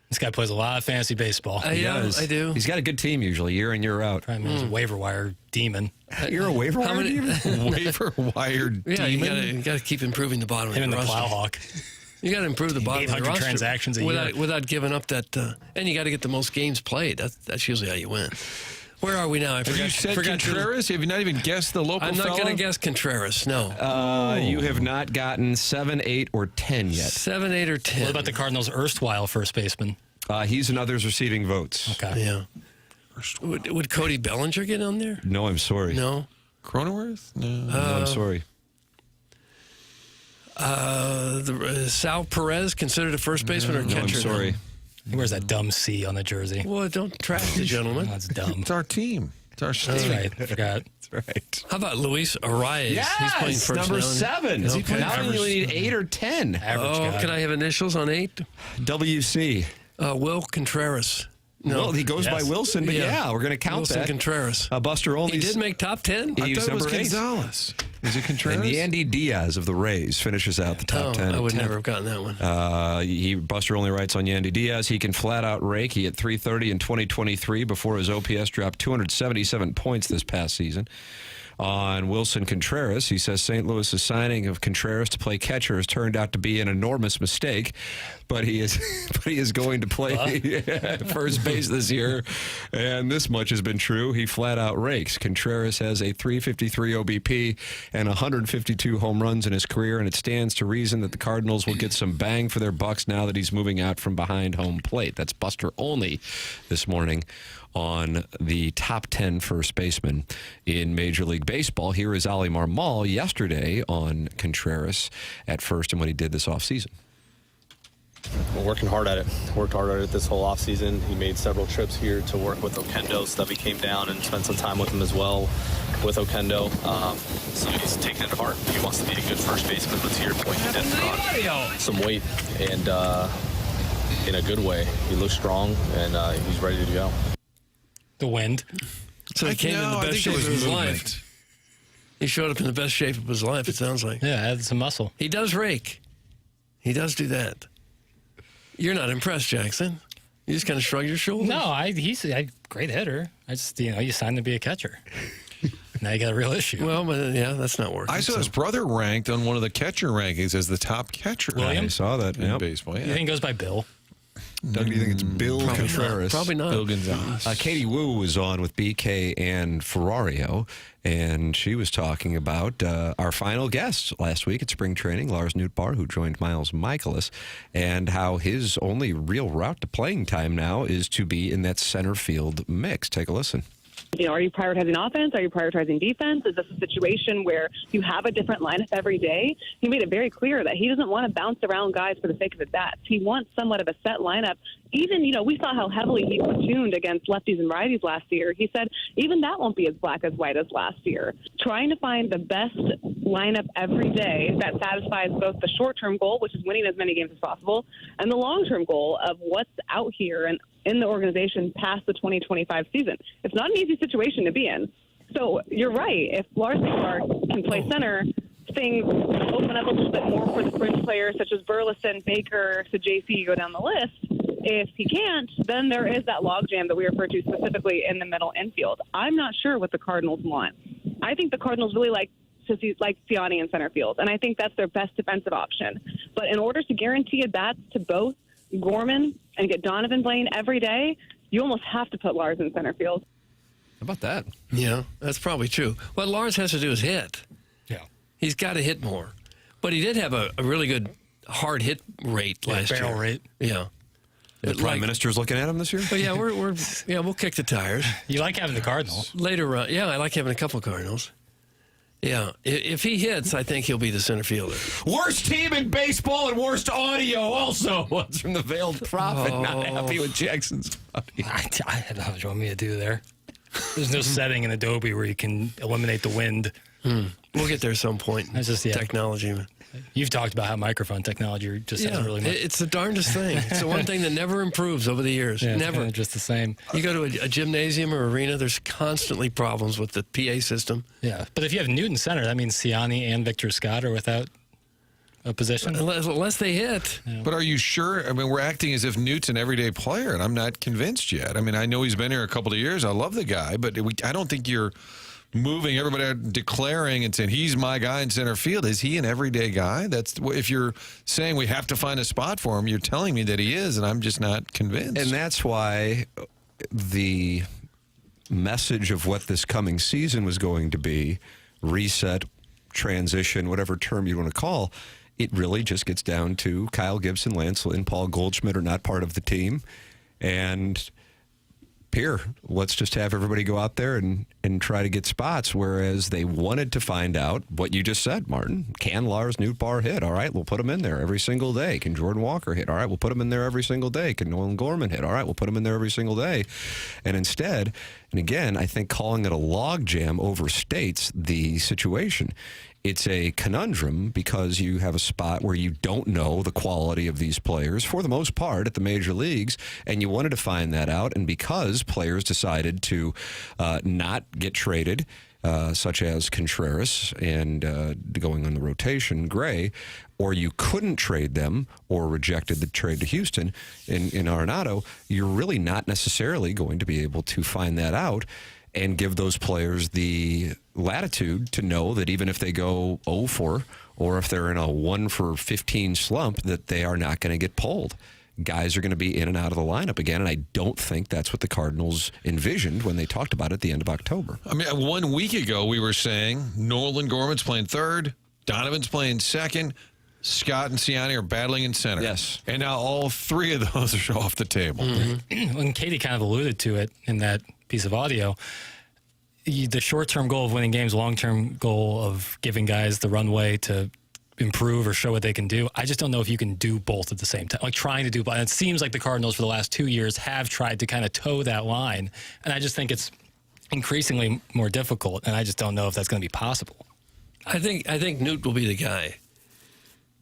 This guy plays a lot of fantasy baseball. He does. I do. He's got a good team usually, year in, year out. Probably means waiver wire demon. You're a waiver wire demon? Waiver wire demon? You got to keep improving the bottom Him of and the the roster. Plowhawk. You got to improve the bottom of the 800 roster transactions a year. without giving up that, and you got to get the most games played. That's usually how you win. Where are we now? I Have you said Contreras? Have you not even guessed the local I'm not fella? going to guess Contreras, no. You have not gotten 7, 8, or 10 yet. 7, 8, or 10. What about the Cardinals' erstwhile first baseman? He's in others receiving votes. Okay. Yeah. Would Cody Bellinger get on there? No, I'm sorry. No. Cronenworth? No. I'm sorry. Sal Perez considered a first baseman or catcher? I'm sorry. He wears that dumb C on the jersey. Well, don't trash the gentleman. That's dumb. It's our team. It's our That's team. right. I forgot. That's right. How about Luis Arias? Yes, He's playing first number now. 7. Okay. Now you only need 8 or 10. Average guy. Can I have initials on 8? WC. Will Contreras. No, Well, he goes by Wilson, but yeah, we're going to count Wilson that. Contreras. Buster Olney. He did make top 10? He I was thought it was number 8. Gonzalez. Is it Contreras? And Yandy Diaz of the Rays finishes out the top 10. I would never have gotten that one. Buster only writes on Yandy Diaz. He can flat out rake. He hit .330 in 2023 before his OPS dropped 277 points this past season. On Wilson Contreras, he says St. Louis' signing of Contreras to play catcher has turned out to be an enormous mistake, but he is going to play first base this year, and this much has been true. He flat out rakes. Contreras has a .353 OBP and 152 home runs in his career, and it stands to reason that the Cardinals will get some bang for their bucks now that he's moving out from behind home plate. That's Buster Olney this morning on the top 10 first baseman in Major League Baseball. Here is Ali Marmol yesterday on Contreras at first and what he did this offseason. We're working hard at it. Worked hard at it this whole offseason. He made several trips here to work with Oquendo, so that we came down and spent some time with him as well with Oquendo. So he's taking it to heart. He wants to be a good first baseman, but to your point, he did put on some weight and in a good way. He looks strong and he's ready to go. The wind. So he came in the best shape of his life. He showed up in the best shape of his life, it sounds like. Yeah, add some muscle. He does rake. He does do that. You're not impressed, Jackson. You just kind of shrug your shoulders. No, he's a great hitter. I just, you signed to be a catcher. Now you got a real issue. Well, but yeah, that's not working. I saw his brother ranked on one of the catcher rankings as the top catcher. William? I saw that in baseball. Yeah. You think it goes by Bill? Doug, do you think it's Bill Contreras? Probably not. Bill Gonzalez. Katie Wu was on with BK and Ferrario, and she was talking about our final guest last week at spring training, Lars Nootbaar, who joined Miles Michaelis, and how his only real route to playing time now is to be in that center field mix. Take a listen. Are you prioritizing offense? Are you prioritizing defense? Is this a situation where you have a different lineup every day? He made it very clear that he doesn't want to bounce around guys for the sake of at bats. He wants somewhat of a set lineup. Even, we saw how heavily he platooned against lefties and righties last year. He said even that won't be as black as white as last year. Trying to find the best lineup every day that satisfies both the short-term goal, which is winning as many games as possible, and the long-term goal of what's out here and in the organization past the 2025 season. It's not an easy situation to be in. So you're right. If Lars Nootbaar can play center, things open up a little bit more for the fringe players such as Burleson, Baker, so JC go down the list. If he can't, then there is that logjam that we refer to specifically in the middle infield. I'm not sure what the Cardinals want. I think the Cardinals really like Ciani in center field, and I think that's their best defensive option. But in order to guarantee at-bats to both Gorman and get Donovan playing every day, you almost have to put Lars in center field. How about that? Yeah, that's probably true. What Lars has to do is hit. Yeah. He's got to hit more. But he did have a really good hard hit rate last year. Barrel rate. Yeah. The Prime Minister's looking at him this year? But yeah, we'll kick the tires. You like having the Cardinals. Later on, yeah, I like having a couple Cardinals. Yeah, if he hits, I think he'll be the center fielder. Worst team in baseball and worst audio also. One's from the Veiled Prophet. Not happy with Jackson's. I don't know what you want me to do there. There's no setting in Adobe where you can eliminate the wind. We'll get there some point. That's just technology. You've talked about how microphone technology just hasn't really much. It's the darndest thing. It's the one thing that never improves over the years. Yeah, never. It's just the same. You go to a gymnasium or arena, there's constantly problems with the PA system. Yeah, but if you have Newton center, that means Ciani and Victor Scott are without a position. Unless they hit. Yeah. But are you sure? I mean, we're acting as if Newt's an everyday player, and I'm not convinced yet. I mean, I know he's been here a couple of years. I love the guy, but I don't think you're moving everybody out, declaring and saying he's my guy in center field. Is he an everyday guy? That's if you're saying we have to find a spot for him, you're telling me that he is, and I'm just not convinced. And that's why the message of what this coming season was going to be, reset, transition, whatever term you want to call, it really just gets down to Kyle Gibson, Lance Lynn, Paul Goldschmidt are not part of the team, and here, let's just have everybody go out there and try to get spots, whereas they wanted to find out what you just said, Martin. Can Lars Nootbaar hit? All right, we'll put him in there every single day. Can Jordan Walker hit? All right, we'll put him in there every single day. Can Nolan Gorman hit? All right, we'll put him in there every single day. And instead, and again, I think calling it a logjam overstates the situation. It's a conundrum because you have a spot where you don't know the quality of these players for the most part at the major leagues, and you wanted to find that out. And because players decided to not get traded, such as Contreras and going on the rotation, Gray, or you couldn't trade them or rejected the trade to Houston in Arenado, you're really not necessarily going to be able to find that out and give those players the latitude to know that even if they go 0-4 or if they're in a 1-for-15 slump, that they are not going to get pulled. Guys are going to be in and out of the lineup again, and I don't think that's what the Cardinals envisioned when they talked about it at the end of October. I mean, 1 week ago we were saying Nolan Gorman's playing third, Donovan's playing second, Scott and Ciani are battling in center. Yes. And now all three of those are off the table. Mm-hmm. And Katie kind of alluded to it in that piece of audio. The short-term goal of winning games, long-term goal of giving guys the runway to improve or show what they can do. I just don't know if you can do both at the same time. Like trying to do both. It seems like the Cardinals for the last 2 years have tried to kind of toe that line. And I just think it's increasingly more difficult. And I just don't know if that's going to be possible. I think Newt will be the guy.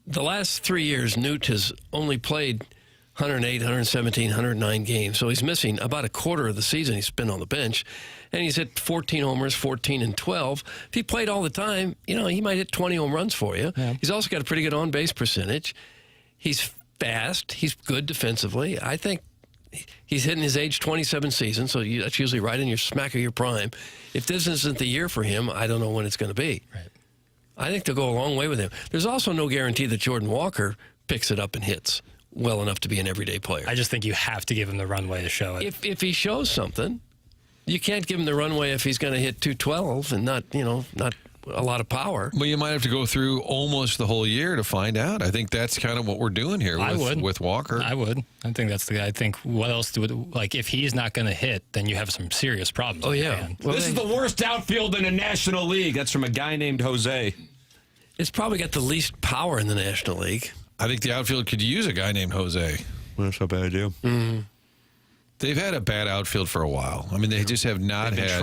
The last 3 years, Newt has only played 108, 117, 109 games. So he's missing about a quarter of the season he's been on the bench. And he's hit 14 homers, 14 and 12. If he played all the time, he might hit 20 home runs for you. Yeah. He's also got a pretty good on-base percentage. He's fast. He's good defensively. I think he's hitting his age 27 season, so that's usually right in your smack of your prime. If this isn't the year for him, I don't know when it's going to be. Right. I think they'll go a long way with him. There's also no guarantee that Jordan Walker picks it up and hits well enough to be an everyday player. I just think you have to give him the runway to show it. If he shows something, you can't give him the runway if he's going to hit 212 and not a lot of power. Well, you might have to go through almost the whole year to find out. I think that's kind of what we're doing here with Walker. I would. I think that's the guy. I think what else if he's not going to hit, then you have some serious problems. Oh, yeah. Well, this is the worst outfield in the National League. That's from a guy named Jose. It's probably got the least power in the National League. I think the outfield could use a guy named Jose. Well, that's not a bad idea. Mm-hmm. They've had a bad outfield for a while. I mean, they just have not had...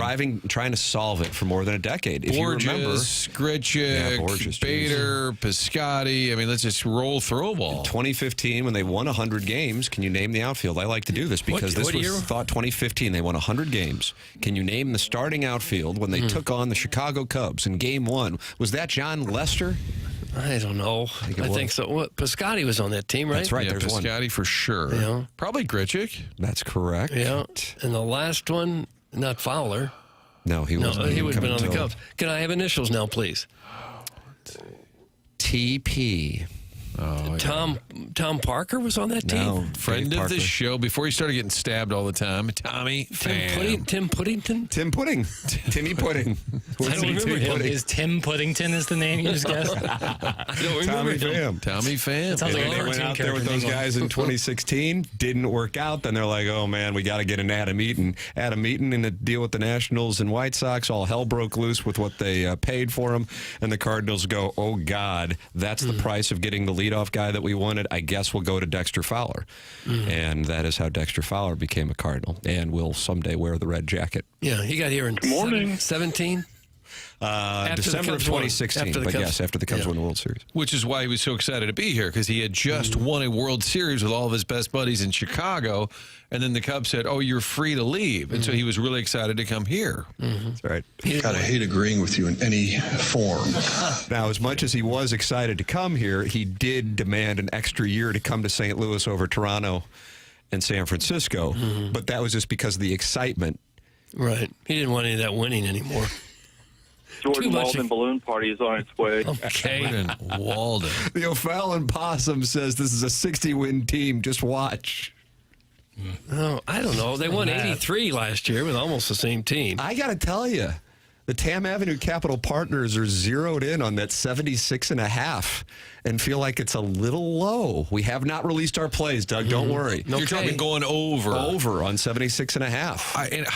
trying to solve it for more than a decade. If Borges, you remember... Grichuk, Bader, Piscotty. I mean, let's just roll through them all. In 2015, when they won 100 games, can you name the outfield? I like to do this because this was thought 2015. They won 100 games. Can you name the starting outfield when they took on the Chicago Cubs in Game 1? Was that John Lester? I don't know. I think so. Piscotty was on that team, right? That's right. Yeah, there's Piscotty one. for sure. Yeah. Probably Grichuk. That's correct. Yeah. And the last one, not Fowler. No, he wasn't. No, he would have been on the Cubs. Can I have initials now, please? TP. Oh, Tom Parker was on that team. No, friend of the show before he started getting stabbed all the time. Tommy Tim Puddington. Tim Pudding. Timmy Pudding. I don't remember him. Is Tim Puddington is the name you just guessed? I don't remember him. Tommy Pham. That sounds like They went out there with those guys in 2016. Didn't work out. Then they're like, oh, man, we got to get an Adam Eaton. Adam Eaton in a deal with the Nationals and White Sox. All hell broke loose with what they paid for him. And the Cardinals go, oh, God, that's the price of getting the leadoff guy that we wanted. I guess we'll go to Dexter Fowler. And that is how Dexter Fowler became a Cardinal and will someday wear the red jacket. Yeah, he got here in 17. December of 2016. But yes, after the Cubs won the World Series. Which is why he was so excited to be here, because he had just won a World Series with all of his best buddies in Chicago. And then the Cubs said, oh, you're free to leave. And so he was really excited to come here. That's right. God, I hate agreeing with you in any form. Now, as much as he was excited to come here, he did demand an extra year to come to St. Louis over Toronto and San Francisco. But that was just because of the excitement. Right. He didn't want any of that winning anymore. Jordan Walden balloon party is on its way. Okay. Walden. The O'Fallon Possum says this is a 60-win team. Just watch. Oh, I don't know. They won 83 last year with almost the same team. I got to tell you, the Tam Avenue Capital Partners are zeroed in on that 76.5 and feel like it's a little low. We have not released our plays, Doug. Don't worry. Okay. You're talking going over. Over on 76.5.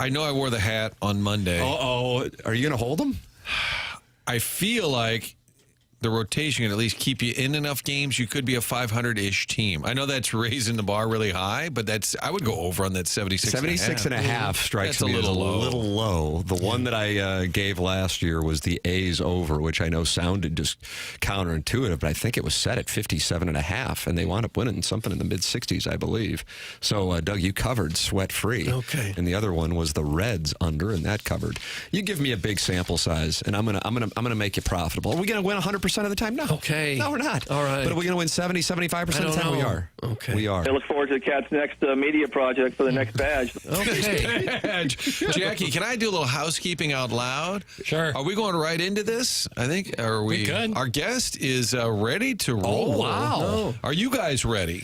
I know I wore the hat on Monday. Uh-oh. Are you going to hold them? I feel like the rotation can at least keep you in enough games. You could be a 500-ish team. I know that's raising the bar really high, but I would go over on that 76.5 strikes me as a little low. The one that I gave last year was the A's over, which I know sounded just counterintuitive, but I think it was set at 57.5, and they wound up winning something in the mid-60s, I believe. So, Doug, you covered sweat-free. Okay. And the other one was the Reds under, and that covered. You give me a big sample size, and I'm gonna make you profitable. Are we gonna win 100% of the time? No. Okay. No, we're not. All right. But are we going to win 70, 75% of the time? We are. Okay. We are. I look forward to the Cat's next media project for the next badge. Okay. Jackie, can I do a little housekeeping out loud? Sure. Are we going right into this? I think. Are we? Good. Our guest is ready to roll. Oh, wow. No. Are you guys ready?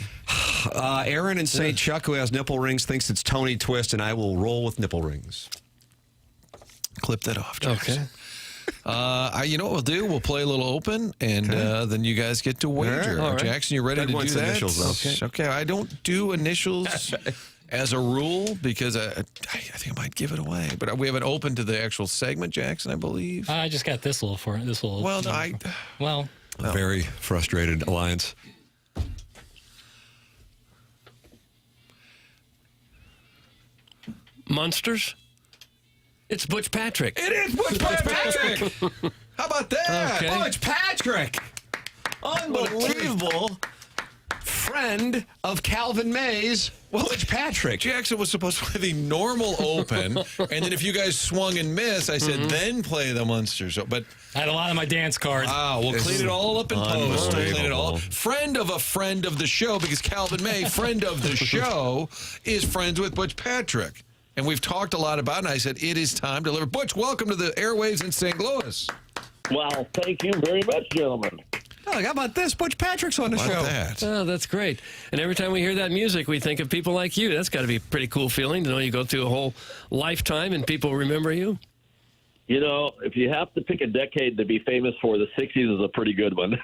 Aaron in St. Chuck, who has nipple rings, thinks it's Tony Twist, and I will roll with nipple rings. Clip that off, Jackson. Okay. You know what we'll do? We'll play a little open, and then you guys get to wager. All right. Jackson, you ready to do that? Initials, though. Okay. I don't do initials as a rule because I think I might give it away. But we have it open to the actual segment, Jackson, I believe. I just got this little for it. This little. Well, A very frustrated alliance. Monsters? It's Butch Patrick. It is Butch Patrick. How about that? Okay. Butch Patrick. Unbelievable. Friend of Calvin May's, Butch Patrick. Jackson was supposed to play the normal open, and then if you guys swung and missed, I said, then play the Munsters. But I had a lot of my dance cards. Wow, we'll clean it all up in post. We'll clean it all. Friend of the show, because Calvin May, friend of the show, is friends with Butch Patrick. And we've talked a lot about it, and I said, it is time to deliver. Butch, welcome to the airwaves in St. Louis. Well, thank you very much, gentlemen. Oh, how about this? Butch Patrick's on the show. Oh, that's great. And every time we hear that music, we think of people like you. That's got to be a pretty cool feeling to know you go through a whole lifetime and people remember you. You know, if you have to pick a decade to be famous for, the 60s is a pretty good one.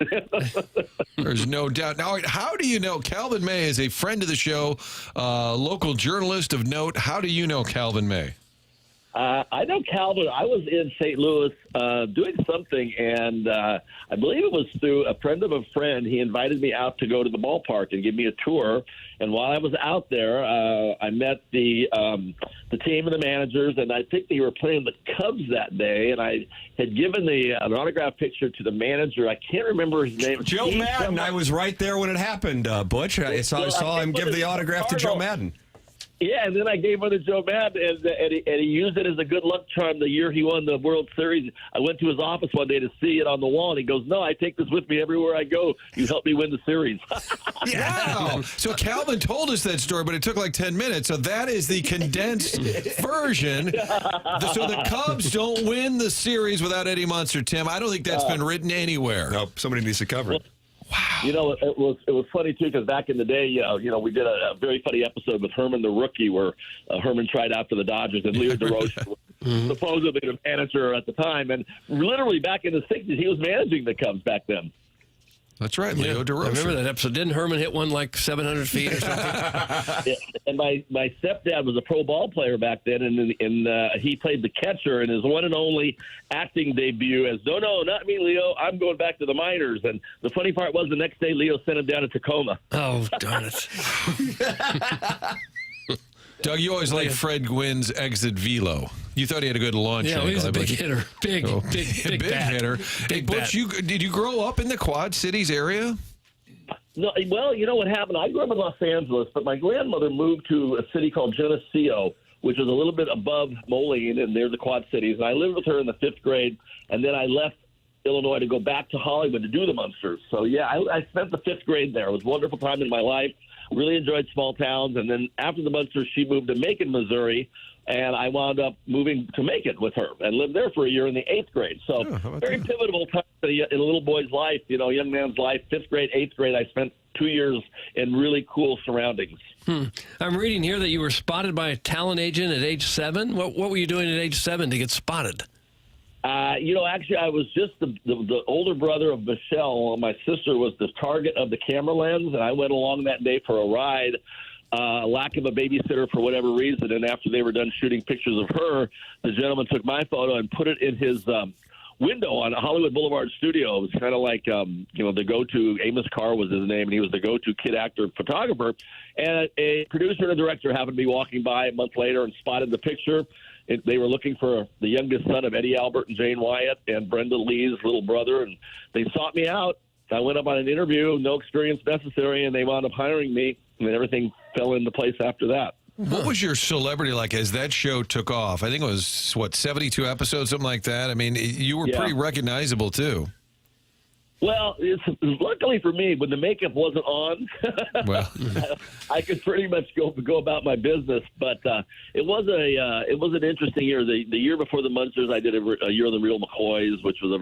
There's no doubt. Now, how do you know Calvin May is a friend of the show, local journalist of note? How do you know Calvin May? I know Calvin. I was in St. Louis doing something, and I believe it was through a friend of a friend. He invited me out to go to the ballpark and give me a tour. And while I was out there, I met the team and the managers, and I think they were playing the Cubs that day. And I had given an autograph picture to the manager. I can't remember his name. Joe Madden. I was right there when it happened, Butch. I saw him give the autograph to Joe Madden. Yeah, and then I gave one to Joe Madden, and he used it as a good luck charm the year he won the World Series. I went to his office one day to see it on the wall, and he goes, "No, I take this with me everywhere I go. You help me win the series." Wow. So Calvin told us that story, but it took like 10 minutes. So that is the condensed version. So the Cubs don't win the series without Eddie Munster, Tim. I don't think that's been written anywhere. Nope, somebody needs to cover it. Wow. You know, it was funny too because back in the day, we did a very funny episode with Herman the rookie where Herman tried out for the Dodgers and Leo DeRoche was supposedly the manager at the time, and literally back in the '60s, he was managing the Cubs back then. That's right, Leo DeRoche. I remember that episode. Didn't Herman hit one like 700 feet or something? Yeah. And my stepdad was a pro ball player back then, and he played the catcher in his one and only acting debut as, no, not me, Leo. I'm going back to the minors. And the funny part was the next day, Leo sent him down to Tacoma. Oh, darn it. Doug, you always liked Fred Gwynn's exit velo. You thought he had a good launch angle. Yeah, he's a big hitter. Big bat. Hitter. Hey, Butch, did you grow up in the Quad Cities area? No, well, you know what happened? I grew up in Los Angeles, but my grandmother moved to a city called Geneseo, which is a little bit above Moline and near the Quad Cities. And I lived with her in the 5th grade, and then I left Illinois to go back to Hollywood to do the Munsters. So, yeah, I spent the 5th grade there. It was a wonderful time in my life. Really enjoyed small towns. And then after the Munsters, she moved to Macon, Missouri, and I wound up moving to Macon with her and lived there for a year in the 8th grade. So very pivotal time in a little boy's life, young man's life. 5th grade, 8th grade, I spent 2 years in really cool surroundings. I'm reading here that you were spotted by a talent agent at age 7. What were you doing at age 7 to get spotted? Actually, I was just the older brother of Michelle. My sister was the target of the camera lens, and I went along that day for a ride. Lack of a babysitter for whatever reason, and after they were done shooting pictures of her, the gentleman took my photo and put it in his window on Hollywood Boulevard studio. It was kind of like, the go-to, Amos Carr was his name, and he was the go-to kid actor photographer. And a producer and a director happened to be walking by a month later and spotted the picture. They were looking for the youngest son of Eddie Albert and Jane Wyatt and Brenda Lee's little brother, and they sought me out. I went up on an interview, no experience necessary, and they wound up hiring me, and everything fell into place after that. What was your celebrity like as that show took off? I think it was, 72 episodes, something like that? I mean, you were pretty recognizable, too. Well, luckily for me, when the makeup wasn't on, I could pretty much go about my business. But it was an interesting year. The year before the Munsters, I did a year of the Real McCoys, which was a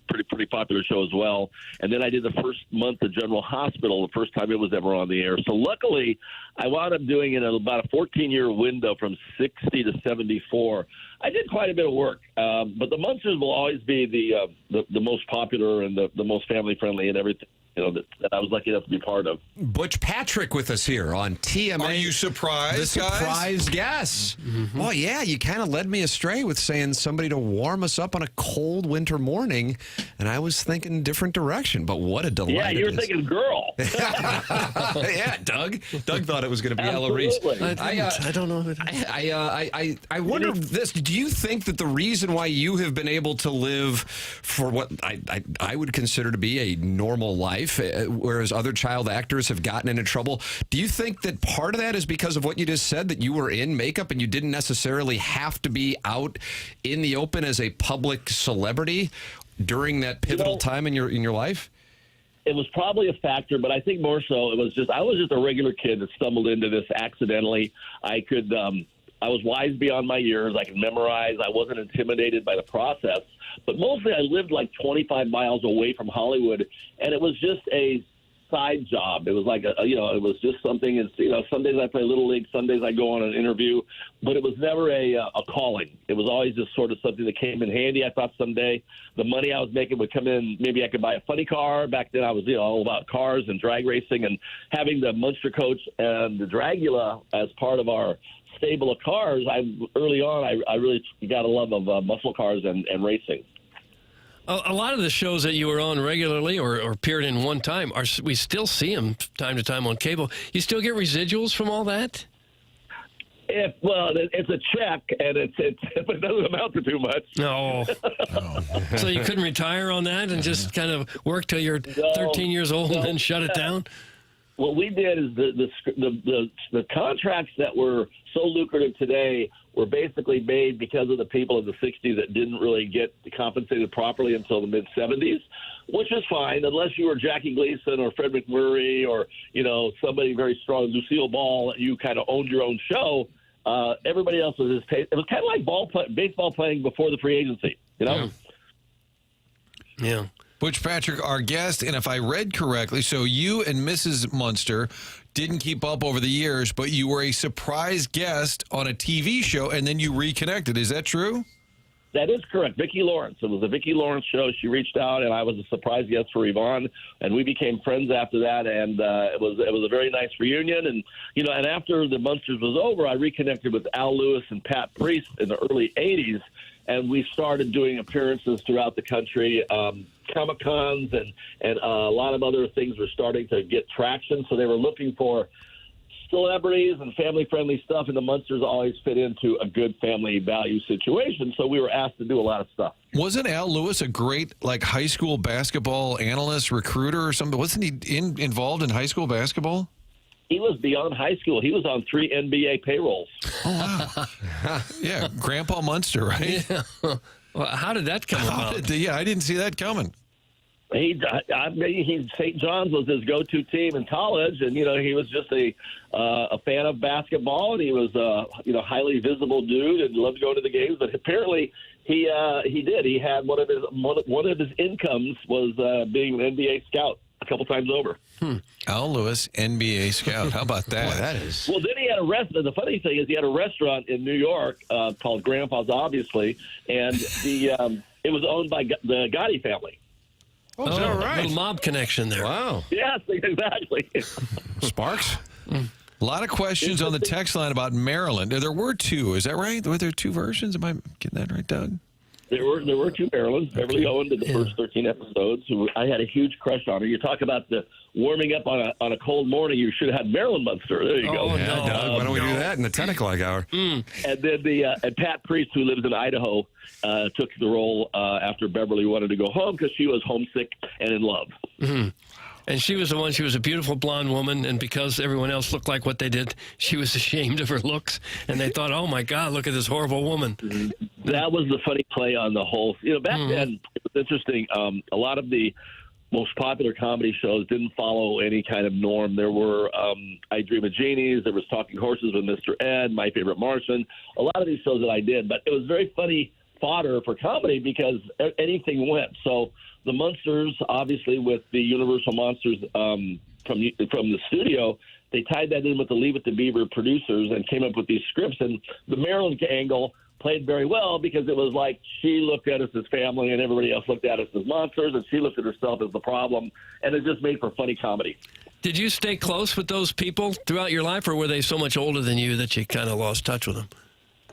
pretty popular show as well. And then I did the first month of General Hospital, the first time it was ever on the air. So luckily, I wound up doing it in about a 14-year window from 60 to 74. I did quite a bit of work, but the Munsters will always be the most popular and the most family-friendly and everything, that I was lucky enough to be part of. Butch Patrick with us here on TMA. Are you surprised, The surprise guest. Well, yeah, you kind of led me astray with saying somebody to warm us up on a cold winter morning, and I was thinking different direction, but what a delight. Yeah, you were thinking girl. Yeah, Doug. Doug thought it was going to be Ella Reese. I don't know. I wonder this. Do you think that the reason why you have been able to live for what I would consider to be a normal life, whereas other child actors have gotten into trouble, do you think that part of that is because of what you just said, that you were in makeup and you didn't necessarily have to be out in the open as a public celebrity during that pivotal time in your life? It was probably a factor, but I think more so I was just a regular kid that stumbled into this accidentally. I was wise beyond my years. I could memorize. I wasn't intimidated by the process. But mostly I lived like 25 miles away from Hollywood, and it was just a side job. It was like it was just something. Some days I play Little League, some days I go on an interview, but it was never a calling. It was always just sort of something that came in handy. I thought someday the money I was making would come in. Maybe I could buy a funny car. Back then I was all about cars and drag racing, and having the Munster coach and the Dragula as part of our stable of cars. Early on, I really got a love of muscle cars and racing. A lot of the shows that you were on regularly or appeared in one time, we still see them time to time on cable. You still get residuals from all that? It's a check, and it doesn't amount to too much. No. So you couldn't retire on that and just kind of work till you're 13 years old and then shut it down? What we did is the contracts that were so lucrative today were basically made because of the people in the 60s that didn't really get compensated properly until the mid-70s, which is fine unless you were Jackie Gleason or Fred McMurray or, somebody very strong, Lucille Ball, you kind of owned your own show. Everybody else was just paid. It was kind of like baseball playing before the free agency, Yeah. Butch Patrick, our guest, and if I read correctly, so you and Mrs. Munster didn't keep up over the years, but you were a surprise guest on a TV show, and then you reconnected. Is that true? That is correct. Vicki Lawrence. It was a Vicki Lawrence show. She reached out, and I was a surprise guest for Vaughn, and we became friends after that. And it was a very nice reunion. And and after the Munsters was over, I reconnected with Al Lewis and Pat Priest in the early '80s, and we started doing appearances throughout the country. Comic-Cons and a lot of other things were starting to get traction. So they were looking for celebrities and family-friendly stuff, and the Munsters always fit into a good family value situation. So we were asked to do a lot of stuff. Wasn't Al Lewis a great high school basketball analyst, recruiter or something? Wasn't he involved in high school basketball? He was beyond high school. He was on 3 NBA payrolls. Oh, wow. Yeah, Grandpa Munster, right? Yeah. Well, how did that come about? I didn't see that coming. St. John's was his go-to team in college, and he was just a fan of basketball, and he was a highly visible dude and loved going to the games. But apparently, he did. He had one of his incomes was being an NBA scout a couple times over. Al Lewis, NBA scout. How about that? Boy, that is. Well, then he had a restaurant. The funny thing is, he had a restaurant in New York called Grandpa's, obviously, and it was owned by the Gotti family. Oh, is that right? A little mob connection there. Wow. Yes, exactly. Sparks? A lot of questions on the text line about Maryland. There were two. Is that right? Were there two versions? Am I getting that right, Doug? There were two Marylands. Beverly Owen did the first 13 episodes. I had a huge crush on her. You talk about the warming up on a cold morning. You should have had Marilyn Munster. There you go. Yeah, no, Doug, why don't we do that in the 10 o'clock hour? And then and Pat Priest, who lives in Idaho, took the role after Beverly wanted to go home because she was homesick and in love. Mm-hmm. And she was the one, she was a beautiful blonde woman, and because everyone else looked like what they did, she was ashamed of her looks, and they thought, oh, my God, look at this horrible woman. That was the funny play on the whole. Back then, it was interesting. A lot of the most popular comedy shows didn't follow any kind of norm. There were I Dream of Genies, there was Talking Horses with Mr. Ed, My Favorite Martian, a lot of these shows that I did, but it was very funny fodder for comedy because anything went. So the Munsters, obviously, with the Universal Monsters from the studio, they tied that in with the Leave It to Beaver producers and came up with these scripts. And the Maryland angle played very well because it was like she looked at us as family and everybody else looked at us as monsters, and she looked at herself as the problem. And it just made for funny comedy. Did you stay close with those people throughout your life, or were they so much older than you that you kind of lost touch with them?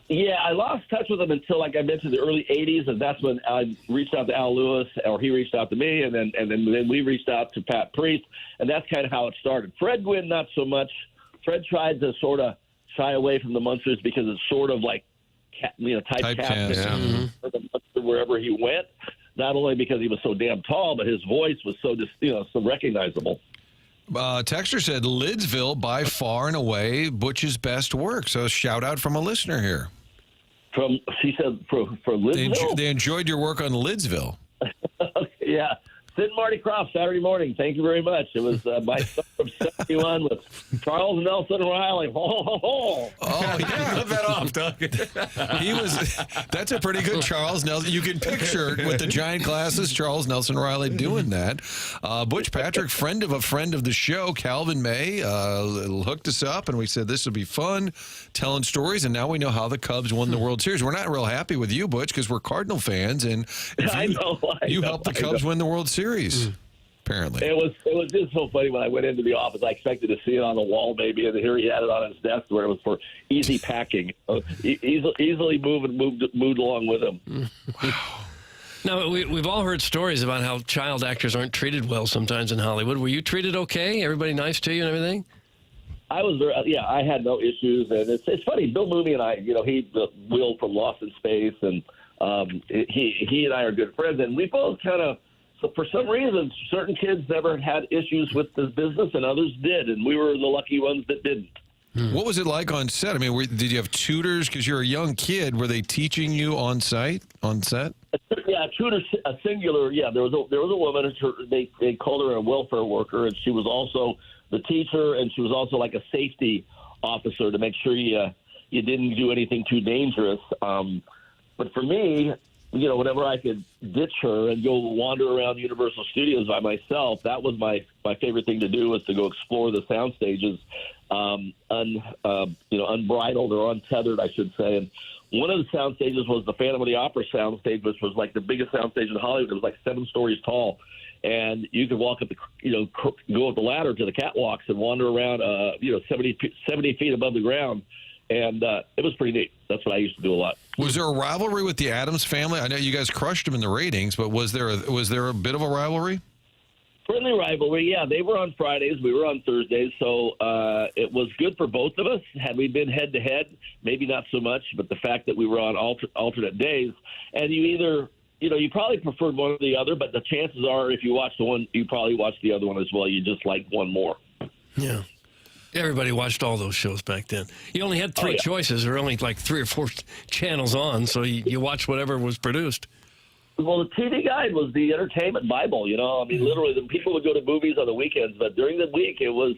Yeah, I lost touch with him until, like I mentioned, the early '80s, and that's when I reached out to Al Lewis, or he reached out to me, and then we reached out to Pat Priest, and that's kind of how it started. Fred Gwynn, not so much. Fred tried to sort of shy away from the Munsters because it's sort of like, typecast wherever he went. Not only because he was so damn tall, but his voice was so so recognizable. Texter said Lidsville by far and away Butch's best work. So shout out from a listener here. She said from Lidsville? They enjoyed your work on Lidsville. Yeah. Sid and Marty Croft, Saturday morning. Thank you very much. It was my son from 71 with Charles Nelson Riley. Ho, ho, ho. Oh, yeah. Flip that off, Doug. That's a pretty good Charles Nelson. You can picture with the giant glasses, Charles Nelson Riley doing that. Butch Patrick, friend of a friend of the show, Calvin May, hooked us up, and we said this would be fun, telling stories, and now we know how the Cubs won the World Series. We're not real happy with you, Butch, because we're Cardinal fans, and you helped the Cubs win the World Series. Apparently, it was just so funny when I went into the office. I expected to see it on the wall, maybe, and here he had it on his desk where it was for easy packing, easily moved along with him. Now we've all heard stories about how child actors aren't treated well sometimes in Hollywood. Were you treated okay? Everybody nice to you and everything? I was, I had no issues, and it's funny. Bill Mooney and I, he Will from Lost in Space, and he and I are good friends, and we both kind of. So for some reason, certain kids never had issues with the business, and others did, and we were the lucky ones that didn't. What was it like on set? I mean, did you have tutors? Because you're a young kid. Were they teaching you on set? Yeah, tutor, a singular. Yeah, there was a woman. They called her a welfare worker, and she was also the teacher, and she was also like a safety officer to make sure you didn't do anything too dangerous. But for me, whenever I could ditch her and go wander around Universal Studios by myself, that was my favorite thing to do, was to go explore the sound stages, unbridled or untethered, I should say. And one of the sound stages was the Phantom of the Opera sound stage, which was like the biggest sound stage in Hollywood. It was like 7 stories tall. And you could walk up go up the ladder to the catwalks and wander around, 70 feet above the ground. And it was pretty neat. That's what I used to do a lot. Was there a rivalry with the Addams family? I know you guys crushed them in the ratings, but was there a bit of a rivalry? Friendly rivalry, yeah. They were on Fridays. We were on Thursdays. So it was good for both of us. Had we been head-to-head, maybe not so much. But the fact that we were on alternate days, and you either – you probably preferred one or the other, but the chances are if you watch the one, you probably watch the other one as well. You just like one more. Yeah. Everybody watched all those shows back then. You only had 3 choices. There were only like 3 or 4 channels on, so you watched whatever was produced. Well, the TV Guide was the entertainment Bible, I mean, literally, the people would go to movies on the weekends, but during the week, it was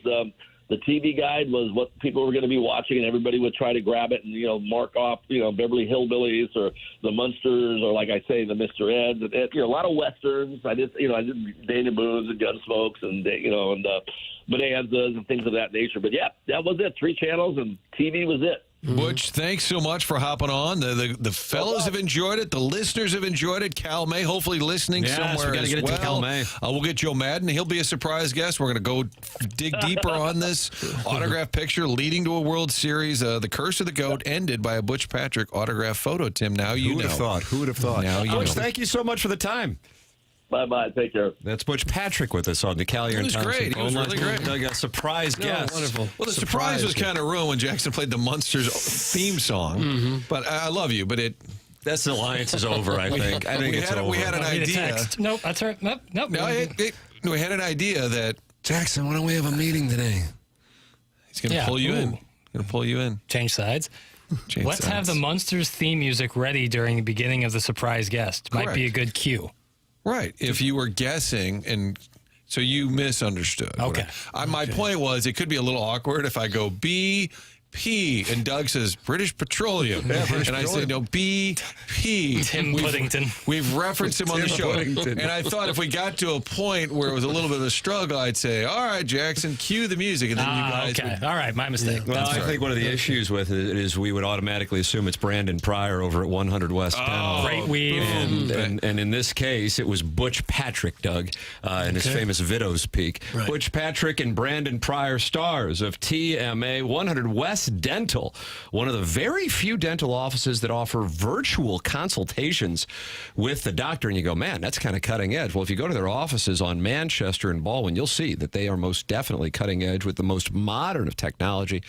the TV Guide was what people were going to be watching, and everybody would try to grab it and, mark off, Beverly Hillbillies or the Munsters or, like I say, the Mr. Eds. And, a lot of Westerns. I did Dana Boone's and Gunsmokes and, and Bonanzas and things of that nature. But, yeah, that was it. 3 channels, and TV was it. Butch, thanks so much for hopping on. The fellows have enjoyed it. The listeners have enjoyed it. Cal May, hopefully listening somewhere we gotta as get it well. to Cal May. We'll get Joe Madden. He'll be a surprise guest. We're going to go dig deeper on this autograph picture leading to a World Series. The curse of the GOAT ended by a Butch Patrick autograph photo. Tim, now you know. Who would have thought? Now you Butch, know. thank you so much for the time. Bye-bye. Take care. That's Butch Patrick with us on the Callier and Thompson. Great. He was really great. Doug, a surprise guest. Wonderful. Well, the surprise was kind of ruined when Jackson played the Munsters theme song. But I love you, but That's alliance is over, I think. I think it's over. We had an idea. Nope, that's right. Nope. We had an idea that Jackson, why don't we have a meeting today? he's going to pull you in. Going to pull you in. Change sides. Let's have the Munsters theme music ready during the beginning of the surprise guest. Might be a good cue. Right. If you were guessing, and so you misunderstood. Okay. My point was, it could be a little awkward if I go BP, and Doug says British Petroleum. And I say, no, BP. Tim Puddington. We've referenced him on the show. Puddington. And I thought if we got to a point where it was a little bit of a struggle, I'd say, all right, Jackson, cue the music. And then you guys would... All right, my mistake. Well, I think one of the issues with it is we would automatically assume it's Brandon Pryor over at 100 West Dental. Great weave. And in this case, it was Butch Patrick, Doug, and his famous Vidow's Peak. Right. Butch Patrick and Brandon Pryor, stars of TMA 100 West Dental, one of the very few dental offices that offer virtual consultations with the doctor. And you go, man, that's kind of cutting edge. Well, if you go to their offices on Manchester and Baldwin, you'll see that they are most definitely cutting edge with the most modern of technology,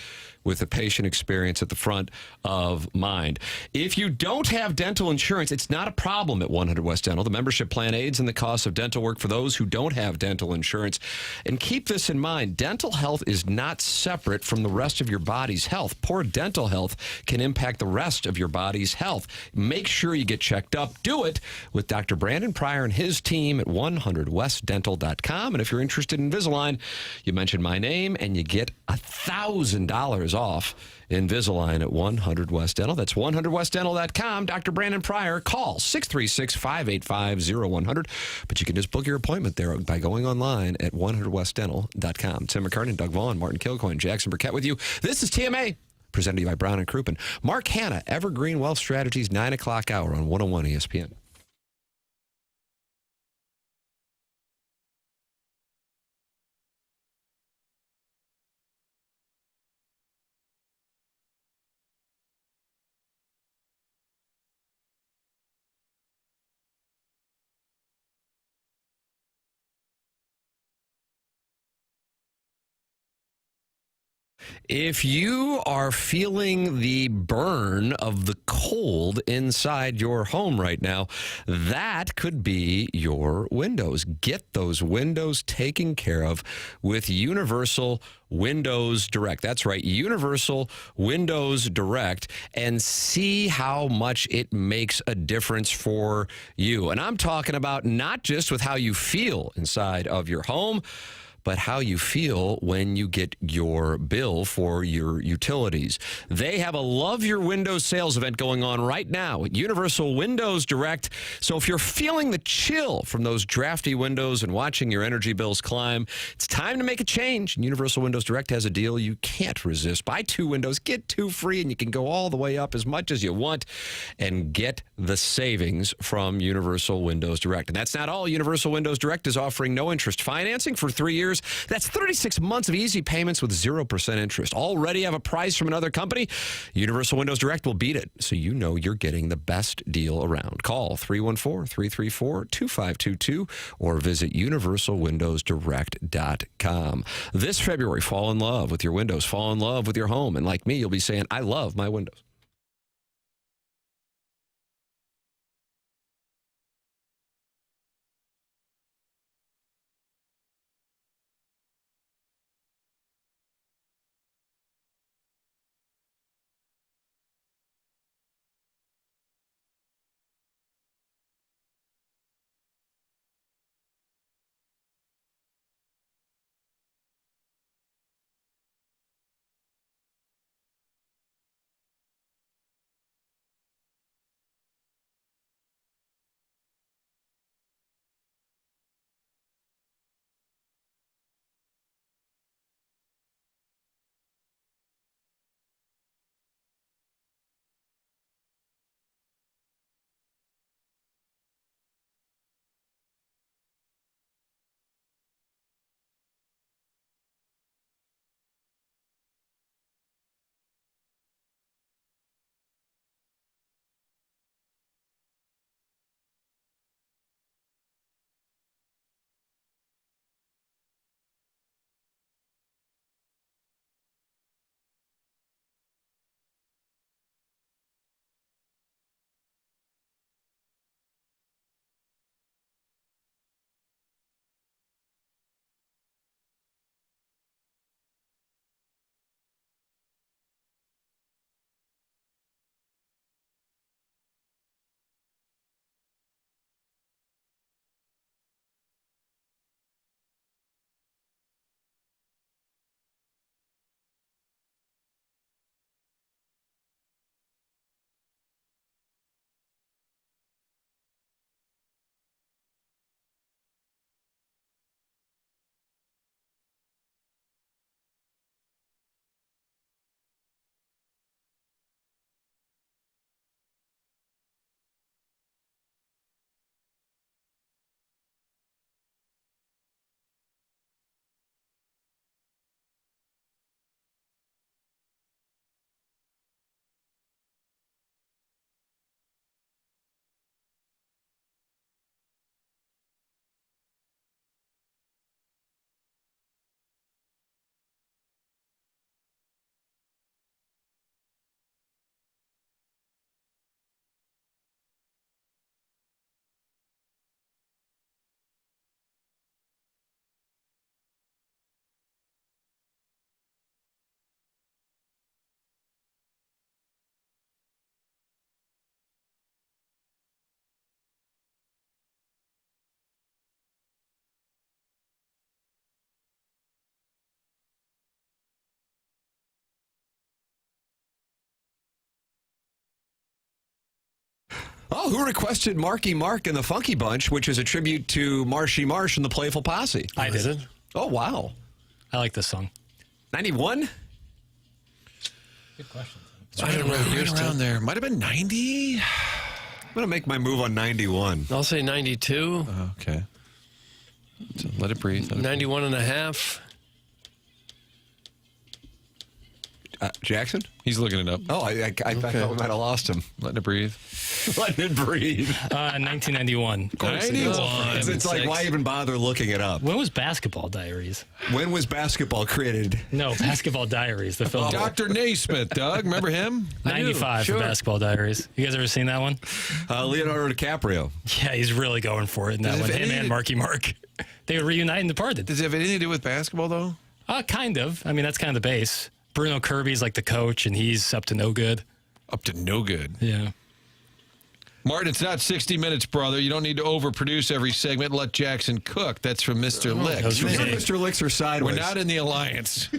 with the patient experience at the front of mind. If you don't have dental insurance, it's not a problem at 100 West Dental. The membership plan aids in the cost of dental work for those who don't have dental insurance. And keep this in mind, dental health is not separate from the rest of your body's health. Poor dental health can impact the rest of your body's health. Make sure you get checked up. Do it with Dr. Brandon Pryor and his team at 100westdental.com. And if you're interested in Invisalign, you mention my name and you get $1,000 off Invisalign at 100 West Dental. That's 100westdental.com. Dr. Brandon Pryor. Call 636-585-0100. But you can just book your appointment there by going online at 100westdental.com. Tim McKernan, Doug Vaughn, Martin Kilcoyne, Jackson Burkett with you. This is TMA, presented to you by Brown and Crouppen. Mark Hanna, Evergreen Wealth Strategies, 9 o'clock hour on 101 ESPN. If you are feeling the burn of the cold inside your home right now, that could be your windows. Get those windows taken care of with Universal Windows Direct. That's right, Universal Windows Direct, and see how much it makes a difference for you. And I'm talking about not just with how you feel inside of your home, but how you feel when you get your bill for your utilities. They have a Love Your Windows sales event going on right now at Universal Windows Direct. So if you're feeling the chill from those drafty windows and watching your energy bills climb, it's time to make a change. And Universal Windows Direct has a deal you can't resist. Buy 2 windows, get 2 free, and you can go all the way up as much as you want and get the savings from Universal Windows Direct. And that's not all. Universal Windows Direct is offering no interest financing for 3 years. That's 36 months of easy payments with 0% interest. Already have a price from another company? Universal Windows Direct will beat it, so you know you're getting the best deal around. Call 314-334-2522 or visit universalwindowsdirect.com. This February, fall in love with your windows, fall in love with your home, and like me, you'll be saying, I love my windows. Oh, who requested Marky Mark and the Funky Bunch, which is a tribute to Marshy Marsh and the Playful Posse? I did it. Oh, wow. I like this song. 91? Good question. I don't know. Right around there. Might have been 90. I'm going to make my move on 91. I'll say 92. Okay. So let it breathe. 91 and a half. Jackson? He's looking it up. Oh, I thought we might have lost him. Letting it breathe. Letting it breathe. 1991. 91. It's like, why even bother looking it up? When was Basketball Diaries? When was basketball created? No, Basketball Diaries, the film. Dr. Naismith, Doug. Remember him? 95 for Basketball Diaries. You guys ever seen that one? Leonardo DiCaprio. Yeah, he's really going for it in that one. Him and Marky Mark. They would reunite in Departed. Does it have anything to do with basketball, though? Kind of. I mean, that's kind of the base. Bruno Kirby's like the coach, and he's up to no good. Up to no good. Yeah. Martin, it's not 60 Minutes, brother. You don't need to overproduce every segment. Let Jackson cook. That's from Mr. Licks. Mr. Licks are sideways. We're not in the alliance.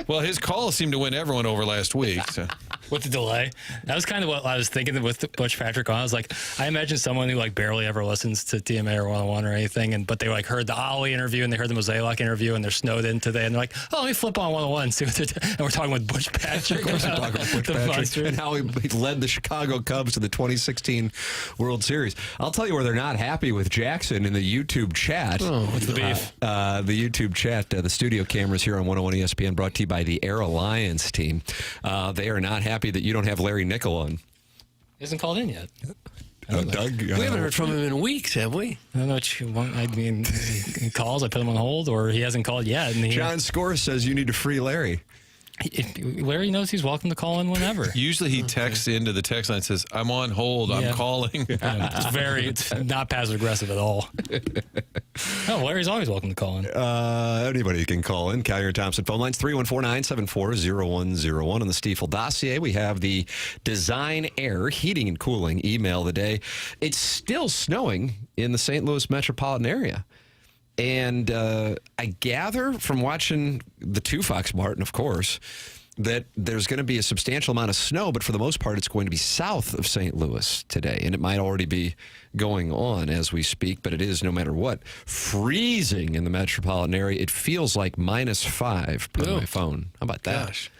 Well, his calls seemed to win everyone over last week. So. With the delay. That was kind of what I was thinking with Butch Patrick on. I was like, I imagine someone who like barely ever listens to TMA or 101 or anything, but they like heard the Ollie interview and they heard the Mosaic interview and they're snowed in today and they're like, oh, let me flip on 101 and see what they're doing. And we're talking with Butch Patrick. And how he led the Chicago Cubs to the 2016 World Series. I'll tell you where they're not happy with Jackson in the YouTube chat. Oh, what's the beef? The YouTube chat, the studio cameras here on 101 ESPN brought to you by the Air Alliance team. They are not happy that you don't have Larry Nickel on. He hasn't called in yet. Doug, we haven't heard from him in weeks, have we? I don't know what you want. I mean, he calls, I put him on hold, or he hasn't called yet. And John Score says you need to free Larry. Larry knows he's welcome to call in whenever. Usually he texts into the text line and says, I'm on hold, I'm calling. It's not passive aggressive at all. No, Larry's always welcome to call in. Anybody can call in. Callier and Thompson phone lines 314-974-0101. On the Stiefel dossier, we have the Design Air Heating and Cooling email of the day. It's still snowing in the St. Louis metropolitan area. And I gather from watching the Two Fox, Martin, of course, that there's going to be a substantial amount of snow, but for the most part, it's going to be south of St. Louis today. And it might already be going on as we speak, but it is, no matter what, freezing in the metropolitan area. It feels like -5 per my phone. How about that? Gosh.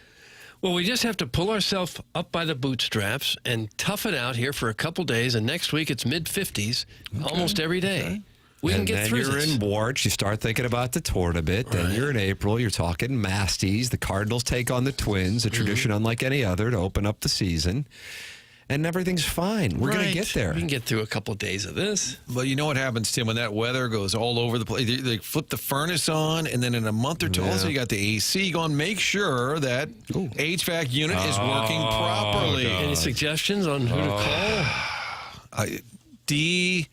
Well, we just have to pull ourselves up by the bootstraps and tough it out here for a couple days. And next week, it's mid-50s almost every day. Okay. We can get through this. And then you're in March. You start thinking about the tournament. Then you're in April. You're talking Masties. The Cardinals take on the Twins, a tradition unlike any other to open up the season. And everything's fine. We're going to get there. We can get through a couple of days of this. But you know what happens, Tim, when that weather goes all over the place? They flip the furnace on, and then in a month or two, also you got the AC going. Make sure that HVAC unit is working properly. Any suggestions on who to call? D.A.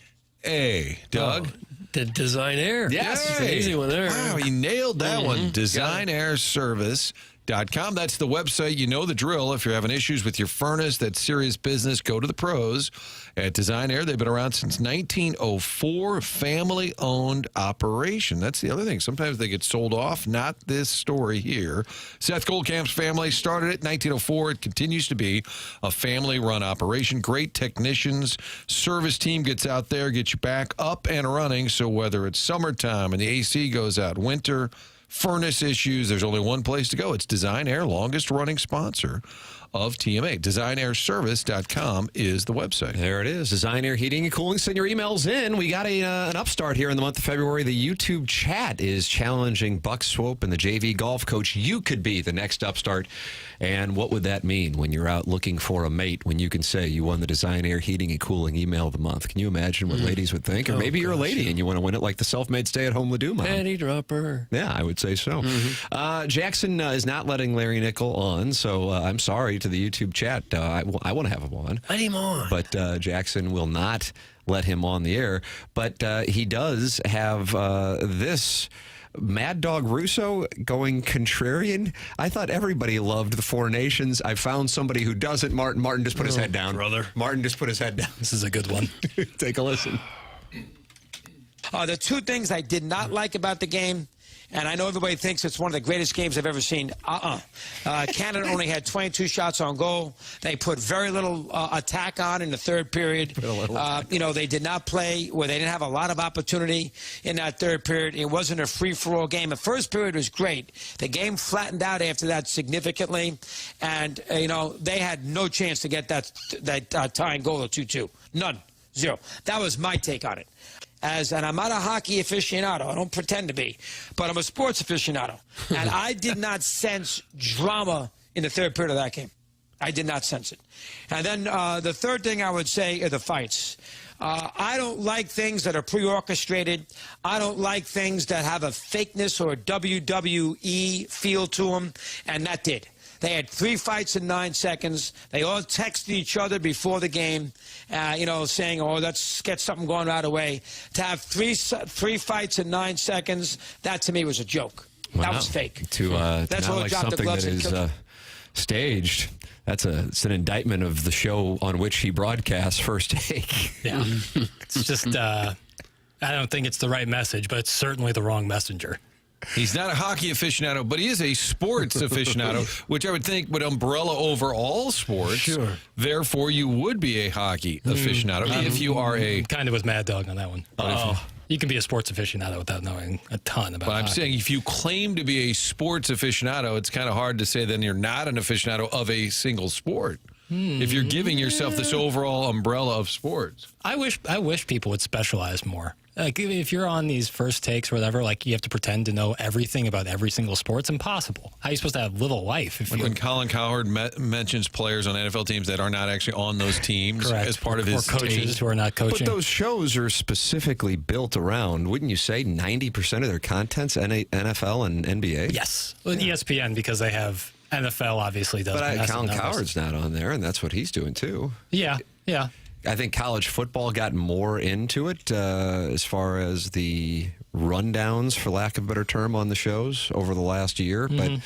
Doug? The Design Air. Yes. It's an easy one there. Wow, he nailed that one. DesignAirService.com. That's the website. You know the drill. If you're having issues with your furnace, that's serious business. Go to the pros at Design Air. They've been around since 1904, family-owned operation. That's the other thing. Sometimes they get sold off. Not this story here. Seth Goldcamp's family started it in 1904. It continues to be a family-run operation. Great technicians. Service team gets out there, gets you back up and running. So whether it's summertime and the AC goes out, winter, furnace issues, there's only one place to go. It's Design Air, longest running sponsor of TMA. DesignAirService.com is the website. There it is. Design Air Heating and Cooling. Send your emails in. We got an upstart here in the month of February. The YouTube chat is challenging Buck Swope and the JV golf coach. You could be the next upstart. And what would that mean when you're out looking for a mate, when you can say you won the Design Air Heating and Cooling email of the month? Can you imagine what ladies would think? Or maybe you're a lady and you want to win it like the self-made stay-at-home Ledoux mom. Panty dropper. Yeah, I would say so. Jackson is not letting Larry Nickel on, so I'm sorry to the YouTube chat. I want to have him on. Let him on. But Jackson will not let him on the air. But he does have this... Mad Dog Russo going contrarian. I thought everybody loved the Four Nations. I found somebody who doesn't. Martin just put his head down. Brother. Martin just put his head down. This is a good one. Take a listen. The two things I did not like about the game, and I know everybody thinks it's one of the greatest games I've ever seen. Canada only had 22 shots on goal. They put very little attack on in the third period. They did not play where they didn't have a lot of opportunity in that third period. It wasn't a free-for-all game. The first period was great. The game flattened out after that significantly, and they had no chance to get that tying goal of 2-2. None. Zero. That was my take on it. And I'm not a hockey aficionado. I don't pretend to be. But I'm a sports aficionado. And I did not sense drama in the third period of that game. I did not sense it. And then the third thing I would say are the fights. I don't like things that are pre-orchestrated. I don't like things that have a fakeness or a WWE feel to them. And that did. They had 3 fights in 9 seconds. They all texted each other before the game, saying, oh, let's get something going right away. To have three fights in 9 seconds, that to me was a joke. Wow. That was fake. To That's not all like dropped the something gloves that is staged. It's an indictment of the show on which he broadcasts First Take. Yeah. It's just, I don't think it's the right message, but it's certainly the wrong messenger. He's not a hockey aficionado, but he is a sports aficionado, which I would think would umbrella over all sports. Sure. Therefore, you would be a hockey aficionado if you are a... Kind of with Mad Dog on that one. You can be a sports aficionado without knowing a ton about But I'm hockey. saying if you claim to be a sports aficionado, it's kind of hard to say then you're not an aficionado of a single sport. If you're giving yourself this overall umbrella of sports. I wish people would specialize more. Like if you're on these First Takes or whatever, like you have to pretend to know everything about every single sport. It's impossible. How are you supposed to live a life? If Like when Colin Cowherd mentions players on NFL teams that are not actually on those teams as part of his or coaches team. who are not coaching. But those shows are specifically built around, wouldn't you say, 90% of their content's NFL and NBA? Yes. Well, ESPN, because they have NFL, obviously does. But Colin Cowherd's not on there, and that's what he's doing too. Yeah, yeah. I think college football got more into it as far as the rundowns, for lack of a better term, on the shows over the last year. But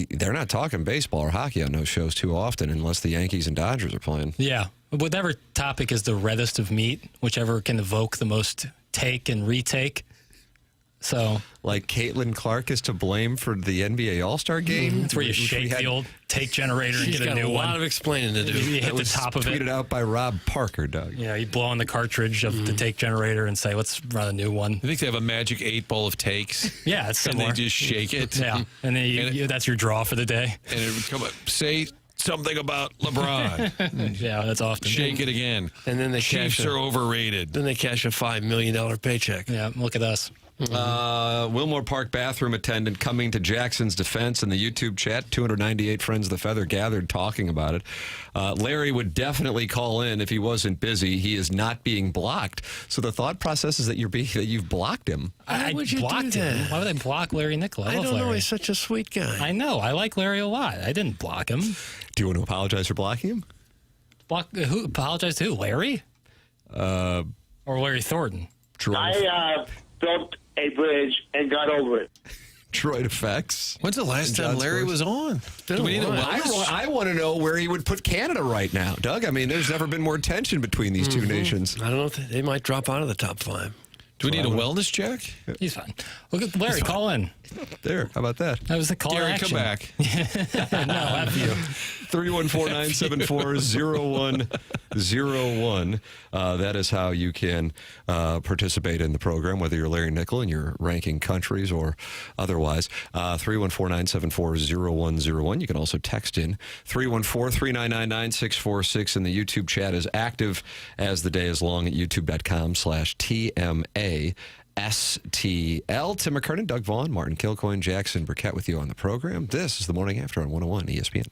they're not talking baseball or hockey on those shows too often unless the Yankees and Dodgers are playing. Yeah. Whatever topic is the reddest of meat, whichever can evoke the most take and retake. So, like Caitlin Clark is to blame for the NBA All-Star game. That's where you shake the old take generator and get a new one. a lot of explaining to do. You hit the top of it. Tweeted out by Rob Parker, Doug. Yeah, you blow on the cartridge of the take generator and say, let's run a new one. I think they have a magic 8-ball of takes. Yeah, it's similar. And they just shake it. Yeah, and then that's your draw for the day. And it would come up, say something about LeBron. Yeah, that's often. Shake it again. And then they Chiefs are overrated. Then they cash a $5 million paycheck. Yeah, look at us. Wilmore Park bathroom attendant coming to Jackson's defense in the YouTube chat. 298 friends of the Feather gathered talking about it. Larry would definitely call in if he wasn't busy. He is not being blocked. So the thought process is that you've blocked him. I blocked him. Why would I block Larry Nicola? I don't know. Larry. He's such a sweet guy. I know. I like Larry a lot. I didn't block him. Do you want to apologize for blocking him? Block who? Apologize to who? Larry? Or Larry Thornton? I built a bridge and got over it. Droid Effects. When's the last time Larry was on? Do we need I want to know where he would put Canada right now, Doug. I mean, there's never been more tension between these two nations. I don't know. They might drop out of the top 5. Do we need a wellness check? He's fine. Look at Larry. Call in. There. How about that? That was the call to Gary, action. come back. No, F you. 314-974-0101. That is how you can participate in the program, whether you're Larry Nickel and you're ranking countries or otherwise. 314-974-0101. You can also text in 314-399-9646, and the YouTube chat is active as the day is long at youtube.com/TMA. STL. Tim McKernan, Doug Vaughn, Martin Kilcoyne, Jackson Burkett with you on the program. This is the Morning After on 101 ESPN.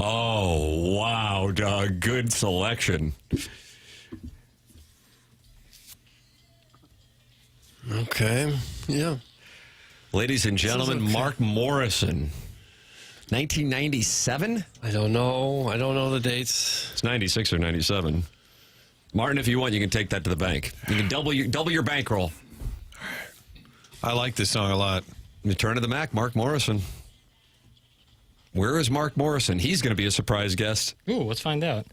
Oh, wow, Doug. Good selection. Okay. Yeah. Ladies and gentlemen, okay. Mark Morrison. 1997? I don't know. I don't know the dates. It's 96 or 97. Martin, if you want, you can take that to the bank. You can double your bankroll. I like this song a lot. Return of the Mac, Mark Morrison. Where is Mark Morrison? He's going to be a surprise guest. Ooh, let's find out.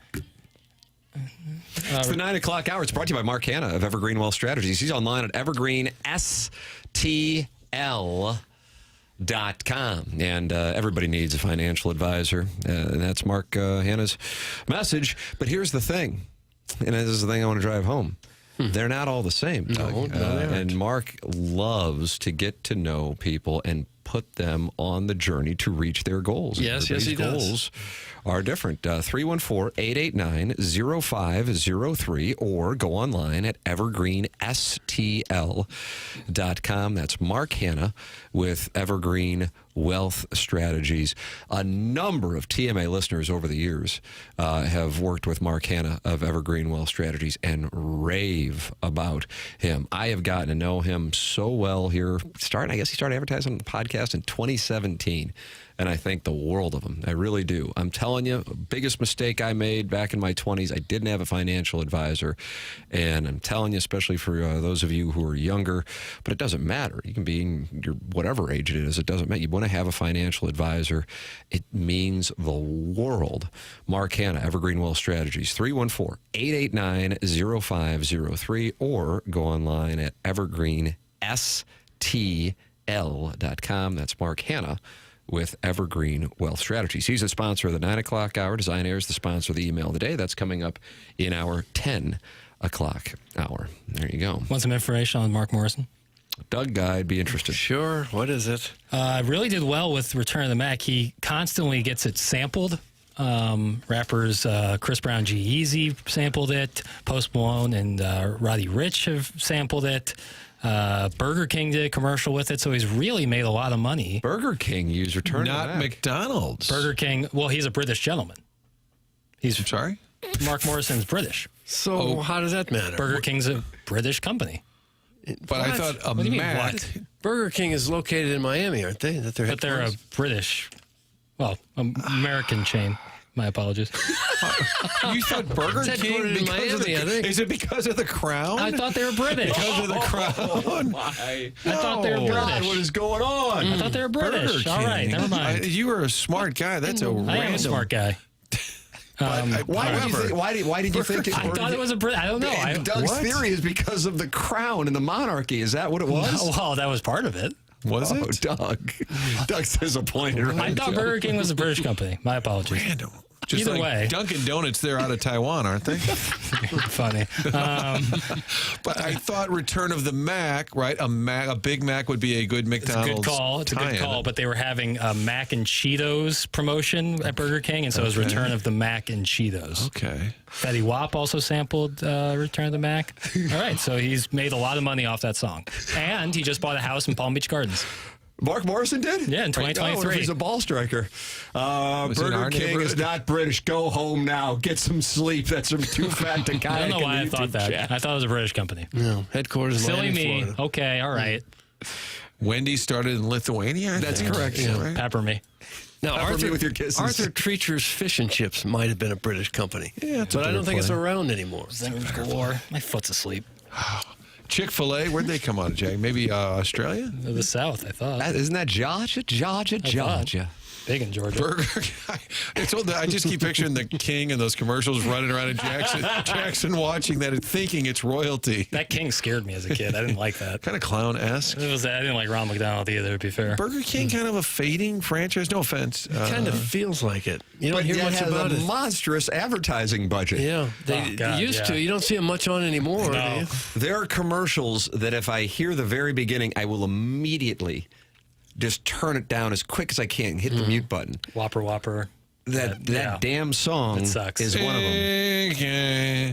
It's the 9 o'clock hour. It's brought to you by Mark Hanna of Evergreen Wealth Strategies. He's online at evergreenstl.com. And everybody needs a financial advisor. And that's Mark Hanna's message. But here's the thing. And this is the thing I want to drive home. They're not all the same, Doug. And Mark loves to get to know people and put them on the journey to reach their goals. Yes, he does. Goals are different. 314-889-0503 or go online at evergreenstl.com. That's Mark Hanna with Evergreen Wealth Strategies. A number of TMA listeners over the years have worked with Mark Hanna of Evergreen Wealth Strategies and rave about him. I have gotten to know him so well here. I guess he started advertising on the podcast in 2017. And I think the world of him. I really do. I'm telling you, biggest mistake I made back in my 20s, I didn't have a financial advisor. And I'm telling you, especially for those of you who are younger, but it doesn't matter. You can be in your whatever age it is. It doesn't matter. You want to have a financial advisor. It means the world. Mark Hanna, Evergreen Wealth Strategies, 314-889-0503 or go online at evergreenstl.com. That's Mark Hanna with Evergreen Wealth Strategies. He's a sponsor of the 9 o'clock hour. Design Air is the sponsor of the email of the day. That's coming up in our 10 o'clock hour. There you go. Want some information on Mark Morrison? Doug, I'd be interested. Sure. What is it? Really did well with Return of the Mac. He constantly gets it sampled. Rappers Chris Brown, G-Eazy sampled it. Post Malone and Roddy Ricch have sampled it. Burger King did a commercial with it, so he's really made a lot of money. Burger King used Return Not of the Mac. McDonald's. Burger King, well, he's a British gentleman. I'm sorry? Mark Morrison's British. So how does that matter? Burger King's a British company. But I thought What do you mean, Mac. what? Burger King is located in Miami, aren't they? That But they're a British, American chain. My apologies. You thought Burger It's King headquartered in because of Miami, I think. Is it because of the crown? I thought they were British. Because of the crown. I thought they were British. God, what is going on? I thought they were British. Burger All right, King. never mind. You were a smart guy. That's a random. I am a smart guy. Why did you think it I thought it was a Brit. I don't know. Doug's theory is because of the crown and the monarchy. Is that what it was? Well, that was part of it. Was it? Doug. Doug's disappointed. Right? I thought Burger King was a British company. My apologies. Random. Just Either like way. Dunkin' Donuts, they're out of Taiwan, aren't they? Funny. But I thought Return of the Mac, right? A Big Mac would be a good McDonald's. It's a good call. It's a good call. But they were having a Mac and Cheetos promotion at Burger King, and so it was Return of the Mac and Cheetos. Okay. Fetty Wap also sampled Return of the Mac. All right, so he's made a lot of money off that song. And he just bought a house in Palm Beach Gardens. Mark Morrison did? Yeah, in 2023. He's a ball striker. Burger King is not British. Go home now. Get some sleep. That's too fat to kayak. I don't know why I thought that. Chat. I thought it was a British company. No, headquarters in Silly Miami, me. Florida. Okay, all right. Wendy's started in Lithuania. I That's think. correct. Yeah, right? Pepper me. Now, Pepper me with your kisses. Arthur Treacher's Fish and Chips might have been a British company. Yeah, but I don't think it's around anymore. Zingers galore. My foot's asleep. Chick-fil-A, where'd they come out of, Jay? Maybe Australia? The South, I thought. Isn't that Georgia? Georgia. Big in Georgia. Burger I just keep picturing the king and those commercials running around in Jackson watching that and thinking it's royalty. That king scared me as a kid. I didn't like that. Kind of clown-esque. I didn't like Ronald McDonald either, to be fair. Burger King kind of a fading franchise. No offense. It kind of feels like it. You don't hear much about it. Monstrous advertising budget. Yeah, they used to. You don't see them much on anymore. No. There are commercials that if I hear the very beginning, I will immediately just turn it down as quick as I can, hit the mute button. Whopper. that damn song is one of them.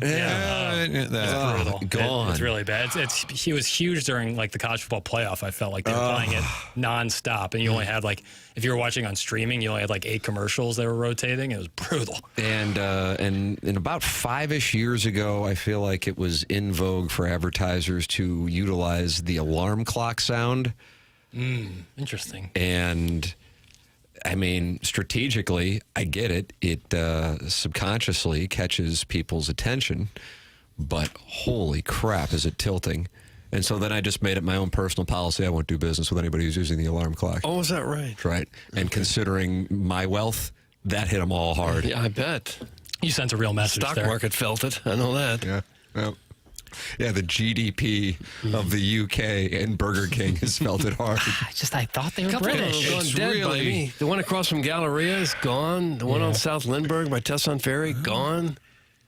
Gone. It's really bad. He was huge during like the college football playoff. I felt like they were playing it nonstop, and you only had like, if you were watching on streaming, you only had like 8 commercials that were rotating. It was brutal. And about 5-ish years ago, I feel like it was in vogue for advertisers to utilize the alarm clock sound. Interesting. And I mean, strategically, I get it. It subconsciously catches people's attention, but holy crap, is it tilting? And so then I just made it my own personal policy. I won't do business with anybody who's using the alarm clock. Oh, is that right? Right. And considering my wealth, that hit them all hard. Yeah, I bet. You sent a real message Stock there. market felt it. I know that. Yeah. Well, yeah, the GDP of the UK and Burger King has felt it hard. I thought they were British. Gone dead by me. The one across from Galleria is gone. The one on South Lindbergh by Tesson Ferry, gone.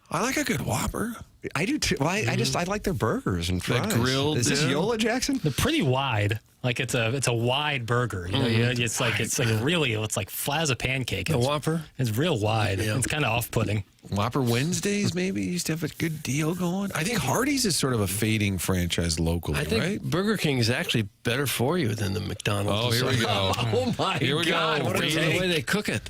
I like a good Whopper. I do too. Well, I like their burgers and fries. Grilled. Is this Yola, Jackson? They're pretty wide. Like it's a wide burger. You know, it's like really flat as a pancake. The Whopper. It's real wide. Yeah. It's kind of off-putting. Whopper Wednesdays maybe used to have a good deal going. I think Hardee's is sort of a fading franchise locally, I think right? Burger King is actually better for you than the McDonald's. Oh, here we go. Oh my Here we God! go. What a The take. way they cook it.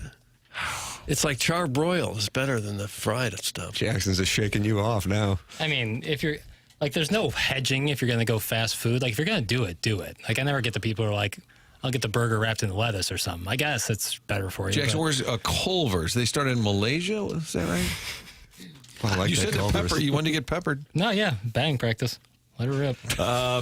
It's like charbroiled. It's better than the fried stuff. Jackson's just shaking you off now. I mean, if you're like, there's no hedging if you're going to go fast food. Like, if you're going to do it, do it. Like, I never get the people who are like, I'll get the burger wrapped in lettuce or something. I guess it's better for you. Jackson, but- where's Culver's? They started in Malaysia. Is that right? I like you that said the Culver's. pepper. You wanted to get peppered. No, yeah, batting practice. Let her rip.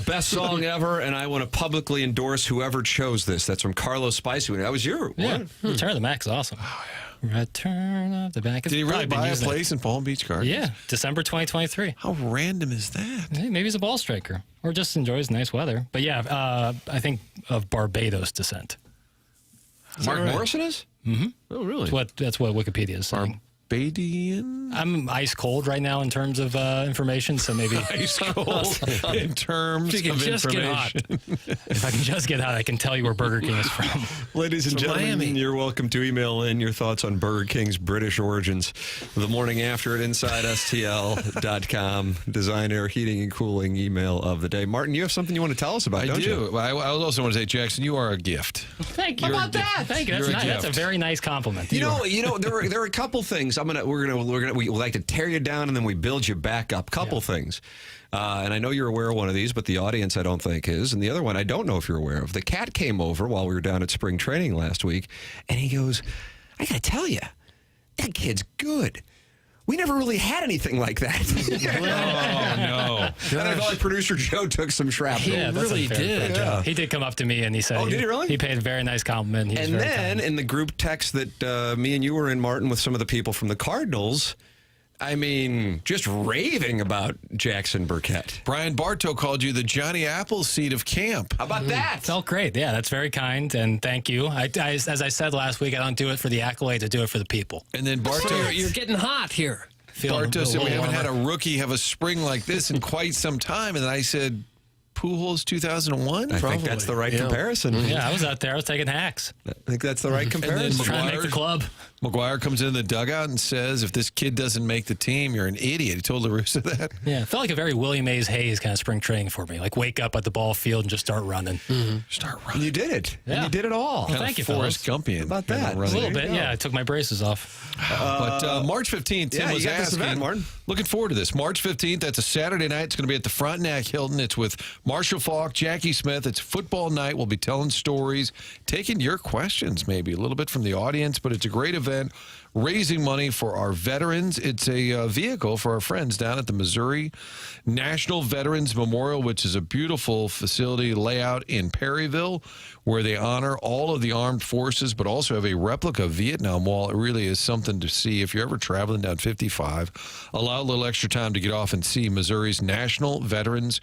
Best song ever, and I want to publicly endorse whoever chose this. That's from Carlos Spicy. That was your one. Return of the Mac is awesome. Oh, yeah. Return of the Mac. Did he really buy a place in Palm Beach Gardens? Yeah, December 2023. How random is that? Hey, maybe he's a ball striker or just enjoys nice weather. But yeah, I think of Barbados descent. Mark Morrison is? Mm-hmm. Oh, really? That's what Wikipedia is saying. Barbadian? I'm ice cold right now in terms of information, so maybe ice cold in terms if you can of just information. Get hot. If I can just get hot, I can tell you where Burger King is from. Ladies and From gentlemen, Miami. you're welcome to email in your thoughts on Burger King's British origins. The morning after at InsideSTL.com. Design, air, heating, and cooling email of the day. Martin, you have something you want to tell us about, I don't do. you? I also want to say, Jackson, you are a gift. Thank you. How about that? Thank you. That's You're a nice. That's a gift. very nice compliment. You know, there are a couple things. We like to tear you down and then we build you back up. Couple things. And I know you're aware of one of these, but the audience I don't think is. And the other one I don't know if you're aware of. The cat came over while we were down at spring training last week, and he goes, I got to tell you, that kid's good. We never really had anything like that. Oh, no. And I felt like producer Joe took some shrapnel. Yeah, that's really unfair. did. Yeah. He did come up to me and he said, Oh, did he really? He paid a very nice compliment. He was And very then kind. in the group text that me and you were in, Martin, with some of the people from the Cardinals, I mean, just raving about Jackson Burkett. Brian Bartow called you the Johnny Appleseed of camp. How about that? Felt great. Yeah, that's very kind, and thank you. As I said last week, I don't do it for the accolades, I do it for the people. And then Bartow, You're getting hot here. Bartow said we haven't had a warmer. rookie have a spring like this in quite some time. And then I said, Pujols 2001? I think that's the right Yeah. comparison. Yeah, I was out there. I was taking hacks. I think that's the right And comparison. then Trying to make the club. McGuire comes in the dugout and says, if this kid doesn't make the team, you're an idiot. He told LaRussa that. Yeah, it felt like a very Willie Mays Hayes kind of spring training for me. Like wake up at the ball field and just start running. Start And running. you did it. Yeah. And you did it all. Well, thank you, Forrest fellas. Gumpian. How about that? Running. A little There you bit, go. yeah. I took my braces off. But March 15th, Tim Yeah, was you got this asking. event, Martin. Looking forward to this. March 15th, that's a Saturday night. It's going to be at the Frontenac Hilton. It's with Marshall Falk, Jackie Smith. It's football night. We'll be telling stories, taking your questions maybe, a little bit from the audience. But it's a great event, raising money for our veterans. It's a vehicle for our friends down at the Missouri National Veterans Memorial, which is a beautiful facility layout in Perryville, where they honor all of the armed forces, but also have a replica Vietnam Wall. It really is something to see. If you're ever traveling down 55, allow a little extra time to get off and see Missouri's National Veterans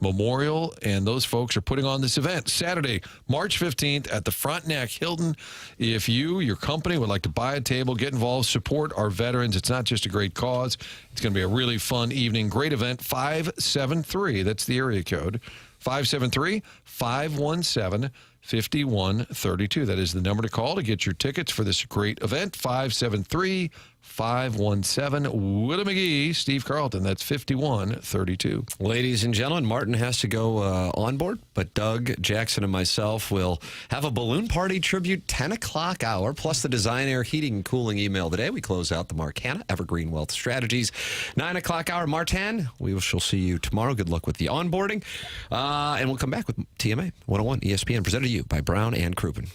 Memorial, and those folks are putting on this event Saturday, March 15th at the Frontenac Hilton. If you, your company, would like to buy a table, get involved, support our veterans, it's not just a great cause. It's going to be a really fun evening. Great event. 573, that's the area code. 573-517 5132. That is the number to call to get your tickets for this great event. 573-517 Willie McGee, Steve Carlton. That's 5132. Ladies and gentlemen, Martin has to go on board, but Doug, Jackson, and myself will have a balloon party tribute 10 o'clock hour, plus the Design Air Heating and Cooling email today. We close out the Marcana Evergreen Wealth Strategies 9 o'clock hour. Martin, we shall see you tomorrow. Good luck with the onboarding. And we'll come back with TMA 101 ESPN, presented to you by Brown and Crouppen.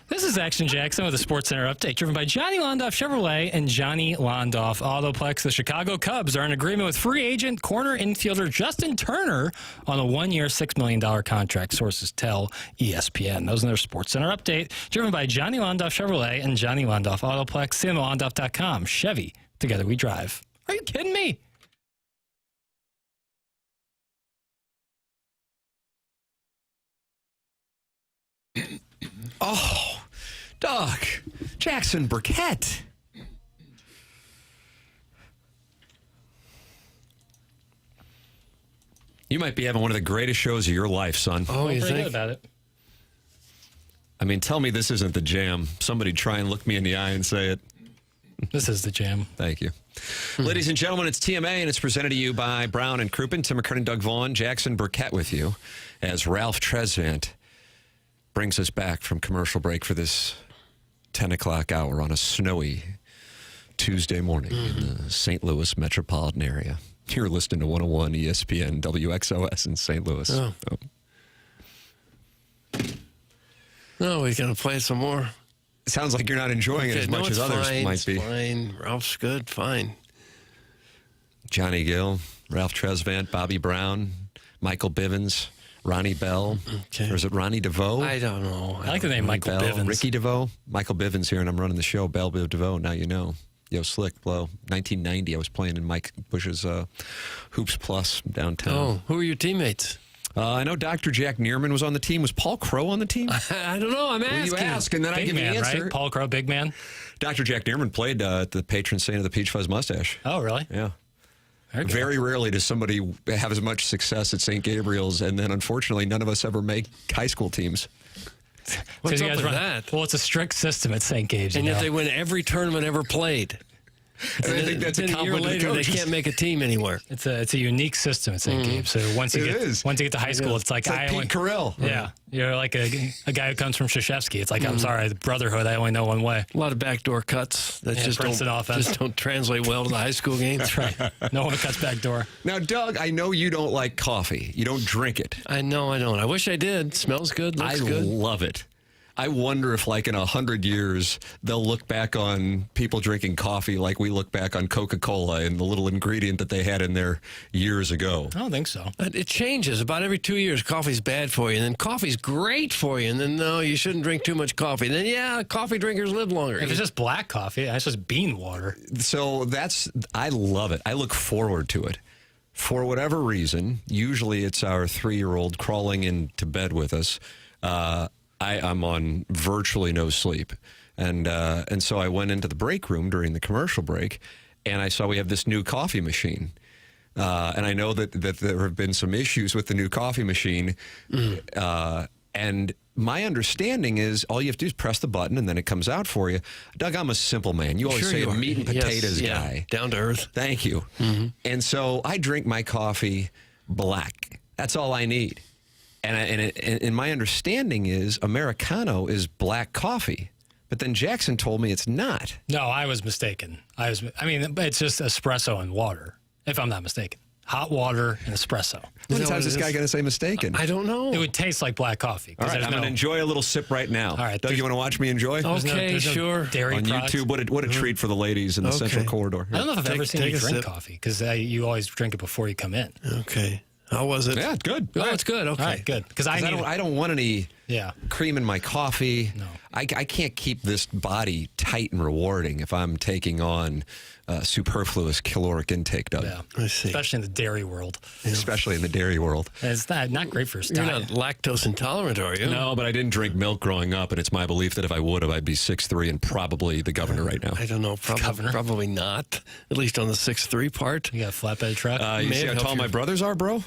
This is Action Jackson with a Sports Center update driven by Johnny Londoff Chevrolet and Johnny Londoff Autoplex. The Chicago Cubs are in agreement with free agent corner infielder Justin Turner on a one-year, $6 million contract, sources tell ESPN. Those are their Sports Center update driven by Johnny Londoff Chevrolet and Johnny Londoff Autoplex. CMOLondoff.com. Chevy, together we drive. Are you kidding me? Oh, Doug. Jackson Burkett. You might be having one of the greatest shows of your life, son. Oh, you think? Good about it. I mean, tell me this isn't the jam. Somebody try and look me in the eye and say it. This is the jam. Thank you. Ladies and gentlemen, it's TMA, and it's presented to you by Brown and Crouppen. Tim McKernan, Doug Vaughn, Jackson Burkett with you as Ralph Tresvant brings us back from commercial break for this 10 o'clock hour on a snowy Tuesday morning in the St. Louis metropolitan area. You're listening to 101 ESPN WXOS in St. Louis. Oh. No, we're going to play some more. It sounds like you're not enjoying it as much as others might be. Fine. Ralph's good. Fine. Johnny Gill, Ralph Tresvant, Bobby Brown, Michael Bivens, Ronnie Bell. Okay. Or is it Ronnie DeVoe? I don't know. I like the name Michael Bell, Bivens. Ricky DeVoe. Michael Bivens here, and I'm running the show. Bell Biv DeVoe, now you know. Yo, Slick, Blow. 1990, I was playing in Mike Bush's Hoops Plus downtown. Oh, who are your teammates? I know Dr. Jack Neerman was on the team. Was Paul Crow on the team? I don't know. I'm asking. Well, you ask, and then I Big give you man, the answer. right? Paul Crow, big man. Dr. Jack Neerman played at the patron saint of the Peach Fuzz Mustache. Oh, really? Yeah. Very rarely does somebody have as much success at St. Gabriel's, and then unfortunately none of us ever make high school teams. What's you up guys with run that? Well, it's a strict system at St. Gabe's. And you know? yet they win every tournament ever played. And I think that's a year compliment to later, they coaches. can't make a team anywhere. It's a unique system at St. Gabe's. So once you get to high school, it's like Pete Carell. Yeah, you're like a guy who comes from Krzyzewski. It's like I'm sorry, the brotherhood. I only know one way. A lot of backdoor cuts that Princeton offense. just don't translate well to the high school game. That's right. No one cuts backdoor. Now, Doug, I know you don't like coffee. You don't drink it. I know I don't. I wish I did. Smells good. Looks good. I love it. I wonder if, like, in 100 years, they'll look back on people drinking coffee like we look back on Coca-Cola and the little ingredient that they had in there years ago. I don't think so. It changes. About every 2 years, coffee's bad for you, and then coffee's great for you, and then, no, you shouldn't drink too much coffee. And then, yeah, coffee drinkers live longer. If it's just black coffee, that's just bean water. So I love it. I look forward to it. For whatever reason, usually it's our 3-year-old crawling into bed with us. I'm on virtually no sleep. And so I went into the break room during the commercial break, and I saw we have this new coffee machine. And I know that there have been some issues with the new coffee machine. And my understanding is all you have to do is press the button, and then it comes out for you. Doug, I'm a simple man. You always say a meat and potatoes guy. Down to earth. Thank you. Mm-hmm. And so I drink my coffee black. That's all I need. And my understanding is Americano is black coffee. But then Jackson told me it's not. No, I was mistaken. I mean, it's just espresso and water, if I'm not mistaken. Hot water and espresso. How many times is this guy going to say mistaken? I don't know. It would taste like black coffee. All right, I'm going to enjoy a little sip right now. All right, Doug, you want to watch me enjoy? Okay, sure. Dairy on products. YouTube, what a treat for the ladies in the Central Corridor. I don't know if I've ever seen you drink sip. coffee, because you always drink it before you come in. Okay. How was it? Yeah, it's good. Oh, it's good. Okay. All right, good. Because I don't want any cream in my coffee. No. I can't keep this body tight and rewarding if I'm taking on superfluous caloric intake, Doug. Yeah. I see. Especially in the dairy world. Especially in the dairy world. And it's not great for You're not lactose intolerant, are you? No, but I didn't drink milk growing up, and it's my belief that if I would have, I'd be 6'3" and probably the governor right now. I don't know. Probably not. At least on the 6'3" part. You got a flatbed truck? You see how tall my brothers are, bro?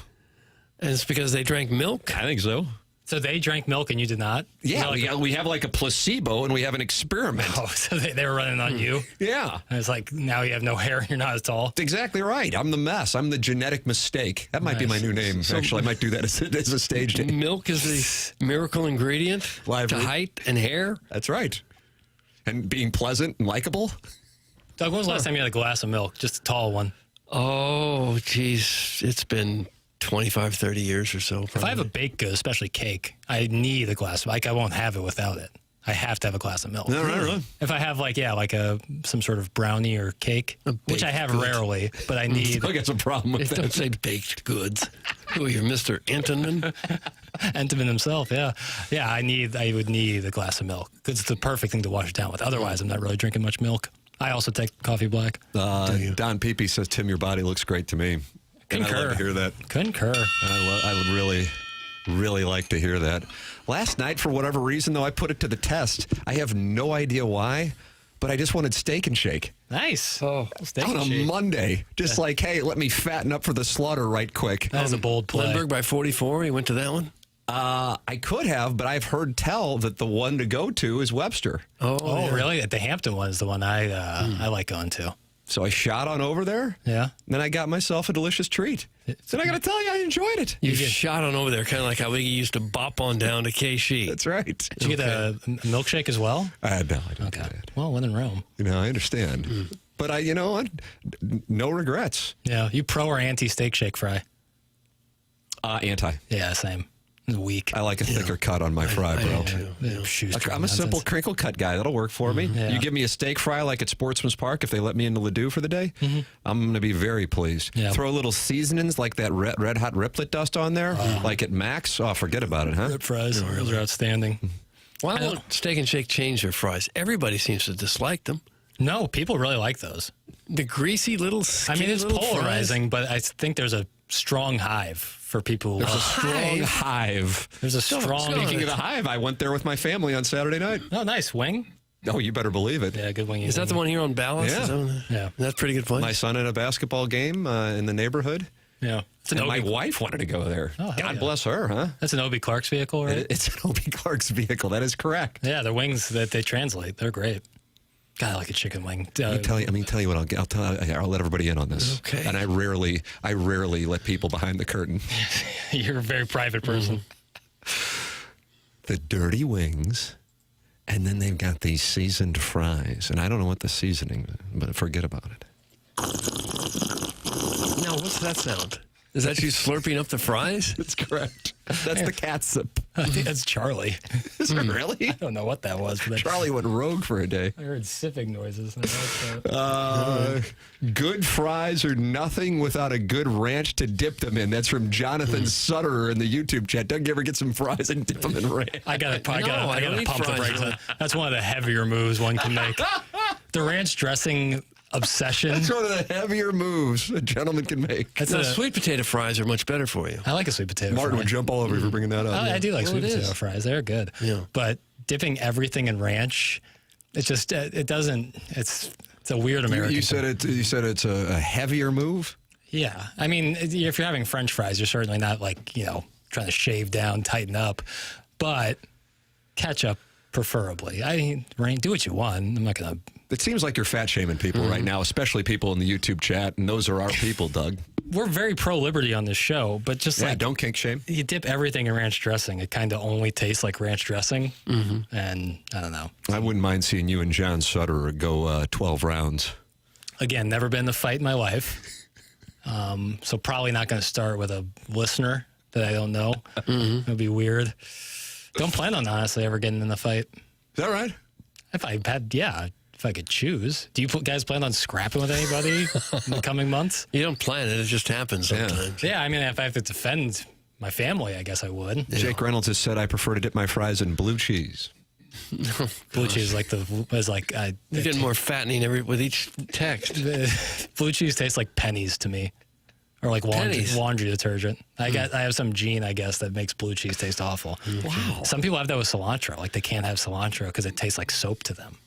And it's because they drank milk? I think so. So they drank milk and you did not? Yeah, we have like a placebo and we have an experiment. Oh, so they were running on you? Yeah. And it's like, now you have no hair and you're not as tall? That's exactly right. I'm the mess. I'm the genetic mistake. That might be my new name. Actually, I might do that as a stage name. Milk is the miracle ingredient to height and hair? That's right. And being pleasant and likable. Doug, when was the last time you had a glass of milk? Just a tall one. Oh, geez. It's been 25, 30 years or so. Probably. If I have a baked good, especially cake, I need a glass. Like, I won't have it without it. I have to have a glass of milk. No, really? If I have some sort of brownie or cake, which I have rarely, but I need. I got some problem with that. Don't say baked goods. Who are you, Mr. Entenmann? Entenmann himself, yeah. Yeah, I would need a glass of milk because it's the perfect thing to wash it down with. Otherwise, I'm not really drinking much milk. I also take coffee black. Don Pepe says, Tim, your body looks great to me. Concur. And I love to hear that. Concur. I would really Really like to hear that. Last night, for whatever reason, though, I put it to the test. I have no idea why, but I just wanted Steak and Shake. Nice. Oh, Steak on and a Shake. Monday. Just like, hey, let me fatten up for the slaughter right quick. That was a bold play. Lindbergh by 44. You went to that one? I could have, but I've heard tell that the one to go to is Webster. Oh, really? The Hampton one is the one I like going to. So I shot on over there. Yeah. And then I got myself a delicious treat. So I got to tell you, I enjoyed it. You shot on over there, kind of like how we used to bop on down to KC. That's right. Did you get a milkshake as well? No, I didn't do that. Well, when in Rome. I understand. But no regrets. Yeah. You pro or anti steak shake fry? Anti. Yeah, same. Weak. I like a thicker cut on my fry, bro. I'm a simple crinkle cut guy. That'll work for me. Yeah. You give me a steak fry like at Sportsman's Park, if they let me into Ladue for the day, I'm going to be very pleased. Yeah. Throw a little seasonings like that red hot riplet dust on there, like at Max. Oh, forget about it, huh? Rip fries. Those are outstanding. Why won't Steak and Shake change their fries? Everybody seems to dislike them. No, people really like those. The greasy little skinny it's little polarizing, but I think there's a strong hive for people. There's a strong hive. There's a strong... Speaking of the hive, I went there with my family on Saturday night. Oh, nice. Wing? Oh, you better believe it. Yeah, good wing. Is that the one here on Ballas? Yeah. Yeah. That's a pretty good place. My son in a basketball game in the neighborhood. Yeah. And my wife wanted to go there. Oh, God bless her, huh? That's an Obie Clark's vehicle, right? It's an Obie Clark's vehicle. That is correct. Yeah, the wings that they translate, they're great. God, I like a chicken wing. Let me tell you what I'll let everybody in on this. Okay. And I rarely let people behind the curtain. You're a very private person. The dirty wings, and then they've got these seasoned fries, and I don't know what the seasoning, but forget about it. Now, what's that sound? Is that you slurping up the fries? That's correct. That's the catsup. I think that's Charlie. Is it really? I don't know what that was. But Charlie went rogue for a day. I heard sipping noises. Good fries are nothing without a good ranch to dip them in. That's from Jonathan Sutterer in the YouTube chat. Doug, you ever get some fries and dip them in ranch? I got to pump the brakes. That's one of the heavier moves one can make. The ranch dressing obsession. That's one of the heavier moves a gentleman can make. Sweet potato fries are much better for you. I like a sweet potato Martin fry. would jump all over you for bringing that up. I do like sweet potato fries. They're good. Yeah. But dipping everything in ranch, it just it doesn't. It's a weird American. You said it's a heavier move. Yeah, I mean, if you're having French fries, you're certainly not trying to shave down, tighten up, but ketchup preferably. I mean, do what you want. I'm not gonna. It seems like you're fat shaming people right now, especially people in the YouTube chat, and those are our people, Doug. We're very pro-liberty on this show, but just don't kink shame. You dip everything in ranch dressing. It kind of only tastes like ranch dressing, and I don't know. I wouldn't mind seeing you and John Sutter go 12 rounds. Again, never been in a fight in my life, so probably not going to start with a listener that I don't know. It would be weird. Don't plan on honestly ever getting in a fight. Is that right? If I could choose. Do you guys plan on scrapping with anybody in the coming months? You don't plan it. It just happens sometimes. Yeah, I mean, if I have to defend my family, I guess I would. Yeah. Jake Reynolds has said, I prefer to dip my fries in blue cheese. Blue cheese You're getting more fattening with each text. Blue cheese tastes like pennies to me. Or like laundry detergent. I have some gene, I guess, that makes blue cheese taste awful. Wow. Some people have that with cilantro. Like they can't have cilantro because it tastes like soap to them.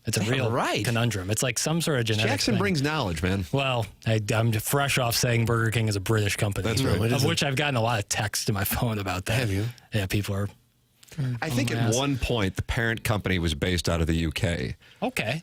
It's a real conundrum. It's like some sort of genetic Jackson thing. brings knowledge, man. Well, I'm fresh off saying Burger King is a British company. That's right. Of which I've gotten a lot of texts to my phone about that. Have you? Yeah, people are. I think at one point the parent company was based out of the UK. Okay.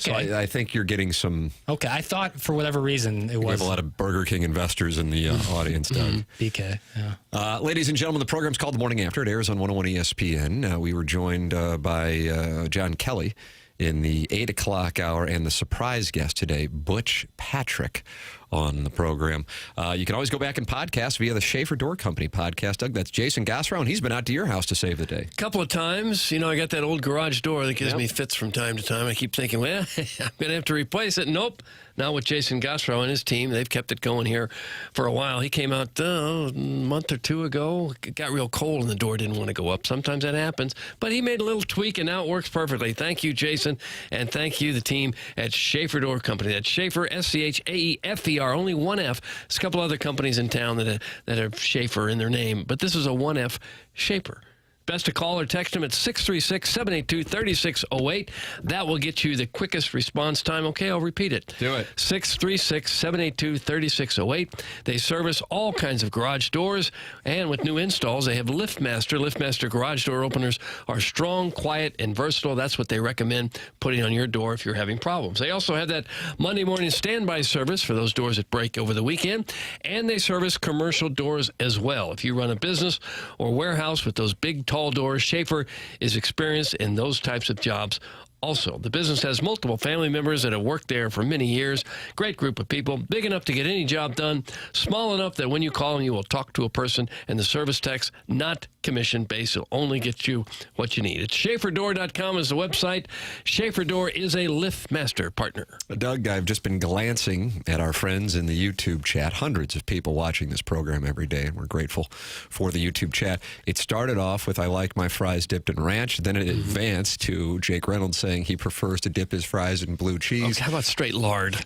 So I think you're getting some. Okay, I thought for whatever reason it was. We have a lot of Burger King investors in the audience, Doug. BK, yeah. Ladies and gentlemen, the program's called The Morning After. It airs on 101 ESPN. We were joined by John Kelly in the 8 o'clock hour and the surprise guest today, Butch Patrick, on the program. You can always go back and podcast via the Schaefer Door Company podcast. Doug, that's Jason Gossrow, and he's been out to your house to save the day. A couple of times. I got that old garage door that gives me fits from time to time. I keep thinking, well, I'm going to have to replace it. Nope. Now with Jason Gossrow and his team, they've kept it going here for a while. He came out a month or two ago. It got real cold and the door didn't want to go up. Sometimes that happens. But he made a little tweak and now it works perfectly. Thank you, Jason. And thank you, the team at Schaefer Door Company. That's Schaefer, SCHAEFER. Schaefer, only one F. There's a couple other companies in town that have Schaefer in their name, but this is a 1F Schaefer. Best to call or text them at 636-782-3608. That will get you the quickest response time. Okay, I'll repeat it. Do it. 636-782-3608. They service all kinds of garage doors, and with new installs, they have LiftMaster. LiftMaster garage door openers are strong, quiet, and versatile. That's what they recommend putting on your door if you're having problems. They also have that Monday morning standby service for those doors that break over the weekend, and they service commercial doors as well. If you run a business or warehouse with those big, tall doors, Schaefer is experienced in those types of jobs. Also, the business has multiple family members that have worked there for many years. Great group of people, big enough to get any job done, small enough that when you call them, you will talk to a person, and the service techs, not commission-based, will only get you what you need. It's SchaeferDoor.com is the website. Schaefer Door is a LiftMaster partner. Doug, I've just been glancing at our friends in the YouTube chat. Hundreds of people watching this program every day, and we're grateful for the YouTube chat. It started off with, I like my fries dipped in ranch. Then it advanced to Jake Reynolds saying he prefers to dip his fries in blue cheese. Okay, how about straight lard?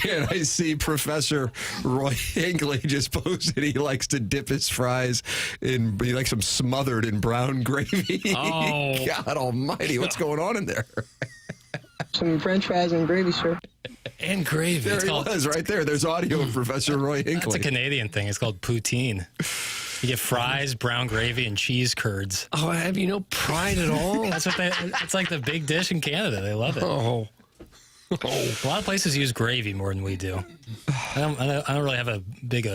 And I see Professor Roy Hinckley just posted he likes to dip his fries he likes them smothered in brown gravy. Oh. God almighty, what's going on in there? Some French fries and gravy, sir. And gravy. There he was, right there. There's audio of Professor Roy Hinckley. That's a Canadian thing. It's called poutine. You get fries, brown gravy, and cheese curds. Oh, have you no pride at all? It's like the big dish in Canada. They love it. Oh. A lot of places use gravy more than we do. I don't really have a big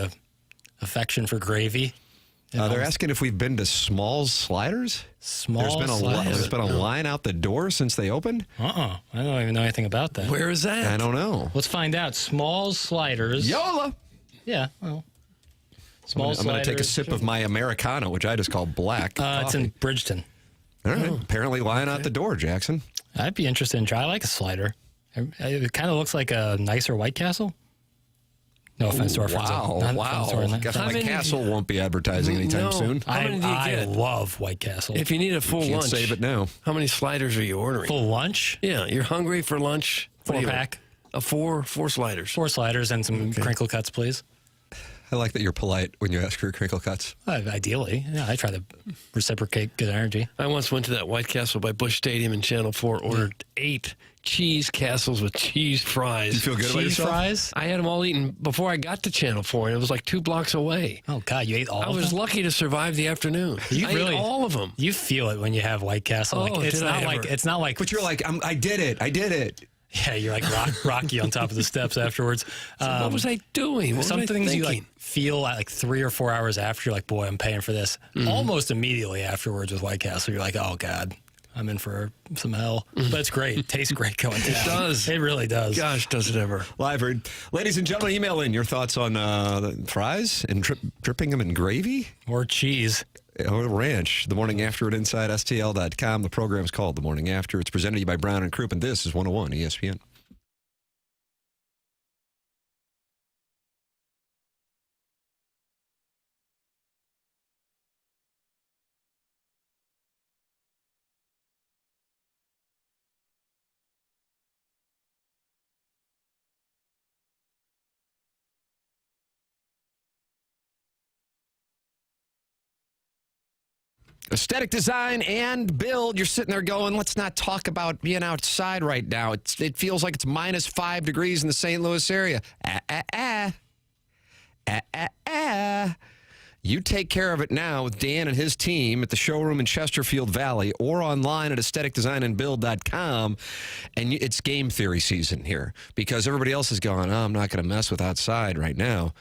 affection for gravy. They're asking if we've been to Small's Sliders. Small's Sliders. There's been a line out the door since they opened. I don't even know anything about that. Where is that? I don't know. Let's find out. Small's Sliders. Yola. Yeah. Well, I'm going to take a sip of my Americano, which I just call black. It's in Bridgeton. All right. Apparently lying out the door, Jackson. I'd be interested in trying. I like a slider. It kind of looks like a nicer White Castle. No offense to our friends. Wow. Guess my Castle won't be advertising anytime soon. How many do you get? I love White Castle. If you need a full lunch. Save it now. How many sliders are you ordering? Full lunch? Yeah, you're hungry for lunch. 4-pack. Four sliders. 4 sliders and some crinkle cuts, please. I like that you're polite when you ask for crinkle cuts. Ideally. Yeah, I try to reciprocate good energy. I once went to that White Castle by Busch Stadium in Channel 4, ordered 8 cheese castles with cheese fries. You feel good about yourself? Cheese fries? I had them all eaten before I got to Channel 4, and it was like 2 blocks away. Oh, God, you ate all of them? I was lucky to survive the afternoon. I ate all of them. You feel it when you have White Castle. It's not like... But you're like, I did it. Yeah, you're like Rocky on top of the steps afterwards. So what was I doing? Some things you like feel like 3 or 4 hours after, you're like, boy, I'm paying for this. Almost immediately afterwards with White Castle, you're like, oh, God, I'm in for some hell. But it's great. It tastes great going down. It does. It really does. Gosh, does it ever. Live read. Ladies and gentlemen, email in your thoughts on the fries and dripping them in gravy. Or cheese. Or ranch. The Morning After at InsideSTL.com. The program is called The Morning After. It's presented to you by Brown and Croup, and this is 101 ESPN. Aesthetic design and build. You're sitting there going, let's not talk about being outside right now. It feels like it's minus 5 degrees in the St. Louis area. You take care of it now with Dan and his team at the showroom in Chesterfield Valley or online at aestheticdesignandbuild.com. And it's game theory season here because everybody else is going, I'm not going to mess with outside right now.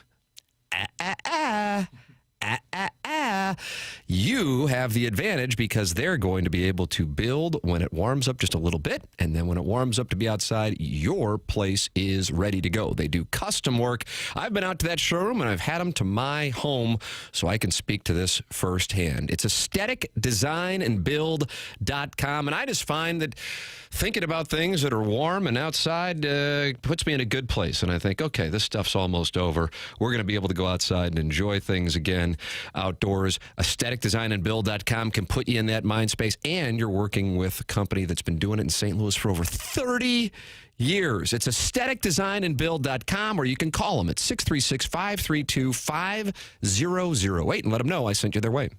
You have the advantage because they're going to be able to build when it warms up just a little bit, and then when it warms up to be outside, your place is ready to go. They do custom work. I've been out to that showroom, and I've had them to my home, so I can speak to this firsthand. It's aestheticdesignandbuild.com, and I just find that thinking about things that are warm and outside puts me in a good place, and I think, okay, this stuff's almost over. We're going to be able to go outside and enjoy things again outdoors. Aesthetic aestheticdesignandbuild.com can put you in that mind space, and you're working with a company that's been doing it in St. Louis for over 30 years. It's aestheticdesignandbuild.com, or you can call them at 636-532-5008 and let them know I sent you their way.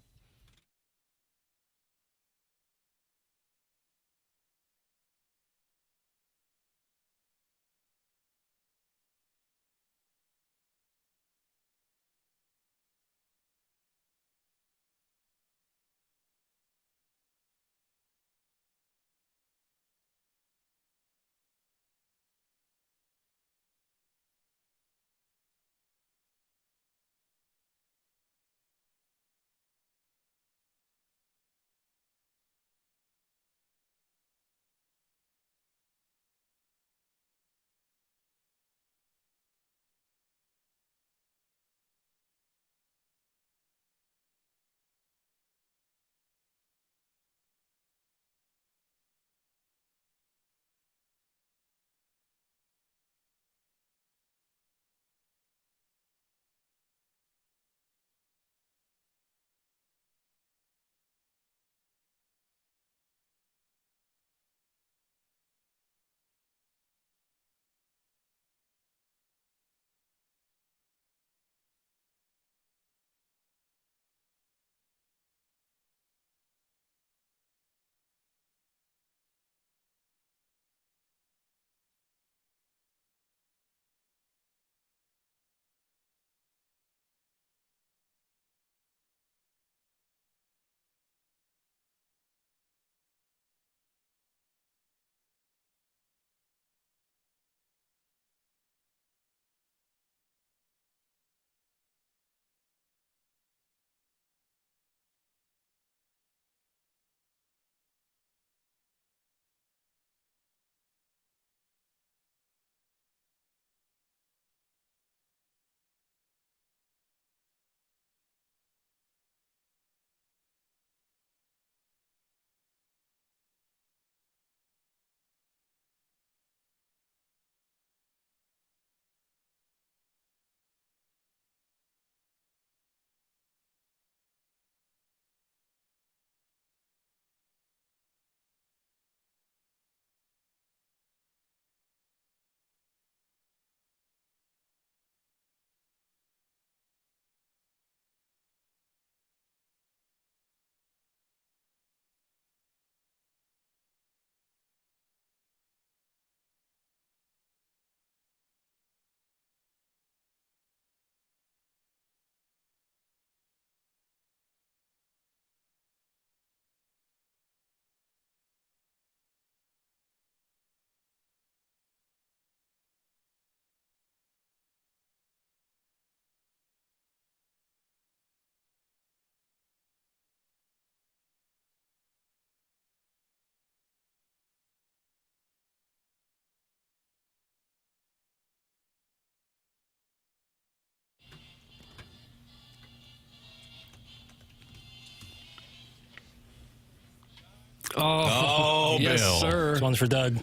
Oh, yes, Bill. sir. This one's for Doug.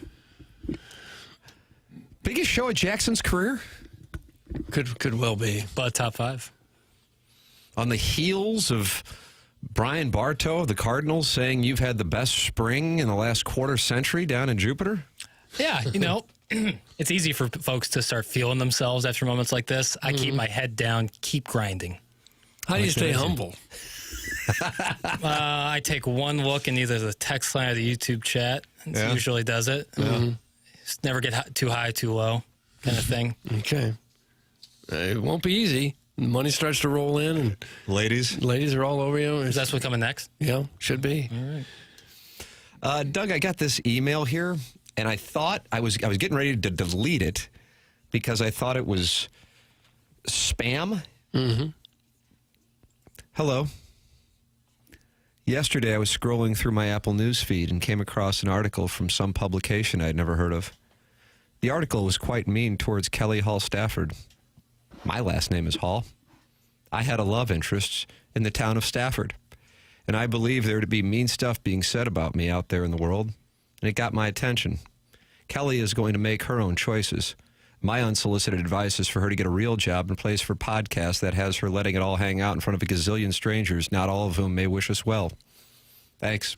Biggest show of Jackson's career? Could well be. But top 5. On the heels of Brian Bartow of the Cardinals saying you've had the best spring in the last quarter century down in Jupiter? Yeah, it's easy for folks to start feeling themselves after moments like this. I keep my head down, keep grinding. How do you stay humble? I take one look in either the text line or the YouTube chat. It usually does it. Just never get too high, too low kind of thing. Okay. It won't be easy. Money starts to roll in, and ladies are all over you. Is that what's coming next? Yeah, should be. All right. Doug, I got this email here, and I thought I was getting ready to delete it because I thought it was spam. Mm-hmm. Hello. Yesterday, I was scrolling through my Apple News feed and came across an article from some publication I'd never heard of. The article was quite mean towards Kelly Hall Stafford. My last name is Hall. I had a love interest in the town of Stafford, and I believe there to be mean stuff being said about me out there in the world, and it got my attention. Kelly is going to make her own choices. My unsolicited advice is for her to get a real job and place for podcast that has her letting it all hang out in front of a gazillion strangers, not all of whom may wish us well. Thanks.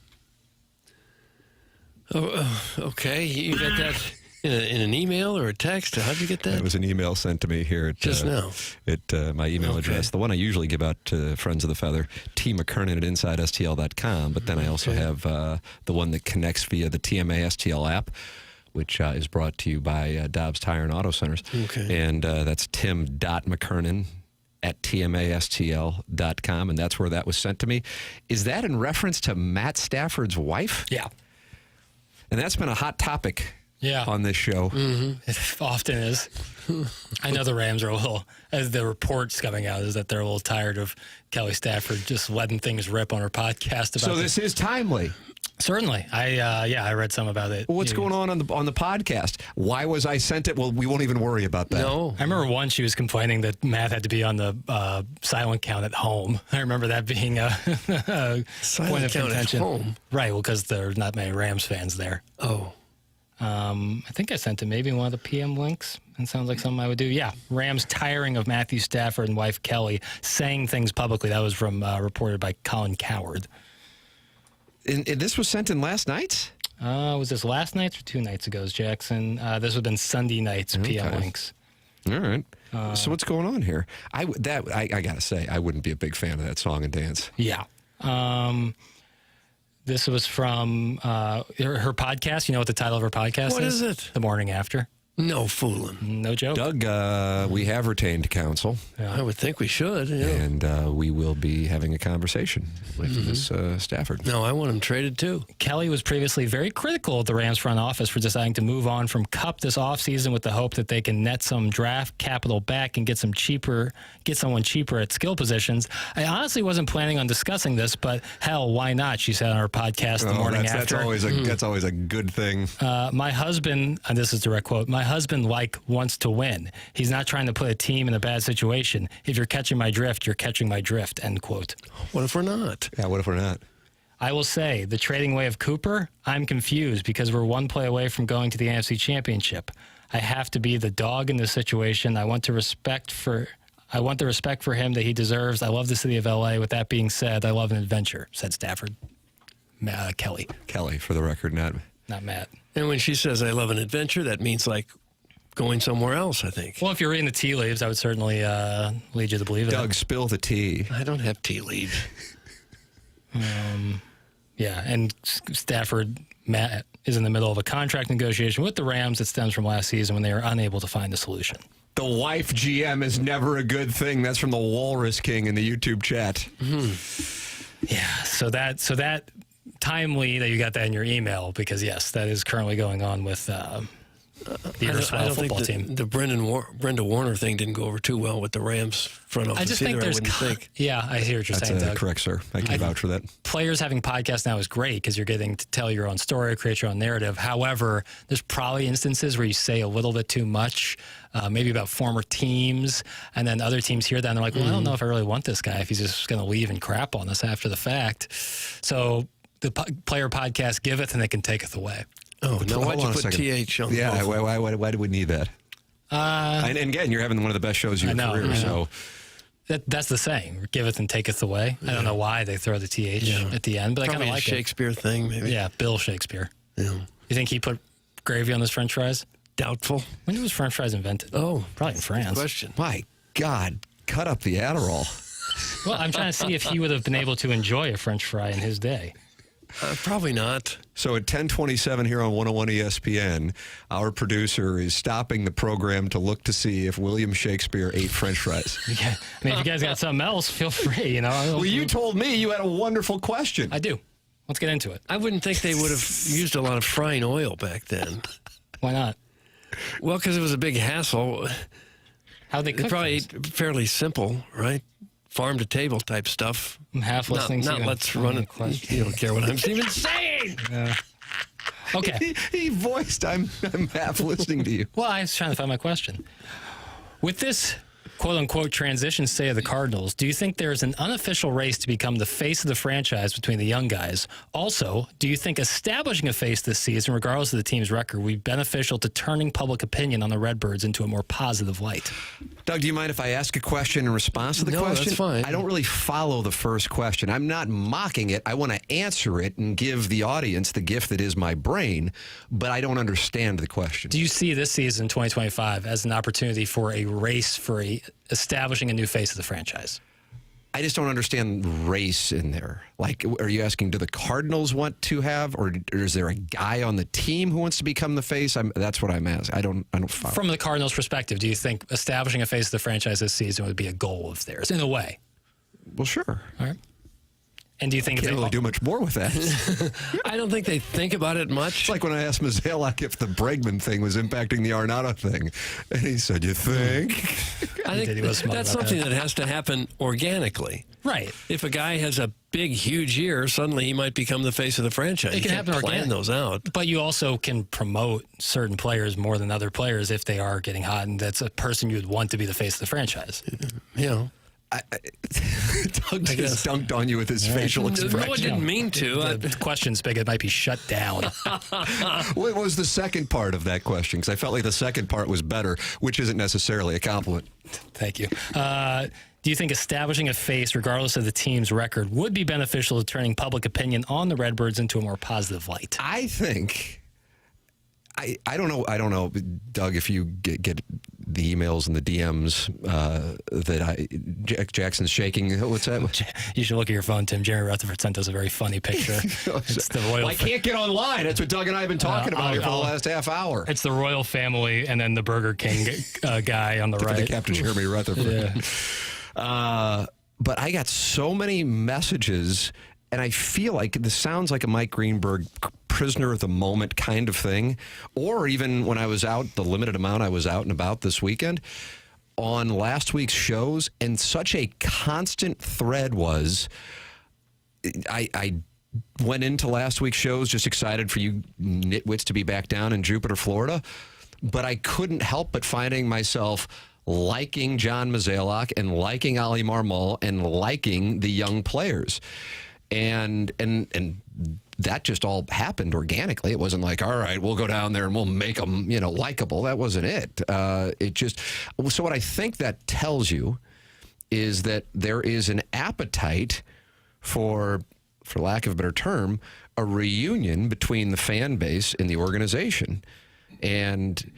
Oh, okay. You got that in an email or a text? How'd you get that? It was an email sent to me here just now at my email address, the one I usually give out to Friends of the Feather, TMcKernan at InsideSTL.com. But then I also have the one that connects via the TMA STL app, which is brought to you by Dobbs Tire and Auto Centers. Okay. And that's tim.mckernan at tmastl.com, and that's where that was sent to me. Is that in reference to Matt Stafford's wife? Yeah. And that's been a hot topic on this show. It often is. I know the Rams are a little, as the reports coming out, is that they're a little tired of Kelly Stafford just letting things rip on her podcast. About So this is timely. Certainly. I read some about it. What's going on the podcast? Why was I sent it? Well, we won't even worry about that. No. I remember once she was complaining that Matt had to be on the silent count at home. I remember that being a point of contention. At home? Right, well, because there are not many Rams fans there. Oh. I think I sent it maybe in one of the PM links. It sounds like something I would do. Yeah, Rams tiring of Matthew Stafford and wife Kelly saying things publicly. That was from reported by Colin Coward. And this was sent in last night's? Was this last night or 2 nights ago, Jackson? This would have been Sunday night's PM links. All right. So what's going on here? I got to say, I wouldn't be a big fan of that song and dance. Yeah. This was from her podcast. You know what the title of her podcast is? What is it? The Morning After. No fooling. No joke. Doug, we have retained counsel. Yeah. I would think we should. Yeah. And we will be having a conversation with Miss Stafford. No, I want him traded too. Kelly was previously very critical of the Rams front office for deciding to move on from Kupp this offseason with the hope that they can net some draft capital back and get someone cheaper at skill positions. I honestly wasn't planning on discussing this, but hell, why not? She said on her podcast The Morning After. That's always a good thing. My husband, and this is a direct quote, my husband wants to win. He's not trying to put a team in a bad situation. If you're catching my drift, you're catching my drift, end quote. What if we're not? Yeah, what if we're not? I will say, the trading away of Cooper, I'm confused because we're one play away from going to the NFC Championship. I have to be the dog in this situation. I want the respect for him that he deserves. I love the city of LA. With that being said, I love an adventure, said Stafford. Kelly. Kelly, for the record, not Matt. And when she says I love an adventure, that means like going somewhere else, I think. Well, if you're reading the tea leaves, I would certainly lead you to believe it. Doug, spill the tea. I don't have tea leaves. Yeah, and Stafford, Matt, is in the middle of a contract negotiation with the Rams that stems from last season when they were unable to find a solution. The wife GM is never a good thing. That's from the Walrus King in the YouTube chat. Yeah, so that timely that you got that in your email, because yes, that is currently going on with the I don't football think team. The Brenda Warner thing didn't go over too well with the Rams front office. I just think there's yeah, I hear what you're saying, Doug. Correct, sir. I can vouch for that. Players having podcasts now is great because you're getting to tell your own story, create your own narrative. However, there's probably instances where you say a little bit too much, maybe about former teams, and then other teams hear that and they're like, well, I don't know if I really want this guy if he's just going to leave and crap on us after the fact. So the player podcast giveth and it can taketh away. Oh, no, why'd you put TH on? Yeah, why do we need that? And again, you're having one of the best shows of your career, so... That's the saying, giveth and taketh away. I don't know why they throw the TH at the end, but I kind of like it. Shakespeare thing, maybe. Yeah, Bill Shakespeare. Yeah. You think he put gravy on his french fries? Doubtful. When was french fries invented? Oh. Probably in France. Good question. My God, cut up the Adderall. Well, I'm trying to see if he would have been able to enjoy a french fry in his day. Probably not. So at 10:27 here on 101 ESPN, our producer is stopping the program to look to see if William Shakespeare ate French fries. Yeah. I mean, if you guys got something else, feel free. You know. Well, you told me you had a wonderful question. I do. Let's get into it. I wouldn't think they would have used a lot of frying oil back then. Why not? Well, because it was a big hassle. How'd they cook? Probably fairly simple, right? Farm to table type stuff. I'm half listening to you. Let's run it. You don't care what I'm even saying. Okay. He voiced, I'm half listening to you. Well, I was trying to find my question. With this quote-unquote transition state of the Cardinals, do you think there's an unofficial race to become the face of the franchise between the young guys? Also, do you think establishing a face this season, regardless of the team's record, would be beneficial to turning public opinion on the Redbirds into a more positive light? Doug, do you mind if I ask a question in response to the question? No, that's fine. I don't really follow the first question. I'm not mocking it. I want to answer it and give the audience the gift that is my brain, but I don't understand the question. Do you see this season, 2025, as an opportunity for a race for establishing a new face of the franchise? I just don't understand race in there. Like, are you asking, do the Cardinals want to have, or is there a guy on the team who wants to become the face? That's what I'm asking. I don't follow. From the Cardinals' perspective, do you think establishing a face of the franchise this season would be a goal of theirs, in a way? Well, sure. All right. And do you think can't really do much more with that? I don't think they think about it much. It's like when I asked Mazalek if the Bregman thing was impacting the Arenado thing, and he said, "You think?" I think that's something that has to happen organically. Right. If a guy has a big, huge year, suddenly he might become the face of the franchise. It can happen plan organically. those out. But you also can promote certain players more than other players if they are getting hot, and that's a person you'd want to be the face of the franchise. Yeah. Doug just dunked on you with his facial expression. No, I didn't mean to. The question spigot might be shut down. What was the second part of that question? Because I felt like the second part was better, which isn't necessarily a compliment. Thank you. Do you think establishing a face, regardless of the team's record, would be beneficial to turning public opinion on the Redbirds into a more positive light? I think... I don't know, Doug, if you get the emails and the DMs that Jackson's shaking. What's that? You should look at your phone, Tim. Jeremy Rutherford sent us a very funny picture. It's the royal. I can't get online. That's what Doug and I have been talking about here for the last half hour. It's the royal family and then the Burger King guy on the right. The Captain Jeremy Rutherford. Yeah. But I got so many messages, and I feel like this sounds like a Mike Greenberg prisoner of the moment kind of thing, or even when I was out, the limited amount I was out and about this weekend on last week's shows, and such a constant thread was, I went into last week's shows just excited for you nitwits to be back down in Jupiter, Florida, but I couldn't help but finding myself liking John Mazalek and liking Ali Marmol and liking the young players. And that just all happened organically. It wasn't like, all right, we'll go down there and we'll make them, likable. That wasn't it. So what I think that tells you is that there is an appetite for lack of a better term, a reunion between the fan base and the organization. And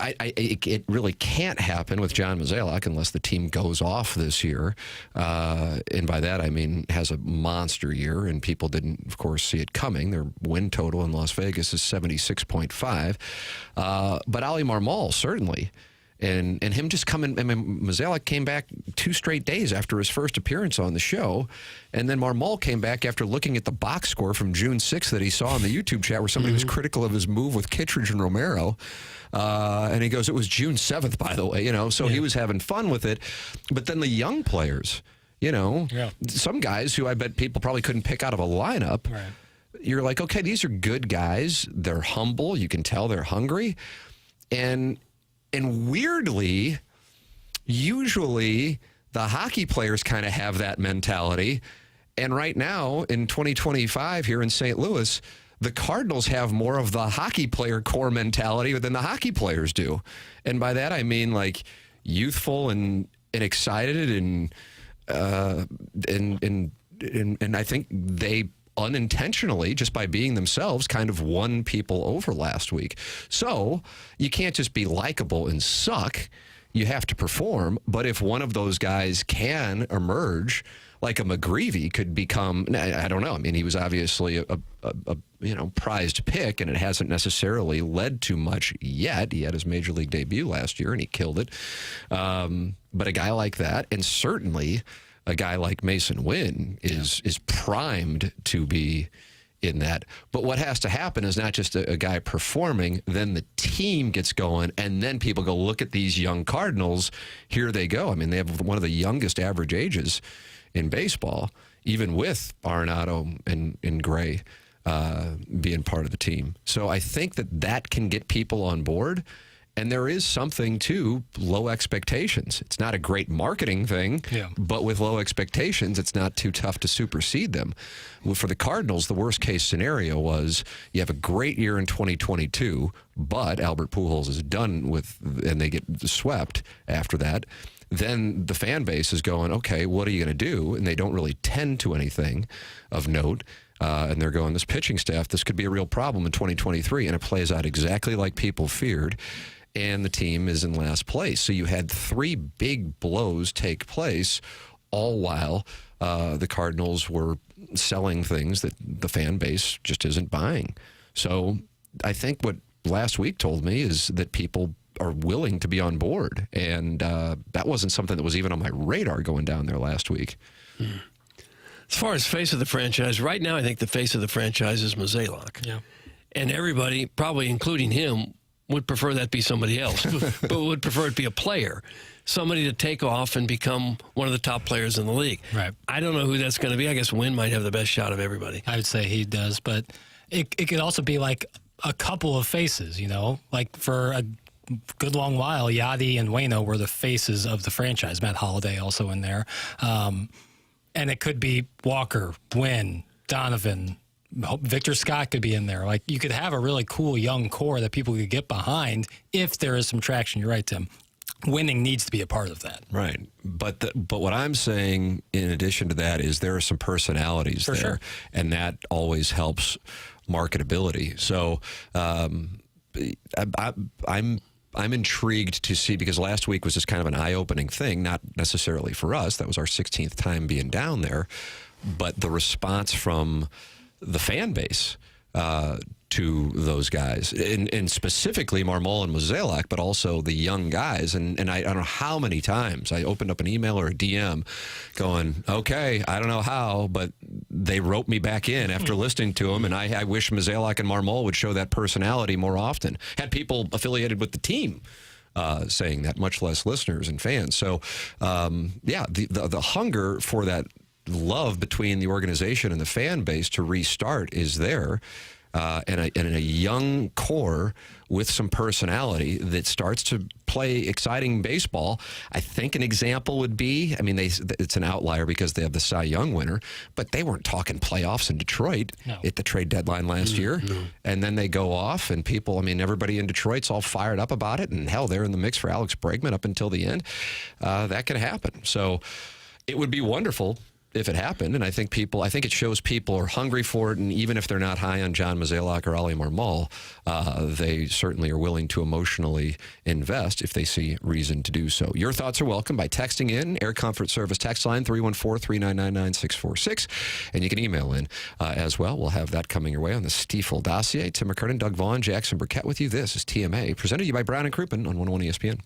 it really can't happen with John Mazalek unless the team goes off this year. And by that, I mean, has a monster year, and people didn't, of course, see it coming. Their win total in Las Vegas is 76.5. But Ali Marmol, certainly. And him just coming, I mean, Mazalek came back 2 straight days after his first appearance on the show. And then Marmol came back after looking at the box score from June 6th that he saw in the YouTube chat where somebody was critical of his move with Kittredge and Romero. And he goes, it was June 7th, by the way, so he was having fun with it. But then the young players, some guys who I bet people probably couldn't pick out of a lineup. Right. You're like, okay, these are good guys. They're humble. You can tell they're hungry. And weirdly, usually the hockey players kind of have that mentality. And right now in 2025 here in St. Louis, the Cardinals have more of the hockey player core mentality than the hockey players do. And by that, I mean like youthful and excited and I think they unintentionally, just by being themselves, kind of won people over last week. So you can't just be likable and suck. You have to perform. But if one of those guys can emerge, like a McGreevy could become, I don't know. I mean, he was obviously a prized pick, and it hasn't necessarily led to much yet. He had his major league debut last year, and he killed it. But a guy like that, and certainly a guy like Mason Wynn is primed to be in that. But what has to happen is not just a guy performing, then the team gets going, and then people go, look at these young Cardinals. Here they go. I mean, they have one of the youngest average ages in baseball, even with Arenado and Gray being part of the team. So I think that can get people on board. And there is something to low expectations. It's not a great marketing thing, but with low expectations, it's not too tough to supersede them. Well, for the Cardinals, the worst case scenario was you have a great year in 2022, but Albert Pujols is done with, and they get swept after that. Then the fan base is going, okay, what are you going to do? And they don't really tend to anything of note. And they're going, this pitching staff, this could be a real problem in 2023. And it plays out exactly like people feared. And the team is in last place. So you had 3 big blows take place, all while the Cardinals were selling things that the fan base just isn't buying. So I think what last week told me is that people are willing to be on board. And that wasn't something that was even on my radar going down there last week. As far as face of the franchise, right now I think the face of the franchise is Mozeliak. Yeah. And everybody, probably including him, would prefer that be somebody else, but would prefer it be a player, somebody to take off and become one of the top players in the league. Right. I don't know who that's going to be. I guess Wynn might have the best shot of everybody. I would say he does, but it could also be like a couple of faces, you know? Like for a good long while, Yadi and Waino were the faces of the franchise. Matt Holliday also in there. And it could be Walker, Wynn, Donovan, Victor Scott could be in there. Like, you could have a really cool young core that people could get behind if there is some traction. You're right, Tim. Winning needs to be a part of that. Right. But what I'm saying in addition to that is there are some personalities there. Sure. And that always helps marketability. So I'm intrigued to see, because last week was just kind of an eye-opening thing, not necessarily for us. That was our 16th time being down there. But the response from the fan base to those guys, and specifically Marmol and Mozeliak, but also the young guys. And I don't know how many times I opened up an email or a DM going, okay, I don't know how, but they wrote me back in after listening to them, and I wish Mozeliak and Marmol would show that personality more often. Had people affiliated with the team saying that, much less listeners and fans. So, yeah, the hunger for that love between the organization and the fan base to restart is there, and a young core with some personality that starts to play exciting baseball. I think an example would be, I mean, it's an outlier because they have the Cy Young winner, but they weren't talking playoffs in Detroit at the trade deadline last year. And then they go off, and people, I mean, everybody in Detroit's all fired up about it, and hell, they're in the mix for Alex Bregman up until the end. That can happen. So it would be wonderful if it happened, and I think it shows people are hungry for it, and even if they're not high on John Mozeliak or Ali Marmol, they certainly are willing to emotionally invest if they see reason to do so. Your thoughts are welcome by texting in, Air Comfort Service text line 314-399-9646, and you can email in as well. We'll have that coming your way on the Stiefel dossier. Tim McKernan, Doug Vaughn, Jackson Burkett with you. This is TMA, presented to you by Brown and Crouppen on 101 ESPN.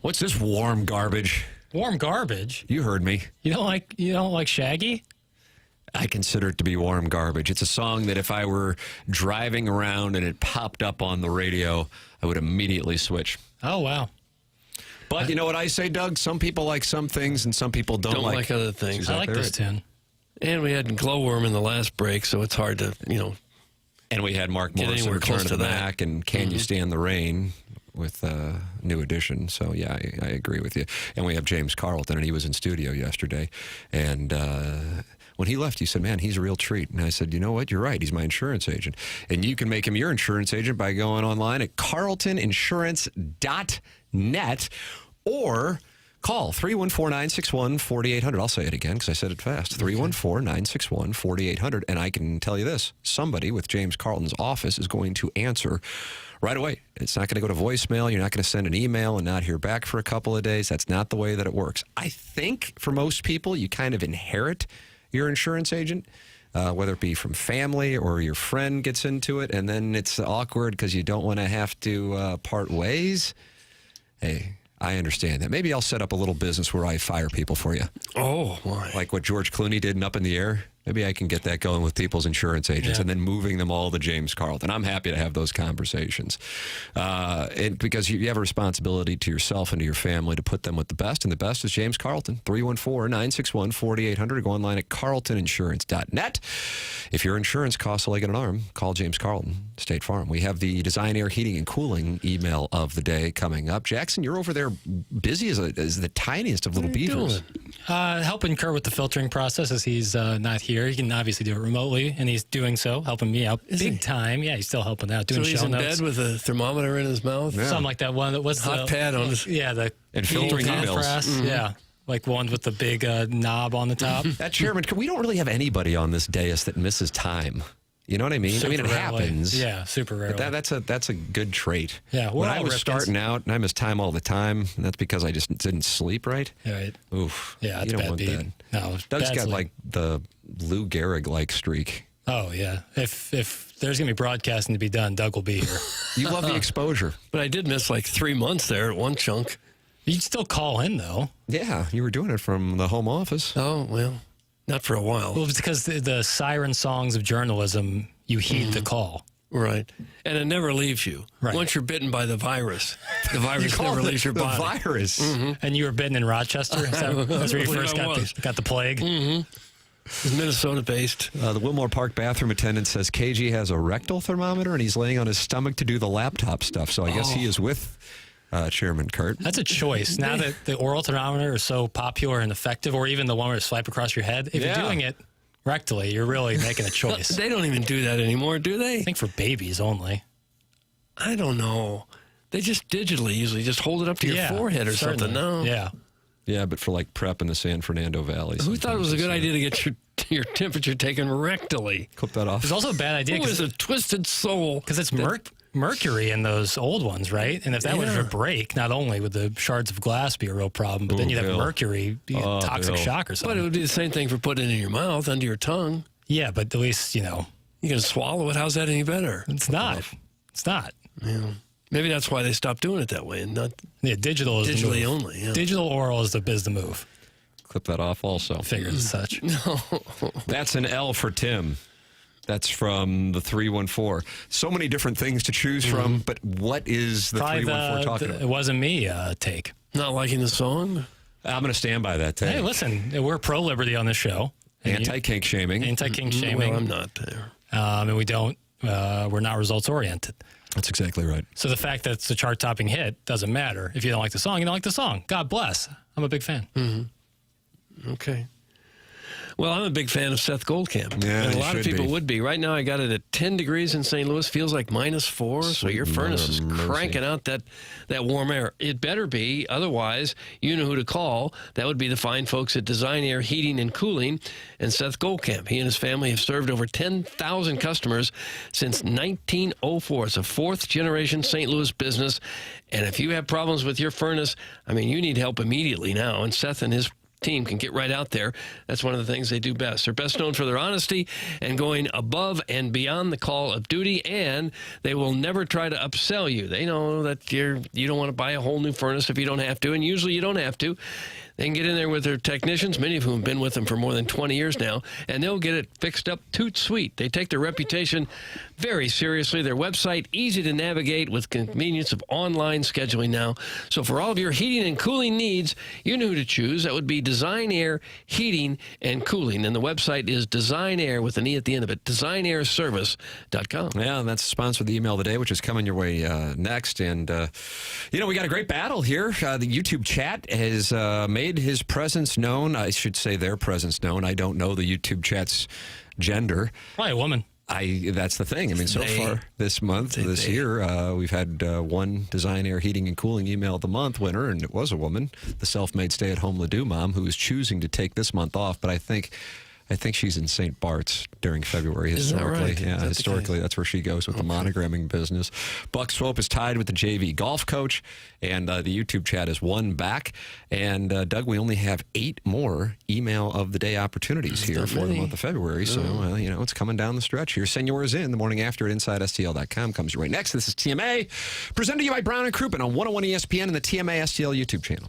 What's this warm garbage? Warm garbage? You heard me. You don't like Shaggy? I consider it to be warm garbage. It's a song that if I were driving around and it popped up on the radio, I would immediately switch. Oh, wow. But you know what I say, Doug? Some people like some things and some people don't like other things. I like this tune. And we had Glowworm in the last break, so it's hard to, And we had Mark get Morrison anywhere return close to to the that. Mac and Can You Stand the Rain with New Edition. So, yeah, I agree with you. And we have James Carlton, and he was in studio yesterday. And when he left, he said, man, he's a real treat. And I said, you know what? You're right. He's my insurance agent. And you can make him your insurance agent by going online at carltoninsurance.net or call 314-961-4800. I'll say it again because I said it fast. 314-961-4800. And I can tell you this. Somebody with James Carlton's office is going to answer right away. It's not going to go to voicemail. You're not going to send an email and not hear back for a couple of days. That's not the way that it works. I think for most people, you kind of inherit your insurance agent, whether it be from family or your friend gets into it, and then it's awkward because you don't want to have to part ways. Hey, I understand that. Maybe I'll set up a little business where I fire people for you. Oh, why? Like what George Clooney did in Up in the Air. Maybe I can get that going with people's insurance agents and then moving them all to James Carlton. I'm happy to have those conversations. Because you have a responsibility to yourself and to your family to put them with the best, and the best is James Carlton. 314-961-4800. Go online at carltoninsurance.net. If your insurance costs a leg and an arm, call James Carlton, State Farm. We have the Design Air Heating and Cooling email of the day coming up. Jackson, you're over there busy as the tiniest of little beavers. Helping Kurt with the filtering process as he's not here. He can obviously do it remotely, and he's doing so, helping me out big time. Yeah, he's still helping out, doing so he's show in notes. bed with a thermometer in his mouth? Yeah. Something like that one. That was hot pad on his... Yeah, and filtering emails. Press. Yeah, like one with the big knob on the top. That chairman, we don't really have anybody on this dais that misses time. You know what I mean? Super it rarely. happens. Yeah, super rarely. But that's a good trait. Yeah, when I was starting out, and I missed time all the time, and that's because I just didn't sleep right. Right. Oof. Yeah, you don't want that. No, Doug's got like the Lou Gehrig-like streak. Oh yeah. If there's gonna be broadcasting to be done, Doug will be here. You love the exposure. But I did miss like 3 months there at one chunk. You'd still call in though. Yeah, you were doing it from the home office. Oh well, not for a while. Well, it's because the siren songs of journalism. You heed the call. Right. And it never leaves you. Right. Once you're bitten by the virus never leaves your body. The virus. Mm-hmm. And you were bitten in Rochester? That's where you first got the plague? Mm-hmm. It's Minnesota-based. The Wilmore Park bathroom attendant says KG has a rectal thermometer, and he's laying on his stomach to do the laptop stuff. So I guess he is with Chairman Kurt. That's a choice. Now that the oral thermometer is so popular and effective, or even the one where you swipe across your head, if you're doing it rectally, you're really making a choice. They don't even do that anymore, do they? I think for babies only. I don't know. They just digitally usually just hold it up to your forehead or something. No. Yeah. Yeah, but for like prep in the San Fernando Valley. Who thought it was a good idea to get your temperature taken rectally? Clip that off. It's also a bad idea. Who is a twisted soul? Because it's mercury in those old ones, right? And if that were to break, not only would the shards of glass be a real problem, but then you'd have mercury, toxic shock or something. But it would be the same thing for putting it in your mouth, under your tongue. Yeah, but at least, you can swallow it. How's that any better? It's not. It's not. Yeah. Maybe that's why they stopped doing it that way and not digital is digitally the move. only. Yeah. Digital oral is the move. Clip that off also. Figures as such. No. That's an L for Tim. That's from the 314. So many different things to choose from, but what is the 314 talking about? It wasn't me take. Not liking the song? I'm going to stand by that take. Hey, listen, we're pro-liberty on this show. Anti-kink shaming. Anti-kink shaming. Well, I'm not there. And we're not results-oriented. That's exactly right. So the fact that it's a chart-topping hit doesn't matter. If you don't like the song, you don't like the song. God bless. I'm a big fan. Mm-hmm. Okay. Well, I'm a big fan of Seth Goldcamp. Yeah, and a lot of people would be. Right now, I got it at 10 degrees in St. Louis. Feels like -4. So your furnace is cranking out that warm air. It better be. Otherwise, you know who to call. That would be the fine folks at Design Air Heating and Cooling and Seth Goldcamp. He and his family have served over 10,000 customers since 1904. It's a fourth-generation St. Louis business. And if you have problems with your furnace, you need help immediately now. And Seth and his team can get right out there. That's one of the things they do best. They're best known for their honesty and going above and beyond the call of duty, and they will never try to upsell you. They know that you don't want to buy a whole new furnace if you don't have to, and usually you don't have to. They can get in there with their technicians, many of whom have been with them for more than 20 years now, and they'll get it fixed up toot sweet. They take their reputation very seriously. Their website, easy to navigate with convenience of online scheduling now. So for all of your heating and cooling needs, you know who to choose. That would be Design Air Heating and Cooling. And the website is Design Air with an E at the end of it, designairservice.com. Yeah, and that's the sponsor of the email of the day, which is coming your way next. And, we got a great battle here. The YouTube chat has made his presence known. I should say their presence known. I don't know the YouTube chat's gender. Probably a woman. That's the thing. I mean, so far this month, this year, we've had one Design Air Heating and Cooling Email of the Month winner, and it was a woman, the self-made stay-at-home Ladue mom, who is choosing to take this month off. But I think she's in St. Bart's during February historically. Is that right? Yeah, historically, that's where she goes with the monogramming business. Buck Swope is tied with the JV golf coach, and the YouTube chat is one back. And, Doug, we only have 8 more email of the day opportunities here for the month of February. So, it's coming down the stretch here. Send yours in the morning after at InsideSTL.com. Comes right next. This is TMA, presented to you by Brown and Crouppen on 101 ESPN and the TMA STL YouTube channel.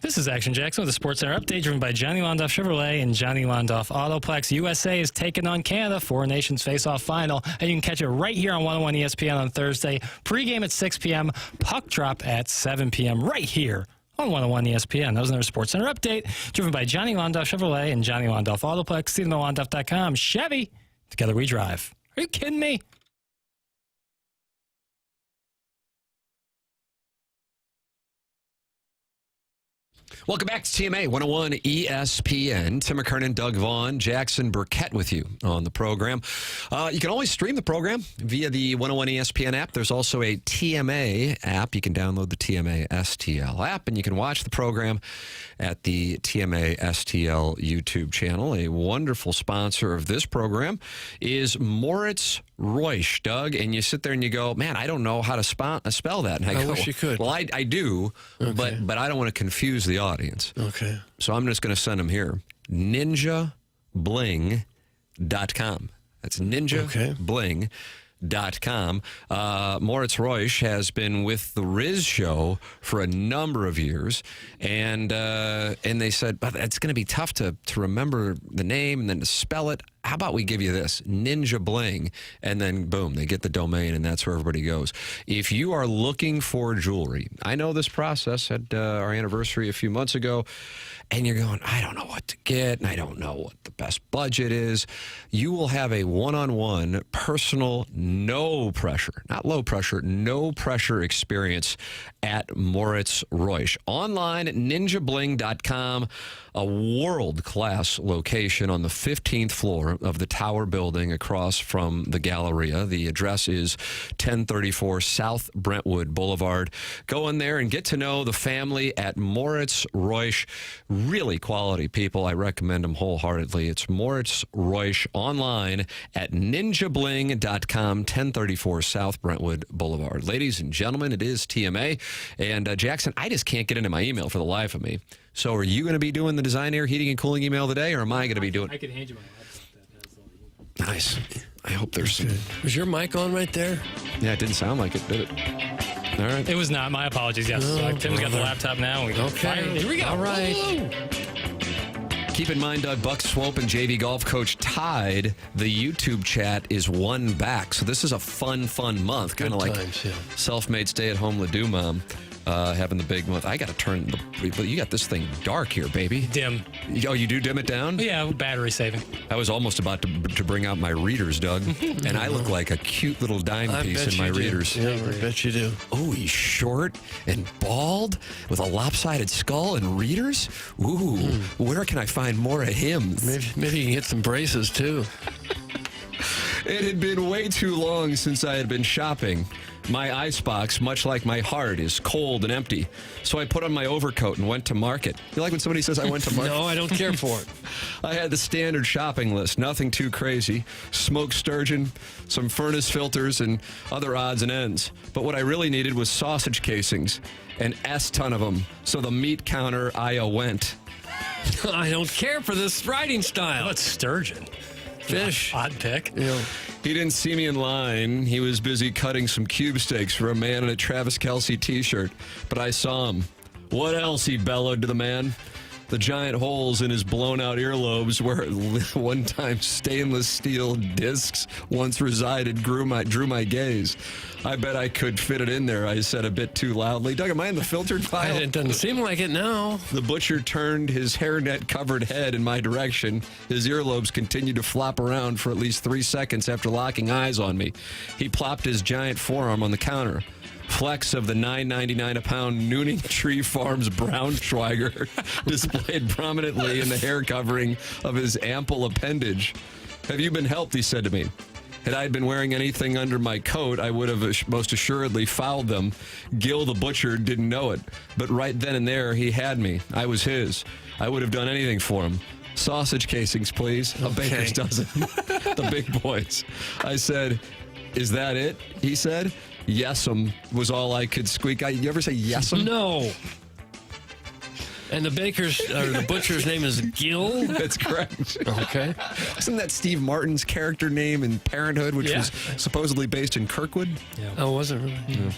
This is Action Jackson with a Sports Center update driven by Johnny Londoff Chevrolet and Johnny Londoff Autoplex. USA is taking on Canada, Four Nations Face-Off Final, and you can catch it right here on 101 ESPN on Thursday. Pre-game at 6 p.m., puck drop at 7 p.m. right here on 101 ESPN. That was another Sports Center update driven by Johnny Londoff Chevrolet and Johnny Londoff Autoplex. See them at Londoff.com. Chevy, together we drive. Are you kidding me? Welcome back to TMA 101 ESPN. Tim McKernan, Doug Vaughn, Jackson Burkett with you on the program. You can always stream the program via the 101 ESPN app. There's also a TMA app. You can download the TMA STL app, and you can watch the program at the TMA STL YouTube channel. A wonderful sponsor of this program is Moritz Reusch, Doug, and you sit there and you go, man, I don't know how to spell that. And I go, wish you could. Well, I do, Okay. but I don't want to confuse the audience. Okay. So I'm just going to send them here. NinjaBling.com. That's NinjaBling.com. Moritz Reusch has been with the Riz Show for a number of years, and they said, but it's going to be tough to remember the name and then to spell it. How about we give you this, Ninja Bling, and then boom, they get the domain, and that's where everybody goes. If you are looking for jewelry, I know this process at our anniversary a few months ago, and you're going, I don't know what to get, and I don't know what the best budget is. You will have a one-on-one, personal, no pressure, not low pressure, no pressure experience at Moritz Reusch. Online at ninjabling.com, a world-class location on the 15th floor of the Tower Building across from the Galleria. The address is 1034 South Brentwood Boulevard. Go in there and get to know the family at Moritz Reusch. Really quality people. I recommend them wholeheartedly. It's Moritz Reusch online at ninjabling.com, 1034 South Brentwood Boulevard. Ladies and gentlemen, it is TMA. And Jackson, I just can't get into my email for the life of me. So are you going to be doing the Design Air Heating and Cooling email today, or am I going to be doing it? I can hand you my laptop. Nice. I hope there's some... Was your mic on right there? Yeah, it didn't sound like it, did it? All right. It was not. My apologies. Yes. Tim's got the laptop now. Okay. Here we go. All right. Woo! Keep in mind, Doug, Buck Swope and JV Golf Coach tied. The YouTube chat is one back. So this is a fun month. Kind of like times, yeah. self-made stay-at-home Ledoux mom. Having the big month. I got to turn but you got this thing dark here, baby. Dim. Oh, you do dim it down? Yeah, battery saving. I was almost about to bring out my readers, Doug, and I look like a cute little dime piece in my readers. Yeah, I bet you do. Oh, he's short and bald with a lopsided skull and readers? Ooh, where can I find more of him? Maybe you can get some braces, too. It had been way too long since I had been shopping. My icebox, much like my heart, is cold and empty. So I put on my overcoat and went to market. You like when somebody says I went to market? No, I don't care for it. I had the standard shopping list, nothing too crazy. Smoked sturgeon, some furnace filters, and other odds and ends. But what I really needed was sausage casings, an S-ton of them. So the meat counter I went. I don't care for this writing style. What's sturgeon? Fish. Odd pick. Yeah. He didn't see me in line. He was busy cutting some cube steaks for a man in a Travis Kelce t-shirt. But I saw him. What else? He bellowed to the man. The giant holes in his blown-out earlobes where one-time stainless steel discs once resided drew my gaze. I bet I could fit it in there, I said a bit too loudly. Doug, am I in the filtered file? It doesn't seem like it now. The butcher turned his hairnet-covered head in my direction. His earlobes continued to flop around for at least 3 seconds after locking eyes on me. He plopped his giant forearm on the counter. Flecks of the $9.99 a pound Nooning Tree Farms Braunschweiger displayed prominently in the hair covering of his ample appendage. Have you been helped, he said to me. Had I been wearing anything under my coat, I would have most assuredly fouled them. Gil the butcher didn't know it, but right then and there he had me. I was his. I would have done anything for him. Sausage casings, please. A baker's dozen. The big boys. I said, is that it? He said. Yes'm was all I could squeak. You ever say yes'm? No. And the butcher's name is Gil? That's correct. Okay. Isn't that Steve Martin's character name in Parenthood, which was supposedly based in Kirkwood? Yeah. Oh, was it really? Yeah.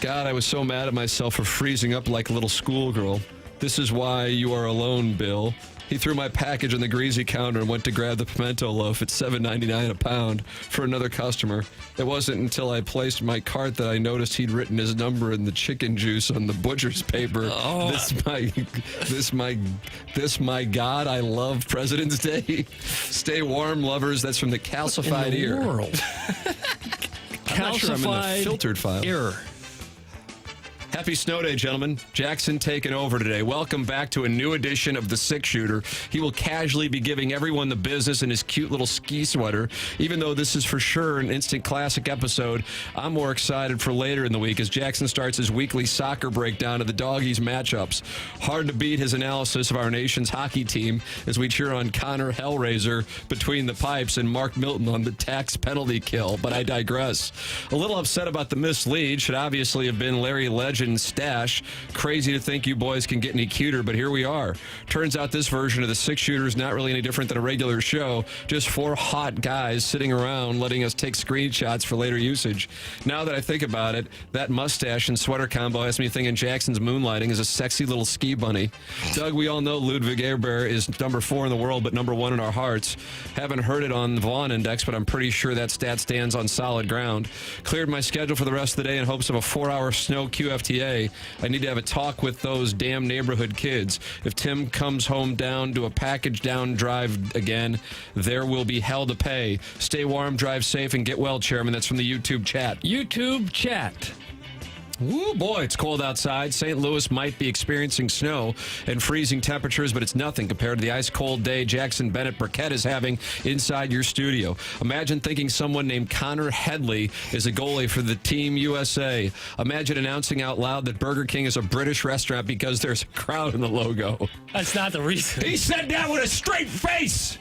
God, I was so mad at myself for freezing up like a little schoolgirl. This is why you are alone, Bill. He threw my package on the greasy counter and went to grab the pimento loaf at $7.99 a pound for another customer. It wasn't until I placed my cart that I noticed he'd written his number in the chicken juice on the butcher's paper. Oh. This my God, I love President's Day. Stay warm, lovers. That's from the calcified ear. World. I'm not sure I'm in the filtered file. Ear. Happy snow day, gentlemen. Jackson taking over today. Welcome back to a new edition of the Six Shooter. He will casually be giving everyone the business in his cute little ski sweater. Even though this is for sure an instant classic episode, I'm more excited for later in the week as Jackson starts his weekly soccer breakdown of the Doggies matchups. Hard to beat his analysis of our nation's hockey team as we cheer on Connor Hellraiser between the pipes and Mark Milton on the tax penalty kill, but I digress. A little upset about the missed lead. Should obviously have been Larry Legend's stash. Crazy to think you boys can get any cuter, but here we are. Turns out this version of the Six Shooter is not really any different than a regular show. Just four hot guys sitting around letting us take screenshots for later usage. Now that I think about it, that mustache and sweater combo has me thinking Jackson's moonlighting is a sexy little ski bunny. Doug, we all know Ludwig Ehrbeer is number 4 in the world, but number 1 in our hearts. Haven't heard it on the Vaughn index, but I'm pretty sure that stat stands on solid ground. Cleared my schedule for the rest of the day in hopes of a 4-hour snow QFTA. I need to have a talk with those damn neighborhood kids. If Tim comes home down to a package down drive again, there will be hell to pay. Stay warm, drive safe, and get well, Chairman. That's from the YouTube chat. YouTube chat. Woo, boy, it's cold outside. St. Louis might be experiencing snow and freezing temperatures, but it's nothing compared to the ice-cold day Jackson Burkett is having inside your studio. Imagine thinking someone named Connor Headley is a goalie for the Team USA. Imagine announcing out loud that Burger King is a British restaurant because there's a crowd in the logo. That's not the reason. He said that with a straight face!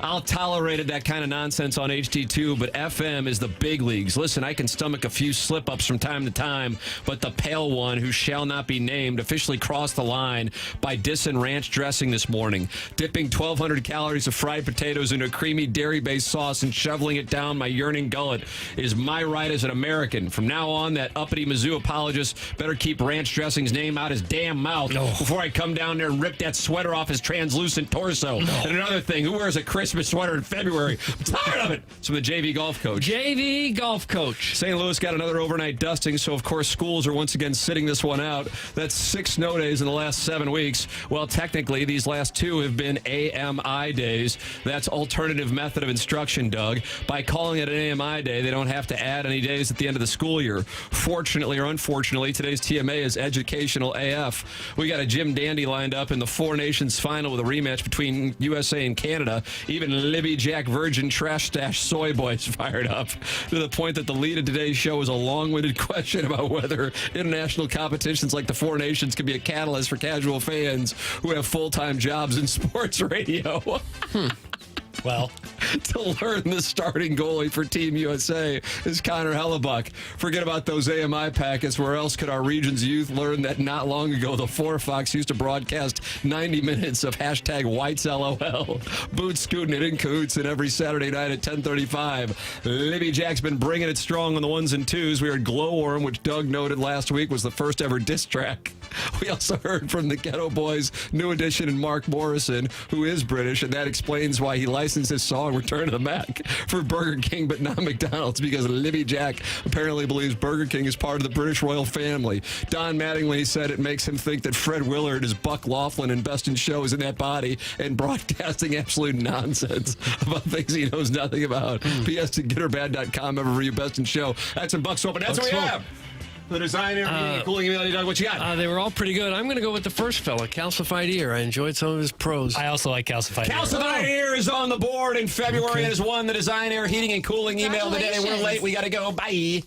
I'll tolerate that kind of nonsense on HD2, but FM is the big leagues. Listen, I can stomach a few slip-ups from time to time, but the pale one, who shall not be named, officially crossed the line by dissing ranch dressing this morning, dipping 1,200 calories of fried potatoes into a creamy dairy-based sauce and shoveling it down my yearning gullet is my right as an American. From now on, that uppity Mizzou apologist better keep ranch dressing's name out his damn mouth before I come down there and rip that sweater off his translucent torso. And another thing, who wears a Christmas sweater in February? I'm tired of it. It's from the JV golf coach. JV golf coach. St. Louis got another overnight dusting, so of course schools are once again sitting this one out. That's 6 snow days in the last 7 weeks. Well, technically, these last 2 have been AMI days. That's alternative method of instruction, Doug. By calling it an AMI day, they don't have to add any days at the end of the school year. Fortunately or unfortunately, today's TMA is educational AF. We got a Jim Dandy lined up in the Four Nations final with a rematch between USA and Canada. Even Libby Jack Virgin Trash Stash Soy Boys fired up to the point that the lead of today's show is a long-winded question about whether international competitions like the Four Nations can be a catalyst for casual fans who have full-time jobs in sports radio. Well, to learn the starting goalie for Team USA is Connor Hellebuck. Forget about those AMI packets. Where else could our region's youth learn that not long ago the 4 Fox used to broadcast 90 minutes of hashtag Whites LOL? Boots scooting it in cahoots and every Saturday night at 10:35. Libby Jack's been bringing it strong on the 1s and 2s. We heard Glowworm, which Doug noted last week was the first ever diss track. We also heard from the Ghetto Boys, New Edition, and Mark Morrison, who is British, and that explains why he licensed his song Return to the Mac for Burger King but not McDonald's, because Libby Jack apparently believes Burger King is part of the British royal family. Don Mattingly said it makes him think that Fred Willard is Buck Laughlin and Best in Show is in that body and broadcasting absolute nonsense about things he knows nothing about. P.S. to GetHerBad.com ever review Best in Show. That's in Bucks Open. That's what we have. The designer, cooling email, Doug, what you got? They were all pretty good. I'm going to go with the first fella, Calcified Ear. I enjoyed some of his pros. I also like Calcified Ear. Calcified Ear is on the board in February and has won the Design Air Heating and Cooling email today. We're late. We got to go. Bye.